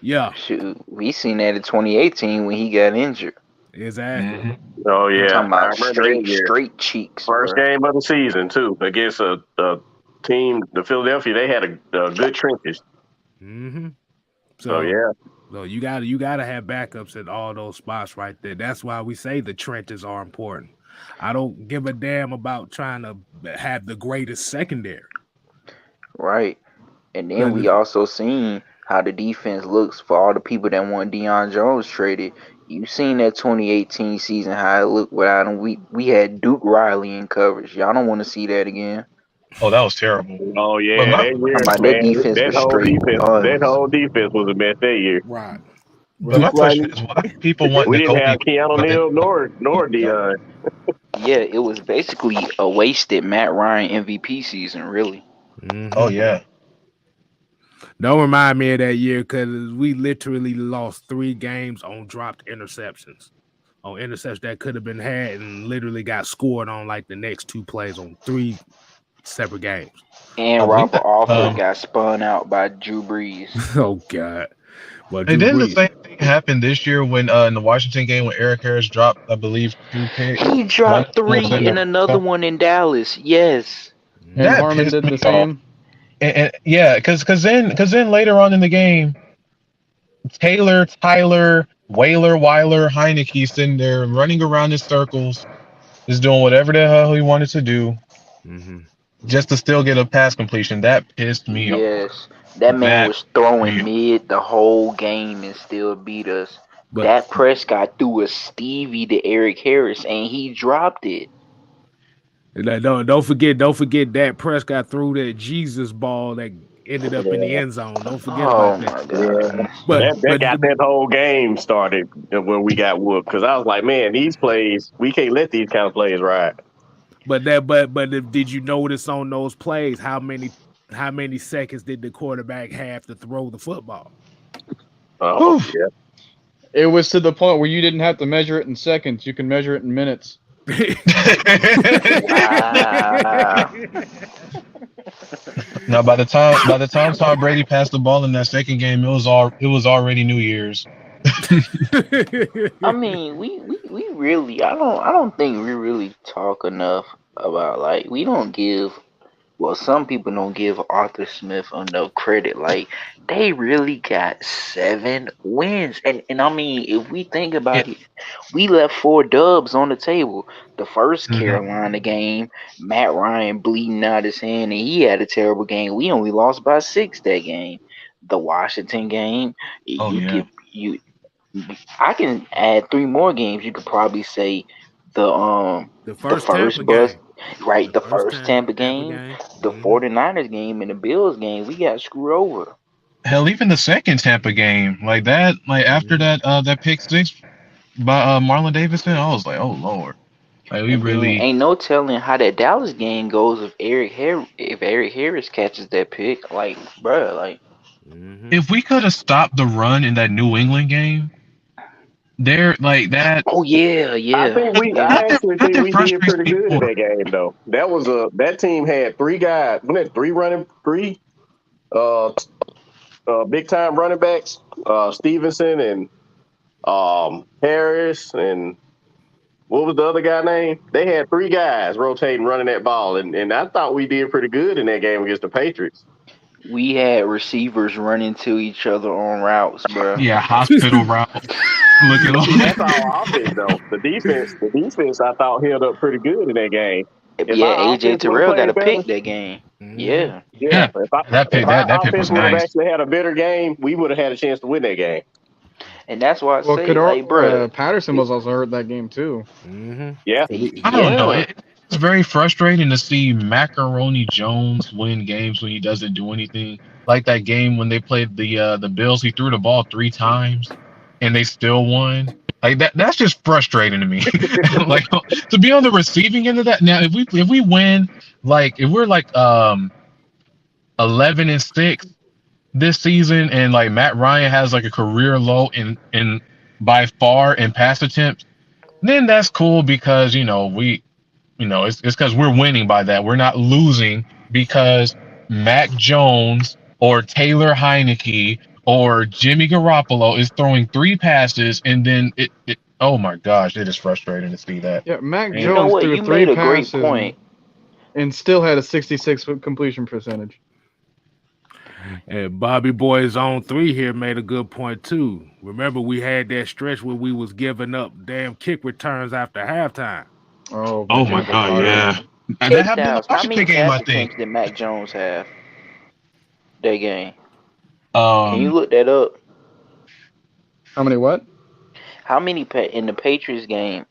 Yeah. Shoot, we seen that in 2018 when he got injured. Exactly. Mm-hmm. Oh yeah, I'm talking about straight cheeks. First game of the season too against a team, the Philadelphia. They had a good trenches. Mm-hmm. So yeah. So you gotta have backups at all those spots right there. That's why we say the trenches are important. I don't give a damn about trying to have the greatest secondary. Right. And then we also seen how the defense looks for all the people that want Deion Jones traded. You seen that 2018 season how it looked without him. We had Duke Riley in coverage. Y'all don't want to see that again. Oh, that was terrible. Oh yeah, that whole defense was a mess that year. Right. But my question is, why do people want we to didn't have Keanu Neal nor Deion. Yeah, it was basically a wasted Matt Ryan MVP season, really. Mm-hmm. Oh yeah. Don't remind me of that year because we literally lost 3 games on dropped interceptions. on interception that could have been had and literally got scored on like the next 2 plays on 3 separate games. And I believe Robert that. Alford got spun out by Drew Brees. Oh God! Well, And Drew then the Brees. same thing happened this year when in the Washington game when Eric Harris dropped, I believe, 2 picks. He One dropped of them was 3 in and another one in Dallas. Yes. And that Harmon pissed did me the off. same. And yeah, because then later on in the game, Tyler, Weiler, Heineke sitting there running around in circles, just doing whatever the hell he wanted to do, just to still get a pass completion. That pissed me off. Yes. That man That was throwing pissed me off. mid the whole game and still beat us. But Dak Prescott threw a Stevie to Eric Harris and he dropped it. don't forget Dak Prescott threw that Jesus ball that ended up in the end zone. Don't forget Oh about that. my god. That got that whole game started when we got whooped because I was like, man, these plays, we can't let these kind of plays ride. But did you notice on those plays how many seconds did the quarterback have to throw the football? Oh, yeah. It was to the point where you didn't have to measure it in seconds; you can measure it in minutes. Wow. Now, by the time Tom Brady passed the ball in that second game, it was already New Year's. I mean, we really I don't think we really talk enough about like we don't give some people don't give Arthur Smith enough credit. Like they really got 7 wins. And I mean if we think about it, we left 4 dubs on the table. The first Carolina game, Matt Ryan bleeding out his hand and he had a terrible game. We only lost by 6 that game. The Washington game, I can add 3 more games. You could probably say the first first Tampa bus, game. right? The first Tampa game, the 49ers game, and the Bills game. We got screwed over. Hell, even the second Tampa game, like that, like after that pick 6 by Marlon Davidson, I was like, oh Lord, like we really ain't no telling how that Dallas game goes if Eric Harris catches that pick. Like, bruh, like if we could have stopped the run in that New England game, there like that. Oh yeah. I actually think we did pretty good in that game though. That team had 3 guys, three big time running backs, Stevenson and Harris and what was the other guy name? They had 3 guys rotating running that ball, and I thought we did pretty good in that game against the Patriots. We had receivers running to each other on routes, bro. Yeah, hospital route. That's all offense though. The defense I thought held up pretty good in that game. AJ Terrell got a pick that game. Yeah. That pick was nice. Actually had a better game, we would have had a chance to win that game. And that's why I say, like, bro, Patterson was also hurt that game too. Yeah. I don't know. It's very frustrating to see Macaroni Jones win games when he doesn't do anything. Like that game when they played the Bills, he threw the ball 3 times and they still won. Like that's just frustrating to me. Like to be on the receiving end of that. Now, if we win, like if we're like 11-6 this season, and like Matt Ryan has like a career low in by far in pass attempts, then that's cool because it's because we're winning by that. We're not losing because Mac Jones or Taylor Heineke or Jimmy Garoppolo is throwing 3 passes and then it oh my gosh, it is frustrating to see that. Yeah, Mac Jones threw 3 passes and still had a 66 completion percentage. And Bobby Boy's on 3 here made a good point too. Remember, we had that stretch where we was giving up damn kick returns after halftime. Oh my God, yeah. And that happened in the Washington game, I think. Did Mac Jones have that game? Can you look that up? How many what? How many in the Patriots game?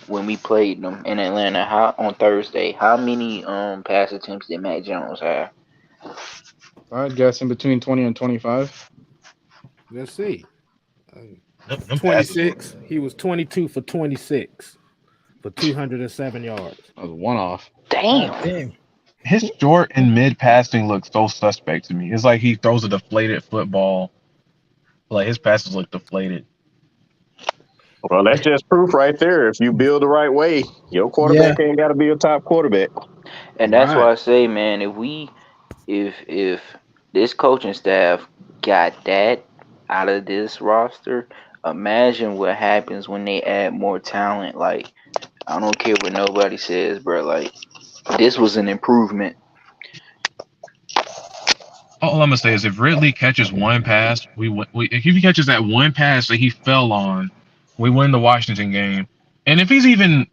When we played them in Atlanta, on Thursday, how many pass attempts did Mac Jones have? I'd guess in between 20 and 25. Let's see. 26. He was 22 for 26 for 207 yards. That was one off. Damn. His short and mid passing looks so suspect to me. It's like he throws a deflated football. Like his passes look deflated. Well, that's just proof right there. If you build the right way, your Yeah, quarterback ain't got to be a top quarterback. And that's Right. why I say, man, if this coaching staff got that out of this roster, imagine what happens when they add more talent. Like, I don't care what nobody says, bro. Like, this was an improvement. All I'm gonna say is if Ridley catches one pass, if he catches that one pass that he fell on, we win the Washington game. And if he's even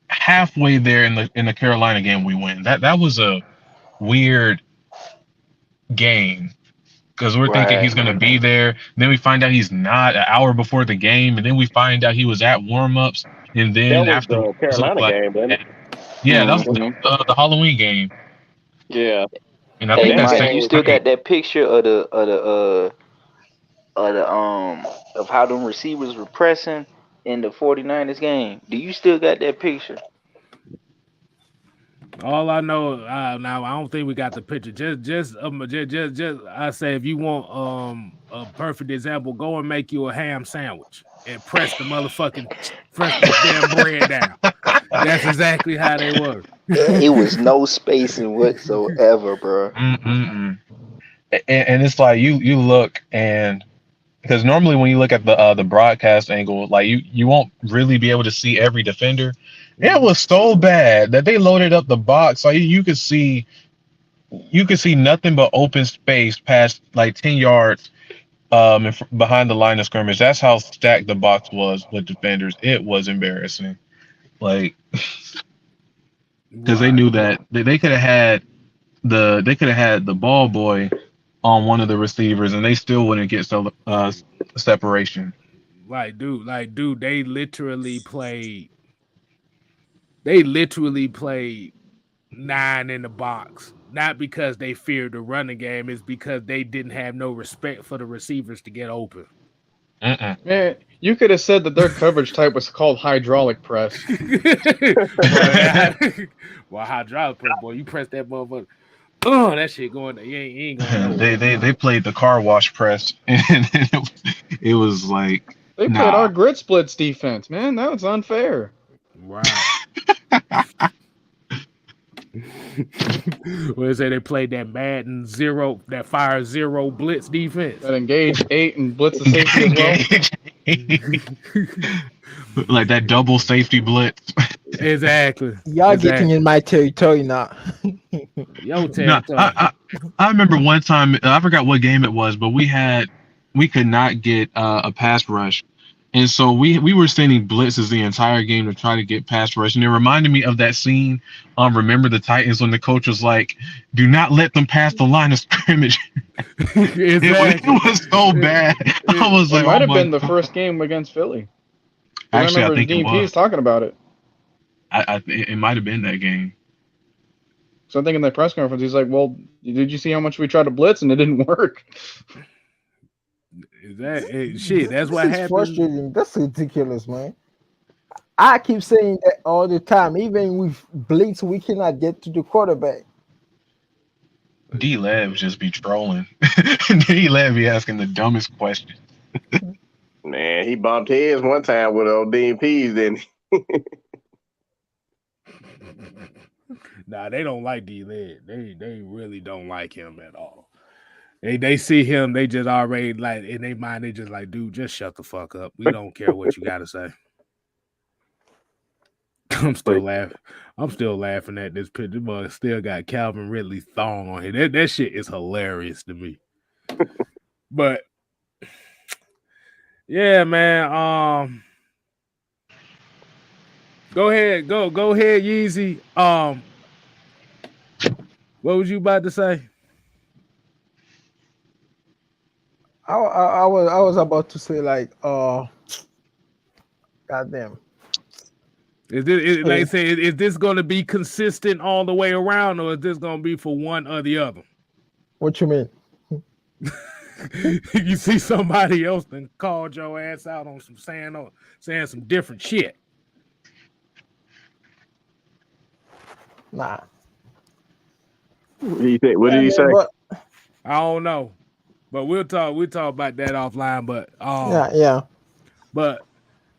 halfway there in the Carolina game, we win. That was a weird game because we're thinking Right. he's gonna be there. Then we find out he's not an hour before the game, and then we find out he was at warmups, and That then was after the it looked Carolina like game, wasn't it? yeah, that was Hmm. the Halloween game, Yeah. and I Hey, think That that's Mike, game you was still Thanksgiving. got that picture of how them receivers were pressing in the 49ers game? Do you still got that picture? All I know now, I don't think we got the picture. Just I say, if you want a perfect example, go and make you a ham sandwich and press the damn bread down. That's exactly how they were. It was no spacing whatsoever, bro. Mm-mm-mm. And it's like you look and because normally when you look at the broadcast angle, like you won't really be able to see every defender. It was so bad that they loaded up the box, so you could see nothing but open space past like 10 yards behind the line of scrimmage. That's how stacked the box was with defenders. It was embarrassing, like because they Right. knew that they could have had the ball boy on one of the receivers, and they still wouldn't get separation. Dude, they literally played 9 in the box. Not because they feared the running game, it's because they didn't have no respect for the receivers to get open. Mm-mm. Man, you could have said that their coverage type was called hydraulic press. Well, hydraulic press, boy, you press that motherfucker. Oh, that shit going. You ain't going nowhere. They played the car wash press, and it was like They played nah. our grid splits defense, man. That was unfair. Right. Well, they say they played that Madden zero, that fire zero blitz defense. That engage 8 and blitz the safety as well. Like that double safety blitz. Exactly. y'all getting in my territory now. Yo, No, territory. I remember one time I forgot what game it was, but we could not get a pass rush, and so we were sending blitzes the entire game to try to get pass rush, and it reminded me of that scene Remember the Titans when the coach was like, "Do not let them pass the line of scrimmage." Exactly. It was so bad. I was It like, might "Oh have my been the God." first game against Philly. Actually, I remember think the it DPs was. talking about it. It might have been that game. So I think in the press conference, he's like, "Well, did you see how much we tried to blitz and it didn't work?" Shit? That's what This is happened. frustrating. That's ridiculous, man. I keep saying that all the time. Even with blitz, we cannot get to the quarterback. D-Lab just be trolling. D-Lab be asking the dumbest questions. Man, he bumped heads one time with old DMPs, then Nah, they don't like D-Led. They really don't like him at all. They see him, they just already like in their mind, they just like, dude, just shut the fuck up. We don't care what you gotta say. I'm still laughing at this picture. But still got Calvin Ridley thong on here. That shit is hilarious to me. But yeah, man. Go ahead, Yeezy. What was you about to say? I was about to say like, goddamn. Is this going to be consistent all the way around, or is this going to be for one or the other? What you mean? You see somebody else then called your ass out on some saying some different shit. Nah. what did he say? But, I don't know, but we'll talk about that offline. But yeah. But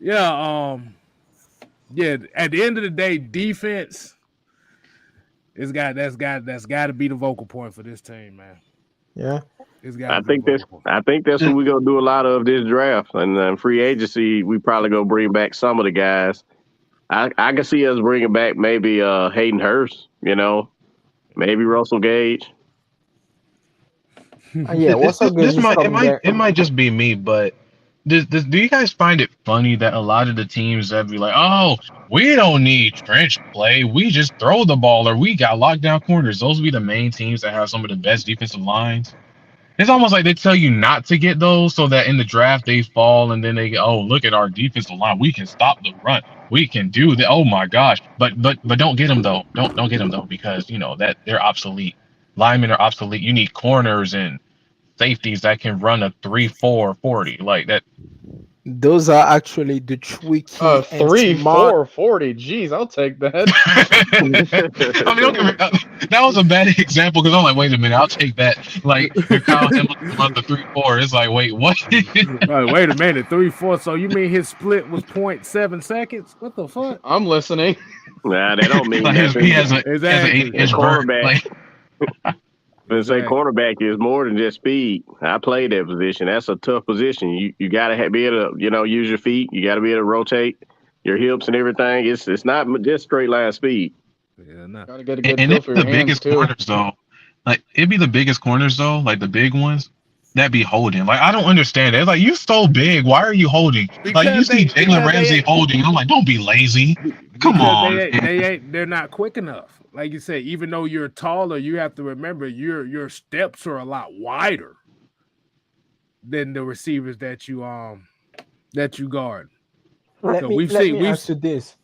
Yeah, yeah. At the end of the day, defense that's got to be the vocal point for this team, man. Yeah. It's got to I be the think that's vocal point. I think that's what we're gonna do a lot of this draft and free agency. We probably gonna bring back some of the guys. I can see us bringing back maybe Hayden Hurst. Maybe Russell Gage. Yeah, what's up, This Gage is might coming back. it might just be me, but do you guys find it funny that a lot of the teams that be like, oh, we don't need trench play, we just throw the ball, or we got lockdown corners? Those be the main teams that have some of the best defensive lines. It's almost like they tell you not to get those so that in the draft they fall and then they go, oh, look at our defensive line. We can stop the run. We can do that. Oh my gosh. But don't get them though. Don't get them though, because that they're obsolete. Linemen are obsolete. You need corners and safeties that can run a 3-4 40 like that. Those are actually the tricky and 3, smart. 4, 40. Jeez, I'll take that. I mean, don't get me, that was a bad example because I'm like, wait a minute, I'll take that. Like, if Kyle Hamilton runs the 3-4, it's like, wait, what? Wait a minute, 3-4. So you mean his split was 0.7 seconds? What the fuck? I'm listening. Nah, that don't mean Like nothing. he has an Exactly. 8-inch vert. Cornerback. Like, But say Exactly. cornerback is more than just speed. I played that position. That's a tough position. You got to be able to use your feet. You got to be able to rotate your hips and everything. It's not just straight line speed. Yeah, no. Gotta get a good and feel it'd for be your the hands biggest too. corners though. Like it'd be the biggest corners though, like the big ones. That be holding. Like I don't understand it. It's like you so big. Why are you holding? Like you see Jalen Ramsey holding. I'm like, don't be lazy. Come on. They're not quick enough. Like you said, even though you're taller, you have to remember your steps are a lot wider than the receivers that you guard. Let So me ask you this.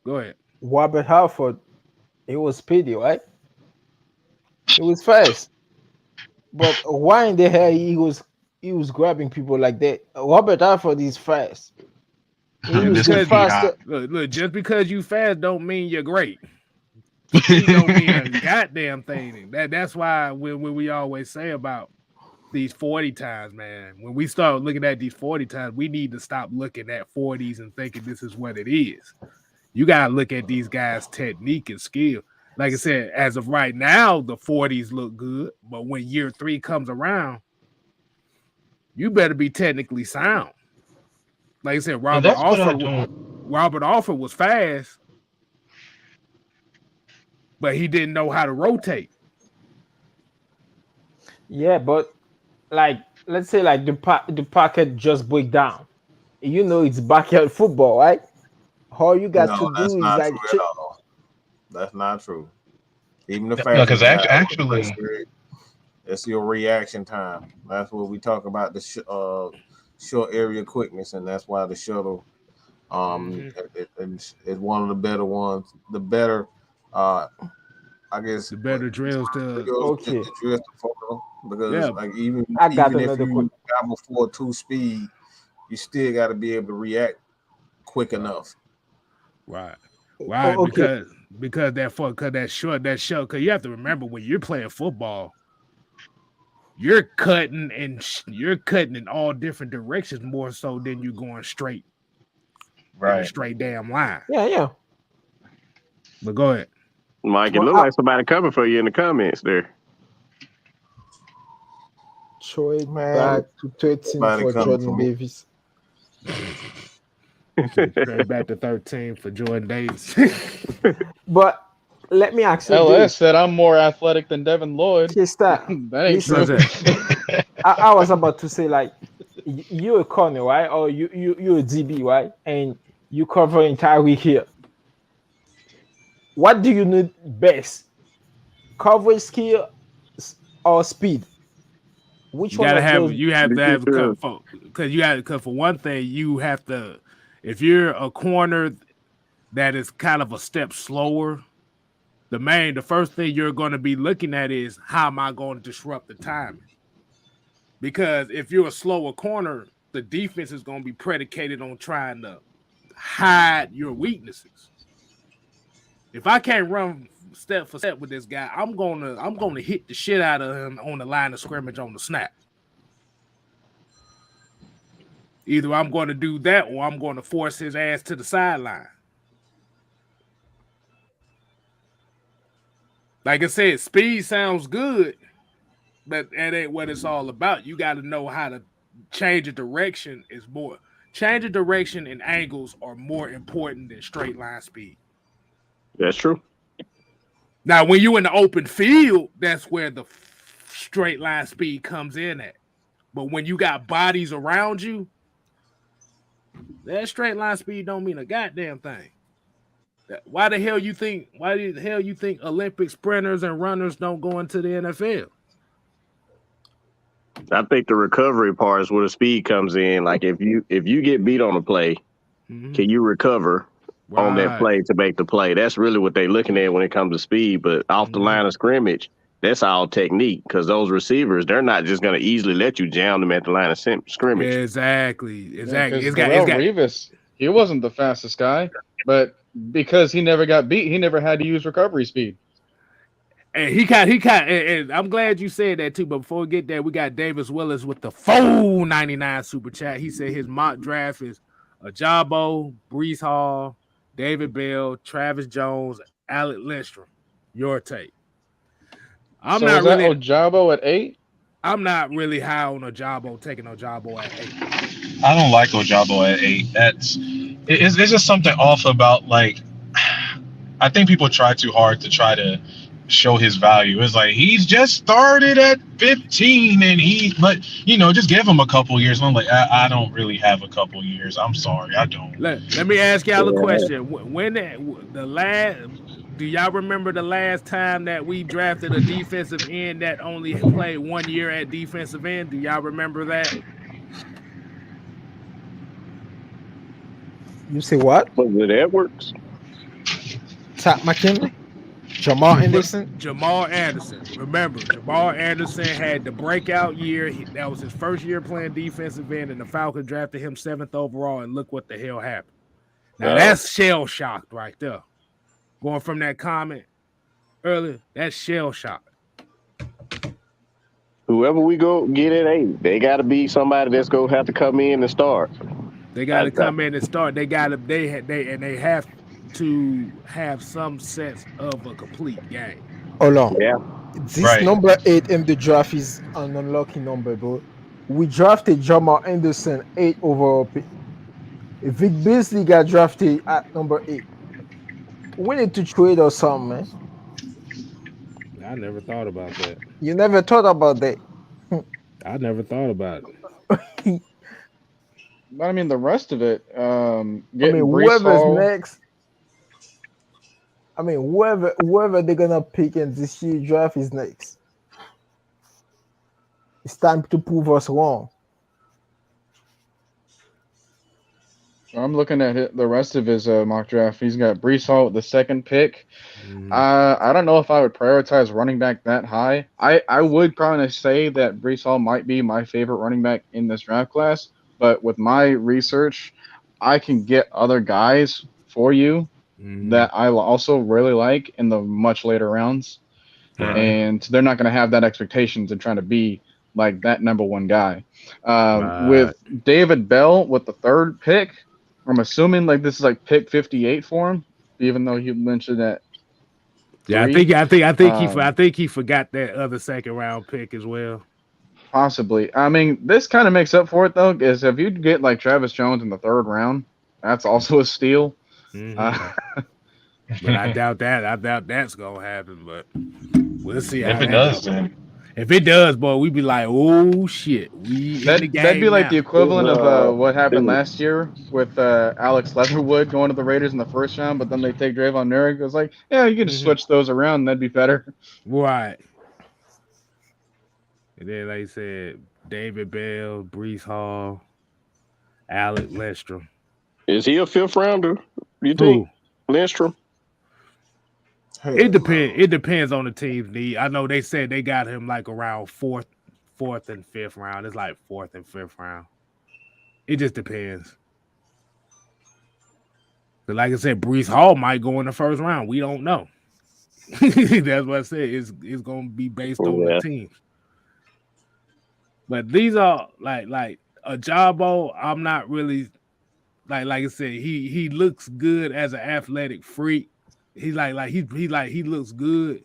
Go ahead. Robert Halford, he was speedy, right? He was fast. But why in the hell he was grabbing people like that? Robert Halford is fast. He was the faster. Look, just because you fast don't mean you're great. Speed don't mean a goddamn thing. That's why when we always say about these 40 times, man, when we start looking at these 40 times, we need to stop looking at 40s and thinking this is what it is. You gotta look at these guys' technique and skill. Like I said, as of right now, the 40s look good, but when year 3 comes around, you better be technically sound. Like I said, Robert Alford was fast, but he didn't know how to rotate. Yeah, but like let's say like the pocket just break down. It's backyard football, right? All you got to do is like true at all. That's not true. Even the no, because fastest guy, actually, it's your reaction time. That's what we talk about, the short area quickness, and that's why the shuttle it's one of the better ones. The better, I guess, the better drills to okay. Because like even I got if another you got before 2 speed, you still got to be able to react quick enough. Right. Okay. Because that short, because you have to remember when you're playing football, you're cutting in all different directions more so than you going straight, right? In a straight damn line. Yeah. But go ahead, Mike. It look like somebody coming for you in the comments there. Trade back to 13 for Jordan Davis. Trade back to 13 for Jordan Davis. But let me ask you LS this. said I'm more athletic than Devin Lloyd. KStylzz, That ain't true. I was about to say, like, you're a corner, right? Or you're a DB, right? And you cover entire week here. What do you need best? Coverage skill or speed? Which one of those? You have to have because for one thing, you have to, if you're a corner that is kind of a step slower, the first thing you're going to be looking at is how am I going to disrupt the timing? Because if you're a slower corner, the defense is going to be predicated on trying to hide your weaknesses. If I can't run step for step with this guy, I'm gonna hit the shit out of him on the line of scrimmage on the snap. Either I'm going to do that or I'm going to force his ass to the sideline. Like I said, speed sounds good, but that ain't what it's all about. You got to know how to change a direction is more. Change of direction and angles are more important than straight line speed. That's true. Now, when you're in the open field, that's where the straight line speed comes in at. But when you got bodies around you, that straight line speed don't mean a goddamn thing. Why the hell you think Olympic sprinters and runners don't go into the NFL? I think the recovery part is where the speed comes in. Like if you get beat on a play, can you recover on that play to make the play? That's really what they're looking at when it comes to speed. But off the line of scrimmage, that's all technique, because those receivers, they're not just going to easily let you jam them at the line of scrimmage. Exactly. Yeah, Revis, he wasn't the fastest guy, but because he never got beat, he never had to use recovery speed. And and I'm glad you said that too. But before we get there, we got Davis Willis with the full 99 super chat. He said his mock draft is Ajabo, Breece Hall, David Bell, Travis Jones, Alec Lindstrom. Your take. I'm so not really Ajabo at 8. I'm not really high on Ajabo, taking Ajabo at 8. I don't like Ajabo at 8. It's just something off about, like, I think people try too hard to try to show his value. It's like he's just started at 15 but just give him a couple years. And I'm like, I don't really have a couple years. I'm sorry, I don't. Let me ask y'all a question. When do y'all remember the last time that we drafted a defensive end that only played 1 year at defensive end? Do y'all remember that? You say what? Was it Edwards? Pat McKinley? Jamal Anderson? Jamal Anderson. Remember, Jamal Anderson had the breakout year. That was his first year playing defensive end, and the Falcons drafted him 7th overall, and look what the hell happened. Now, that's shell-shocked right there. Going from that comment earlier, that's shell-shocked. Whoever we go get at 8, they got to be somebody that's going to have to come in and start. They got to come in and start. They have to have some sense of a complete game. Hold on. Yeah. This number 8 in the draft is an unlucky number, bro. We drafted Jamal Anderson 8 overall pick. Vic Beasley got drafted at number 8. We need to trade or something, man. I never thought about that. You never thought about that? I never thought about it. But I mean, the rest of it, whoever's next. I mean, whoever they're gonna pick in this year's draft is next. It's time to prove us wrong. I'm looking at the rest of his mock draft. He's got Breece Hall with the 2nd pick. I don't know if I would prioritize running back that high. I would probably say that Breece Hall might be my favorite running back in this draft class. But with my research, I can get other guys for you that I also really like in the much later rounds. And they're not going to have that expectations and trying to be like that number 1 guy. With David Bell with the 3rd pick, I'm assuming like this is like pick 58 for him, even though you mentioned that. Yeah, I think he forgot that other 2nd round pick as well. Possibly. I mean, this kind of makes up for it though, is if you get like Travis Jones in the 3rd round, that's also a steal. But I doubt that's gonna happen. But we'll see. If it does, man. If it does, boy, we'd be like, oh shit, that'd be like the equivalent of what happened last year with Alex Leatherwood going to the Raiders in the 1st round, but then they take Drayvon Nurek. It was like, yeah, you can just switch those around, and that'd be better. Right. And then, like I said, David Bell, Breece Hall, Alec Lindstrom. Is he a 5th rounder? You think Lindstrom? It depends on the team's need. I know they said they got him like around 4th and 5th round. It's like 4th and 5th round. It just depends. But like I said, Breece Hall might go in the 1st round. We don't know. That's what I said. It's going to be based on the teams. But these are like Ajabo, I'm not really like I said, he looks good as an athletic freak. He looks good.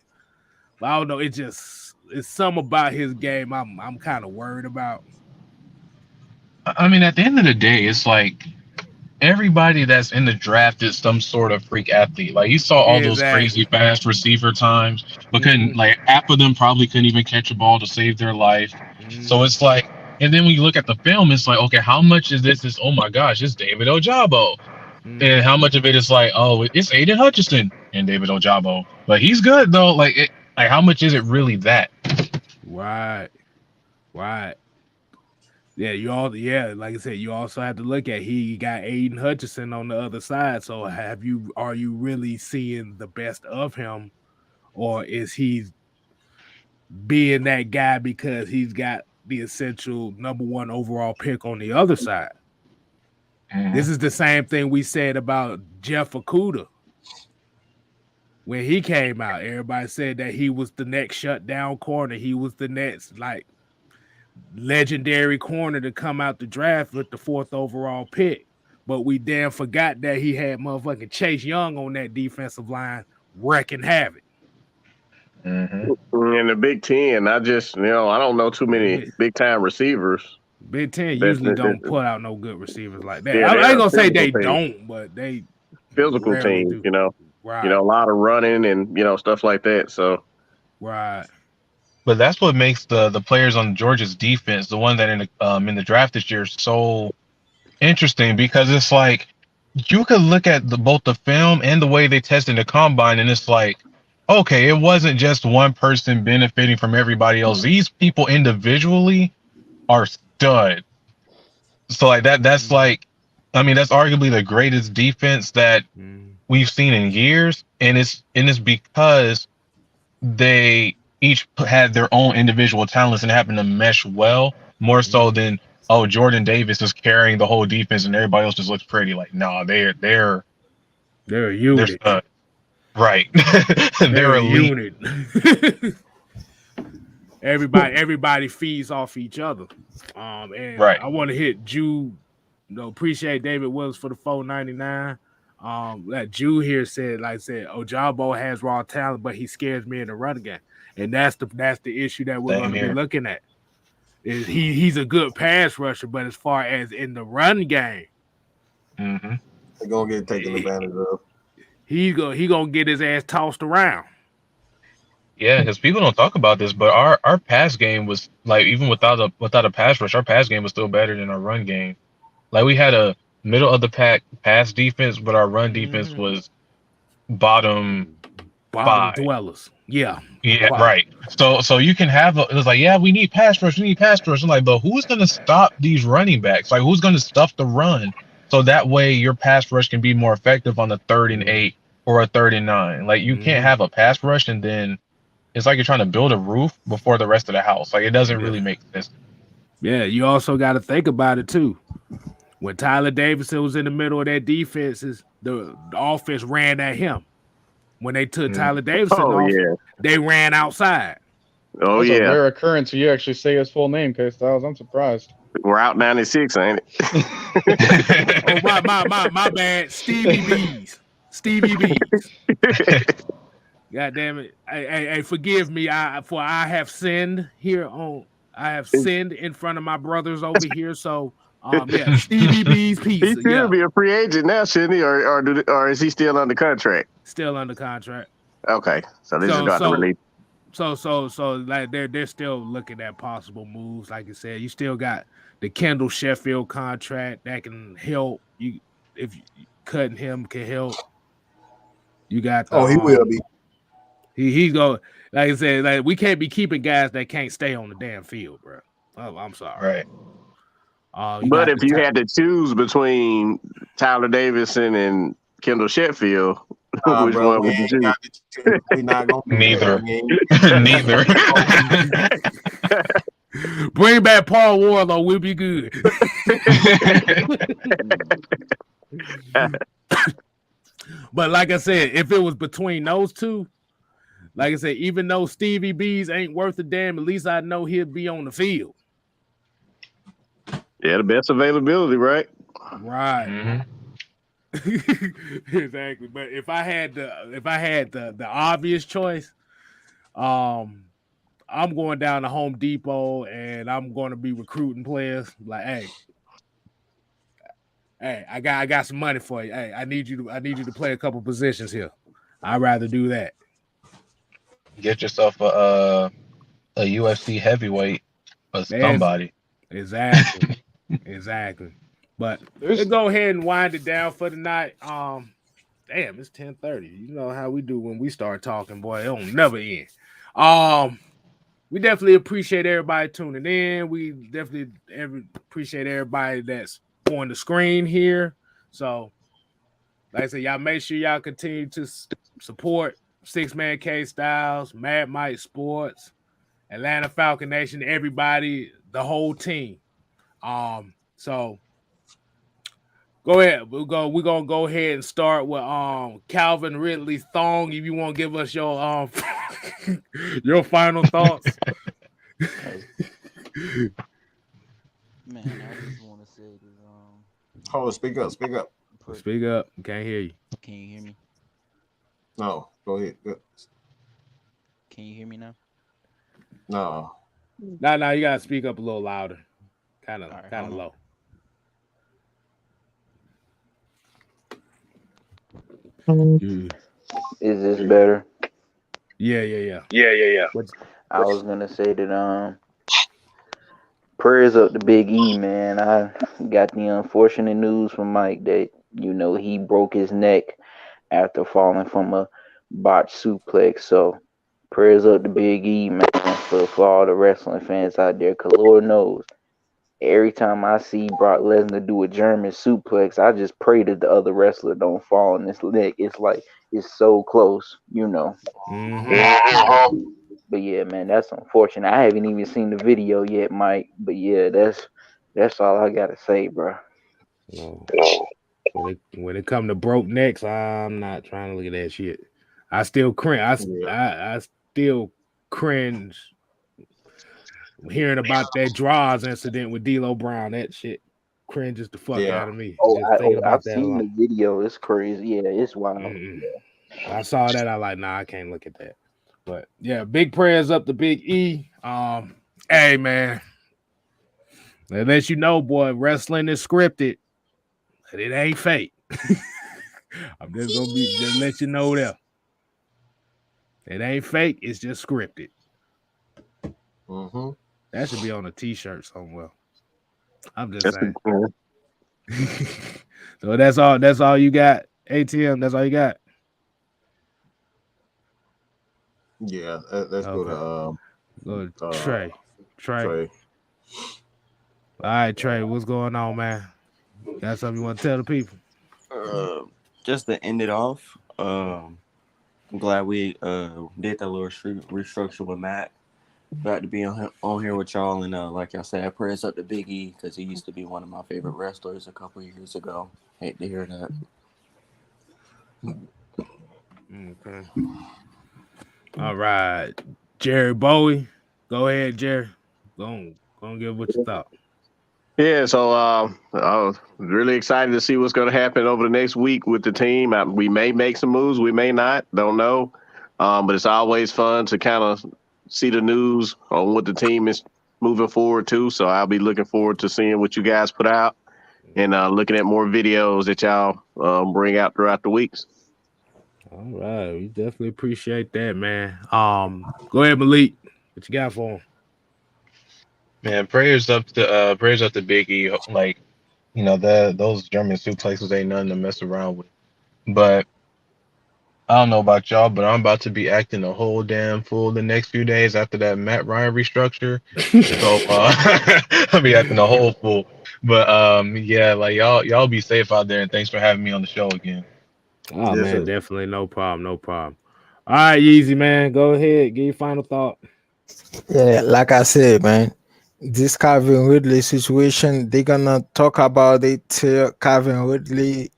But I don't know, it's something about his game I'm kind of worried about. I mean, at the end of the day, it's like everybody that's in the draft is some sort of freak athlete. Like you saw all those crazy Exactly. fast receiver times, but couldn't Mm-hmm. like half of them probably couldn't even catch a ball to save their life. So Mm-hmm. it's like, and then when you look at the film, it's like, okay, how much is this? Is oh my gosh, it's David Ojabo, and how much of it is like, oh, it's Aiden Hutchinson and David Ojabo, but he's good though. Like how much is it really that? Right. Yeah, like I said, you also have to look at he got Aiden Hutchinson on the other side. So are you really seeing the best of him, or is he being that guy because he's got the essential number one overall pick on the other side? This is the same thing we said about Jeff Okudah. When he came out, everybody said that he was the next shutdown corner. He was the next legendary corner to come out the draft with the 4th overall pick. But we damn forgot that he had motherfucking Chase Young on that defensive line wrecking havoc. In the Big Ten, I don't know too many big time receivers. Big Ten usually don't put out no good receivers like that. Yeah, I ain't gonna say they team. don't, but they physical teams, Right. a lot of running and stuff like that. So right. But that's what makes the players on Georgia's defense, the one that in the draft this year, so interesting, because it's like you could look at both the film and the way they tested the combine, and it's like, okay, it wasn't just one person benefiting from everybody else. These people individually are stud. So like that's like, I mean, that's arguably the greatest defense that we've seen in years, and it's because they each had their own individual talents and happened to mesh well, more so than Jordan Davis is carrying the whole defense and everybody else just looks pretty. Like, no, they're a unit. Right. They're a elite. unit. Everybody feeds off each other. And right. I want to hit Jude. Appreciate David Willis for the $4.99. That Jude here said, Ojabo has raw talent, but he scares me in the run game. And that's the issue that we're going to be looking at. Is he's a good pass rusher, but as far as in the run game, they're gonna get taken advantage of. He gonna get his ass tossed around. Yeah, because people don't talk about this, but our pass game was like, even without a pass rush, our pass game was still better than our run game. Like we had a middle of the pack pass defense, but our run defense was bottom 5 dwellers. Yeah. Yeah, right. So you can have it was like, yeah, we need pass rush. I'm like, but who's gonna stop these running backs? Like, who's gonna stuff the run? So that way your pass rush can be more effective on a 3rd and 8 or a 3rd and 9. Like you can't have a pass rush and then it's like you're trying to build a roof before the rest of the house. Like it doesn't really make sense. Yeah, you also got to think about it too. When Tyler Davidson was in the middle of that defense, the offense ran at him. When they took Tyler Davidson off, they ran outside. Oh, That's a rare occurrence. You actually say his full name, KStylzz. I'm surprised. We're out 96, ain't it? Oh, my bad. Stevie B's. God damn it. Hey, forgive me. I have sinned in front of my brothers over here. So Stevie B's pizza. He should be a free agent now, shouldn't he? Or is he still under contract? Still under contract. Okay. So this is got to release. So like they're still looking at possible moves. Like I said, you still got the Kendall Sheffield contract that can help you. If cutting him can help. You got he will be. He's going, like I said, like we can't be keeping guys that can't stay on the damn field, bro. Oh, I'm sorry. Right. But if you had to choose between Tyler Davidson and Kendall Sheffield, which one would you choose? Neither. Bring back Paul Warlow, we'll be good. But like I said, if it was between those two, like I said, even though Stevie B's ain't worth a damn, at least I know he'll be on the field. Yeah, the best availability, right? Right. Exactly. But if I had the obvious choice, I'm going down to Home Depot and I'm going to be recruiting players. Like, hey, I got some money for you. Hey, I need you to play a couple positions here. I'd rather do that. Get yourself a UFC heavyweight or somebody. Exactly. Exactly. But There's let's go ahead and wind it down for the night. Damn, it's 10:30. You know how we do when we start talking, boy. It don't never end. We definitely appreciate everybody tuning in. We definitely appreciate everybody that's on the screen here. So, like I said, y'all make sure y'all continue to support Six Man KStylzz, Mad Mike Sports, Atlanta Falcon Nation, everybody, the whole team. So go ahead. We're gonna go ahead and start with Calvin Ridley Thong. If you want to give us your your final thoughts. Man, I just want to say that Hold on, speak up. Speak up. Can't hear you. Can you hear me? No, go ahead. Good. Can you hear me now? No. No, you gotta speak up a little louder. Kind of low. Is this better? Yeah. I was gonna say that prayers up to Big E, man. I got the unfortunate news from Mike that he broke his neck after falling from a botched suplex. So prayers up to Big E, man, for all the wrestling fans out there. Cause Lord knows, every time I see Brock Lesnar do a German suplex, I just pray that the other wrestler don't fall in his leg. It's like it's so close. Mm-hmm. But yeah, man, that's unfortunate. I haven't even seen the video yet, Mike. But yeah, that's all I gotta say, bro. No. When it come to broke necks, I'm not trying to look at that shit. I still cringe. I still cringe hearing about that draws incident with D'Lo Brown. That shit cringes the fuck out of me. I've seen the video. It's crazy. Yeah, it's wild. I saw that. I like, I can't look at that. But yeah, big prayers up to Big E. Hey man, that lets you know, boy, wrestling is scripted, but it ain't fake. I'm just gonna just let you know there. It ain't fake. It's just scripted. Mm-hmm. That should be on a T-shirt somewhere. I'm just saying. So that's all. That's all you got, ATM. That's all you got. Yeah, let's go to Trey. All right, Trey. What's going on, man? Got something you want to tell the people? Just to end it off, I'm glad we did that little restructure with Matt. Glad to be on here with y'all, and like y'all said, prayers up to Big E because he used to be one of my favorite wrestlers a couple years ago. Hate to hear that. Okay. All right, Jerry Bowie. Go ahead, Jerry. Go on, give what you thought. Yeah, so I was really excited to see what's going to happen over the next week with the team. We may make some moves, we may not, don't know. But it's always fun to kind of see the news on what the team is moving forward to. So I'll be looking forward to seeing what you guys put out and looking at more videos that y'all bring out throughout the weeks. All right, we definitely appreciate that, man. Go ahead, Malik. What you got for him? Man, prayers up to Big E. Like, those German suplexes ain't nothing to mess around with. But I don't know about y'all, but I'm about to be acting a whole damn fool the next few days after that Matt Ryan restructure. So I'll be acting a whole fool. But yeah, like y'all be safe out there, and thanks for having me on the show again. Oh man, definitely no problem. All right, Yeezy, man, go ahead, give your final thought. Yeah, like I said, man, this Calvin Ridley situation, they're gonna talk about it till Calvin Ridley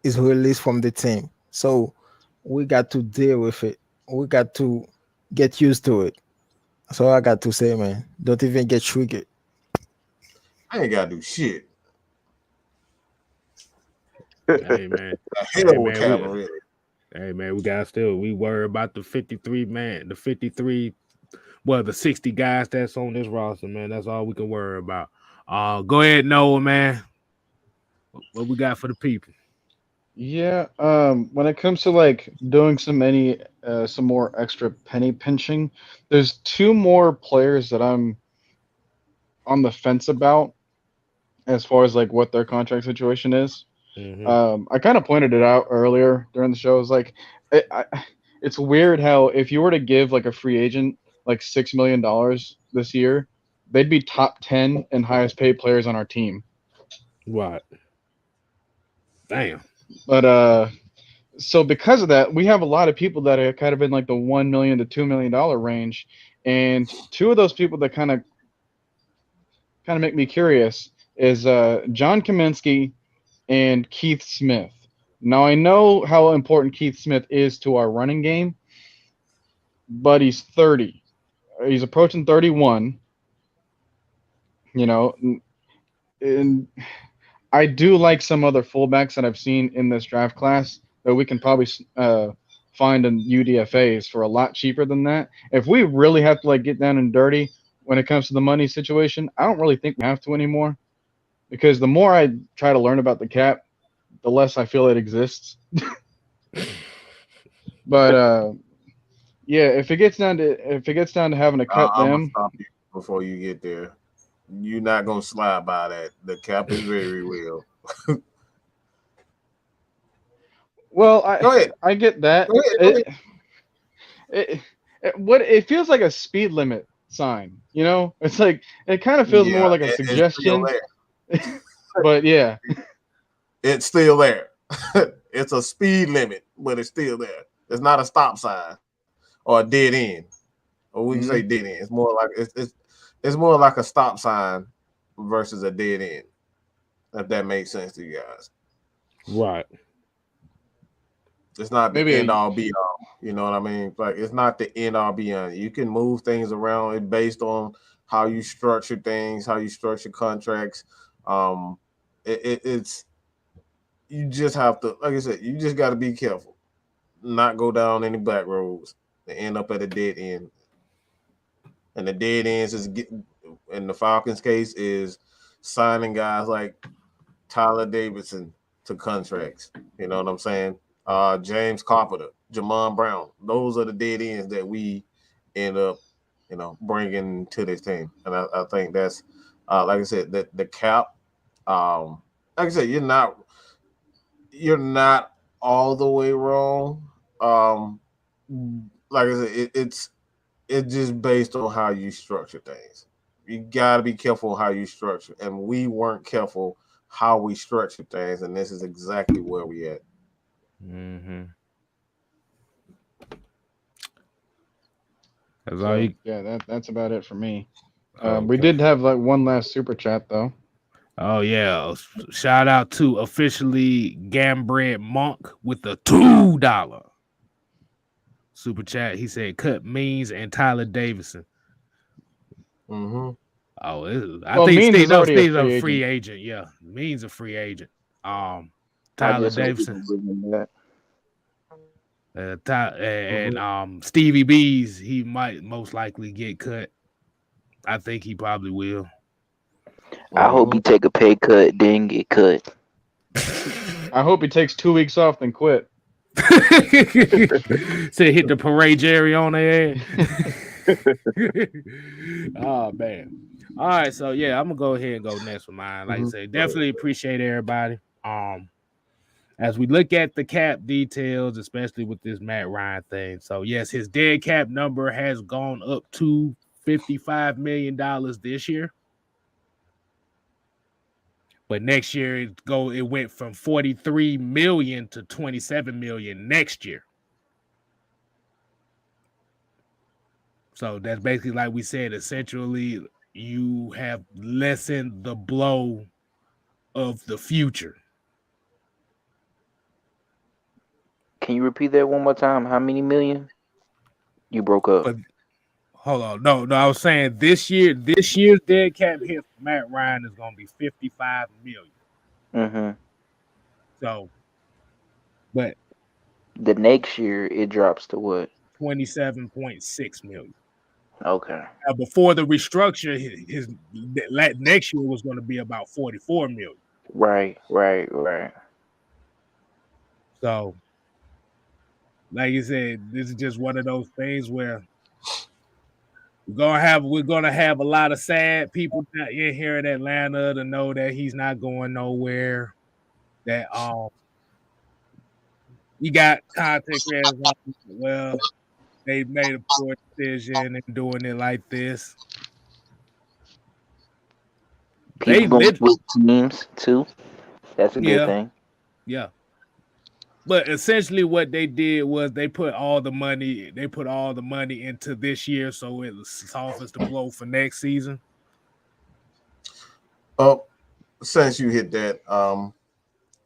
is released from the team. So we got to deal with it. We got to get used to it. That's all I got to say, man. Don't even get triggered. I ain't gotta do shit. Hey man, The hey hell with man, Calvin Ridley. we got still. We worry about the 53, well, the 60 guys that's on this roster, man. That's all we can worry about. Go ahead, Noah, man. What we got for the people? Yeah, when it comes to like doing some more extra penny pinching, there's two more players that I'm on the fence about as far as like what their contract situation is. I kind of pointed it out earlier during the show. It's like it's weird how if you were to give like a free agent like $6 million this year, they'd be top 10 and highest paid players on our team. Right. Damn. But so because of that, we have a lot of people that are kind of in like the $1 million to $2 million range, and two of those people that kind of make me curious is John Kaminsky and Keith Smith. Now I know how important Keith Smith is to our running game, but he's 30. He's approaching 31. You know, and I do like some other fullbacks that I've seen in this draft class that we can probably find in UDFAs for a lot cheaper than that. If we really have to like get down and dirty when it comes to the money situation, I don't really think we have to anymore, because the more I try to learn about the cap, the less I feel it exists. But yeah, if it gets down to having to cut I'm gonna them, stop you before you get there. You're not gonna slide by that. The cap is very real. well, Go ahead. I get that. Go ahead. It feels like a speed limit sign, you know? It's like it kind of feels more like a It's still suggestion. there. But yeah, It's still there. It's a speed limit, but it's still there. It's not a stop sign or a dead end. Or we can say dead end. It's more like it's more like a stop sign versus a dead end. If that makes sense to you guys. Right. It's not the Maybe end all be all. You know what I mean? Like it's not the end all be all. You can move things around it based on how you structure things, how you structure contracts. It's you just have to, like I said, you just got to be careful, not go down any back roads and end up at a dead end. And the dead ends is in the Falcons case is signing guys like Tyler Davidson to contracts. You know what I'm saying? James Carpenter, Jamon Brown. Those are the dead ends that we end up, bringing to this team. And I think that's, like I said, that the cap. Like I said, you're not all the way wrong. Like I said, it's just based on how you structure things. You got to be careful how you structure, and we weren't careful how we structure things, and this is exactly where we at. Mm-hmm. that's about it for me. We did have like one last super chat though. Oh yeah! Shout out to officially Gambred Monk with the $2 super chat. He said, "Cut Means and Tyler Davidson." Mm-hmm. Oh, I Well, think Means is already Steve's a a free free agent. agent. Yeah, Means a free agent. I Tyler just hope he Davidson. don't bring him back. And Stevie B's, he might most likely get cut. I think he probably will. I hope he take a pay cut, then get cut. I hope he takes 2 weeks off, then quit. Say hit the parade Jerry on their ass. Oh man. All right, so yeah, I'm gonna go ahead and go next with mine. Like I say, definitely appreciate everybody. As we look at the cap details, especially with this Matt Ryan thing. So yes, his dead cap number has gone up to $55 million this year. But next year it went from 43 million to 27 million next year. So that's basically, like we said, essentially you have lessened the blow of the future. Can you repeat that one more time? How many million? You broke up. Hold on. No, I was saying this year's dead cap hit for Matt Ryan is gonna be 55 million. Mm-hmm. So, but The next year it drops to what? 27.6 million. Okay. Before the restructure, his next year was going to be about 44 million. Right. So, like you said, this is just one of those things where we're gonna have a lot of sad people in here in Atlanta to know that he's not going nowhere. That you got content creators like, well, they made a poor decision in doing it like this. People gonna switch teams too. That's a good thing. Yeah. But essentially what they did was they put all the money into this year so it softens the blow for next season. Oh, since you hit that, I'm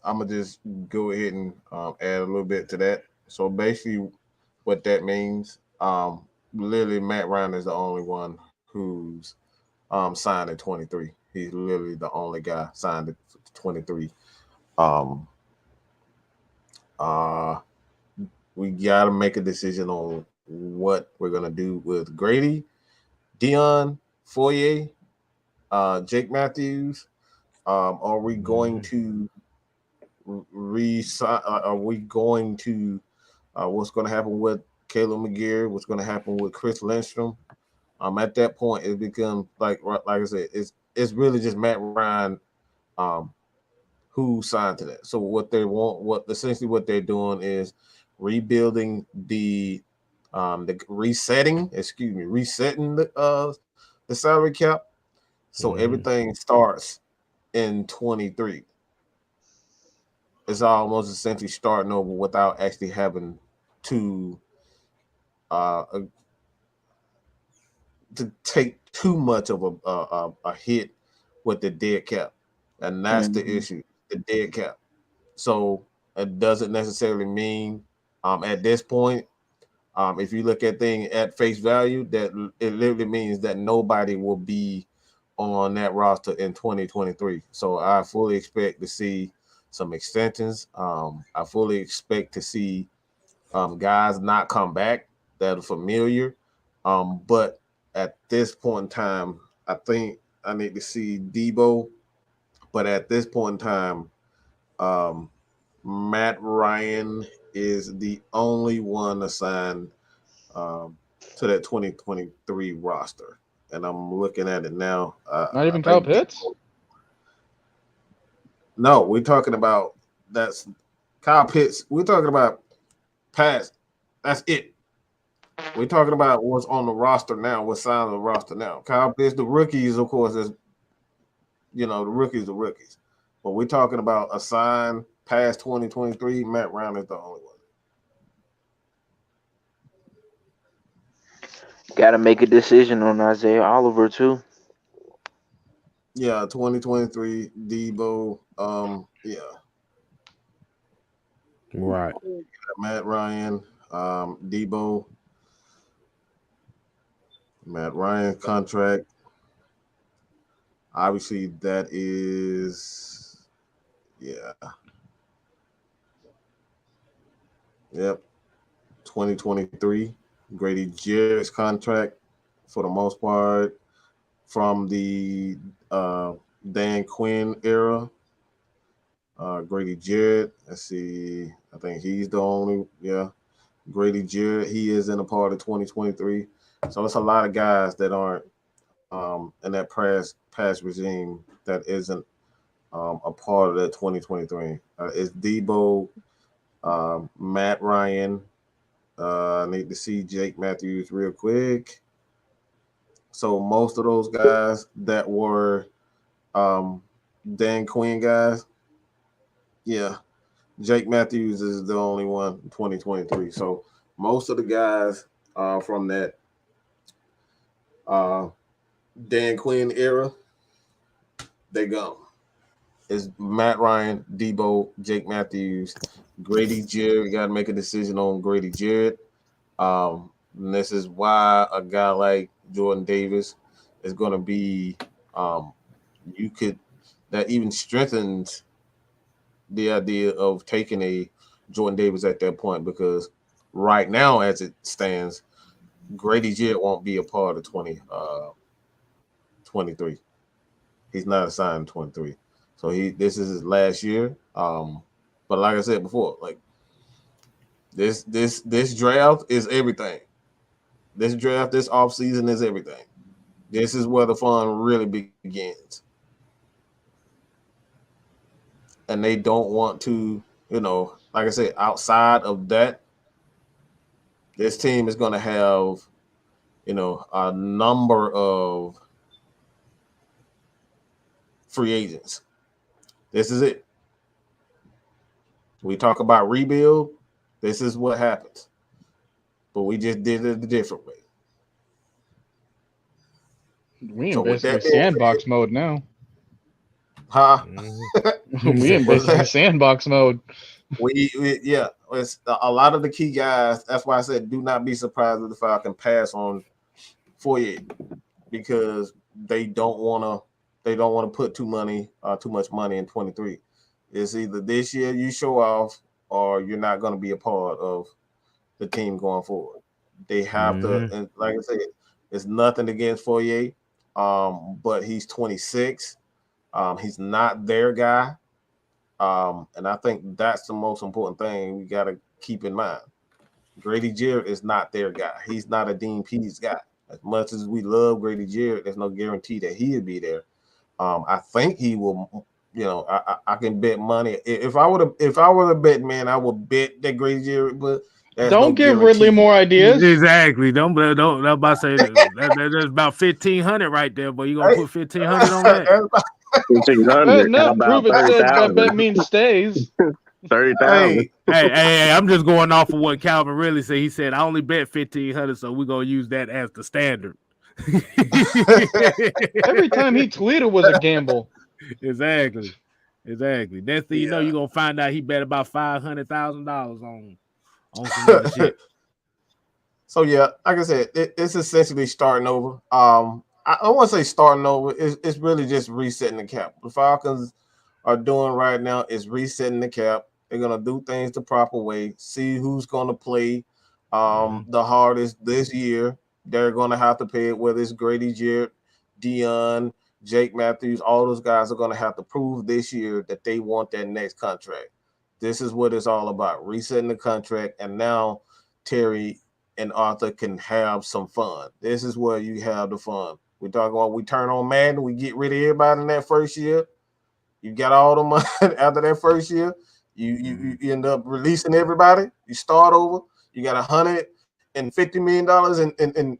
gonna just go ahead and add a little bit to that. So basically what that means, literally Matt Ryan is the only one who's signed at 23. He's literally the only guy signed at 23. We got to make a decision on what we're going to do with Grady, Dion, Foyer, Jake Matthews. Are we going to resign? Are we going to what's going to happen with Caleb McGarry? What's going to happen with Chris Lindstrom? At that point, it becomes like I said, it's really just Matt Ryan who signed to that. So what they want, essentially what they're doing is rebuilding resetting the salary cap. So everything starts in 23. It's almost essentially starting over without actually having to take too much of a hit with the dead cap, and that's the issue, the dead cap. So it doesn't necessarily mean at this point, if you look at things at face value, that it literally means that nobody will be on that roster in 2023. So I fully expect to see some extensions. I fully expect to see guys not come back that are familiar. But at this point in time, I think I need to see Debo. But at this point in time, Matt Ryan is the only one assigned to that 2023 roster. And I'm looking at it now. Not even Kyle Pitts? No, we're talking about that's Kyle Pitts. We're talking about past. That's it. We're talking about what's on the roster now, what's signed on the roster now. Kyle Pitts, the rookies, of course, is the rookies. But we're talking about a sign past 2023. Matt Ryan is the only one. Got to make a decision on Isaiah Oliver too. Yeah, 2023 Debo. Yeah. Right. Matt Ryan, Debo. Matt Ryan contract. Obviously, that is, yeah. Yep. 2023. Grady Jarrett's contract for the most part from the Dan Quinn era. Grady Jarrett, let's see. I think he's the only, Grady Jarrett, he is in a part of 2023. So it's a lot of guys that aren't in that past regime that isn't a part of that 2023. It's Debo, Matt Ryan. I need to see Jake Matthews real quick. So most of those guys that were Dan Quinn guys, yeah, Jake Matthews is the only one in 2023. So most of the guys from that Dan Quinn era, they gone. It's Matt Ryan, Debo, Jake Matthews, Grady Jarrett. You got to make a decision on Grady Jarrett. And this is why a guy like Jordan Davis is going to be, you could, that even strengthens the idea of taking a Jordan Davis at that point, because right now, as it stands, Grady Jarrett won't be a part of 23. He's not assigned 23. So this is his last year. But like I said before, like this draft is everything. This draft, this offseason is everything. This is where the fun really begins. And they don't want to, like I said, outside of that, this team is going to have, a number of free agents. This is it. We talk about rebuild. This is what happens. But we just did it a different way. We in basically sandbox mode now. Huh? We in basically sandbox mode. Yeah. It's a lot of the key guys. That's why I said do not be surprised if the Falcons pass on Foyer, because they don't want to put too much money in 23. It's either this year you show off or you're not going to be a part of the team going forward. They have to, and like I said, it's nothing against Foyer, but he's 26. He's not their guy. And I think that's the most important thing we got to keep in mind. Grady Jarrett is not their guy. He's not a Dean Pease guy. As much as we love Grady Jarrett, there's no guarantee that he'll be there. I think he will. I can bet money. If I were to bet, man, I would bet that Grady Jarrett. But don't give Ridley more ideas. Exactly. Don't. I'm about to say that's about 1,500 right there. But you gonna put 1,500 on that? 1,500. No, prove it says that bet means stays. 30,000. Hey, I'm just going off of what Calvin really said. He said, I only bet 1,500, so we're going to use that as the standard. Every time he tweeted was a gamble. Exactly. Next thing you know, you're going to find out he bet about $500,000 on some other shit. So, yeah, like I said, it's essentially starting over. I don't want to say starting over. It's really just resetting the cap. The Falcons are doing right now is resetting the cap. They're going to do things the proper way, see who's going to play the hardest this year. They're going to have to pay it, whether it's Grady Jarrett, Dion, Jake Matthews. All those guys are going to have to prove this year that they want that next contract. This is what it's all about, resetting the contract. And now Terry and Arthur can have some fun. This is where you have the fun. We talk about we turn on Madden, we get rid of everybody in that first year. You got all the money after that first year. You end up releasing everybody. You start over. You got $150 million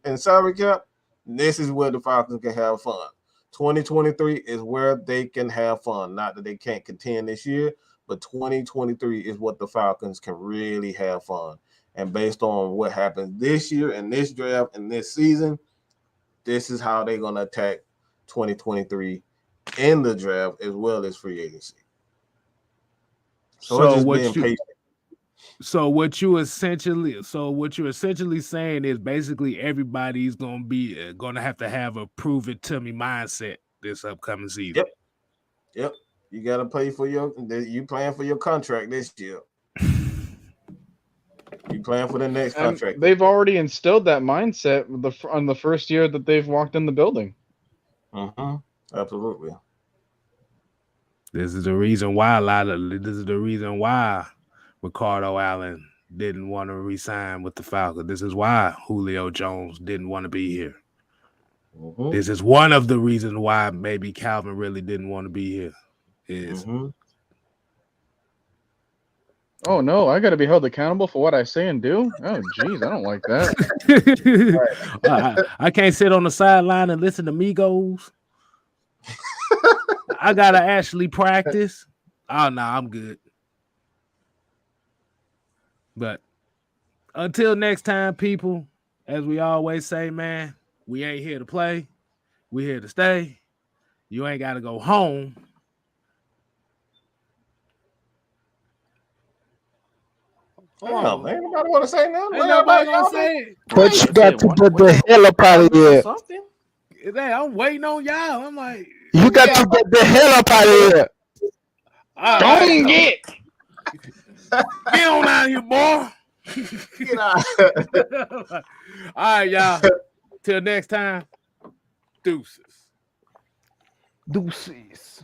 in salary cap. This is where the Falcons can have fun. 2023 is where they can have fun. Not that they can't contend this year, but 2023 is what the Falcons can really have fun. And based on what happens this year and this draft and this season, this is how they're going to attack 2023 in the draft as well as free agency. So what you're essentially saying is basically everybody's going to have a prove it to me mindset this upcoming season. Yep. You got to play for you playing for your contract this year. You playing for the next contract. They've already instilled that mindset on the first year that they've walked in the building. Absolutely. This is the reason why Ricardo Allen didn't want to re-sign with the Falcons. This is why Julio Jones didn't want to be here. This is one of the reasons why maybe Calvin really didn't want to be here. Oh no, I got to be held accountable for what I say and do? Oh geez, I don't like that. I can't sit on the sideline and listen to Migos. I gotta actually practice. Oh no, I'm good. But until next time, people, as we always say, man, we ain't here to play. We're here to stay. You ain't got to go home. Come Damn, on. ain't nobody want to say nothing. Ain't nobody gonna say it. But you Shit, got to one- get one- the hell up out of one- here. something. Hey, I'm waiting on y'all. I'm like, You got to get the hell up out of here. all Don't right, get. get on out of here, boy. Get out. All right, y'all. Till next time. Deuces. Deuces.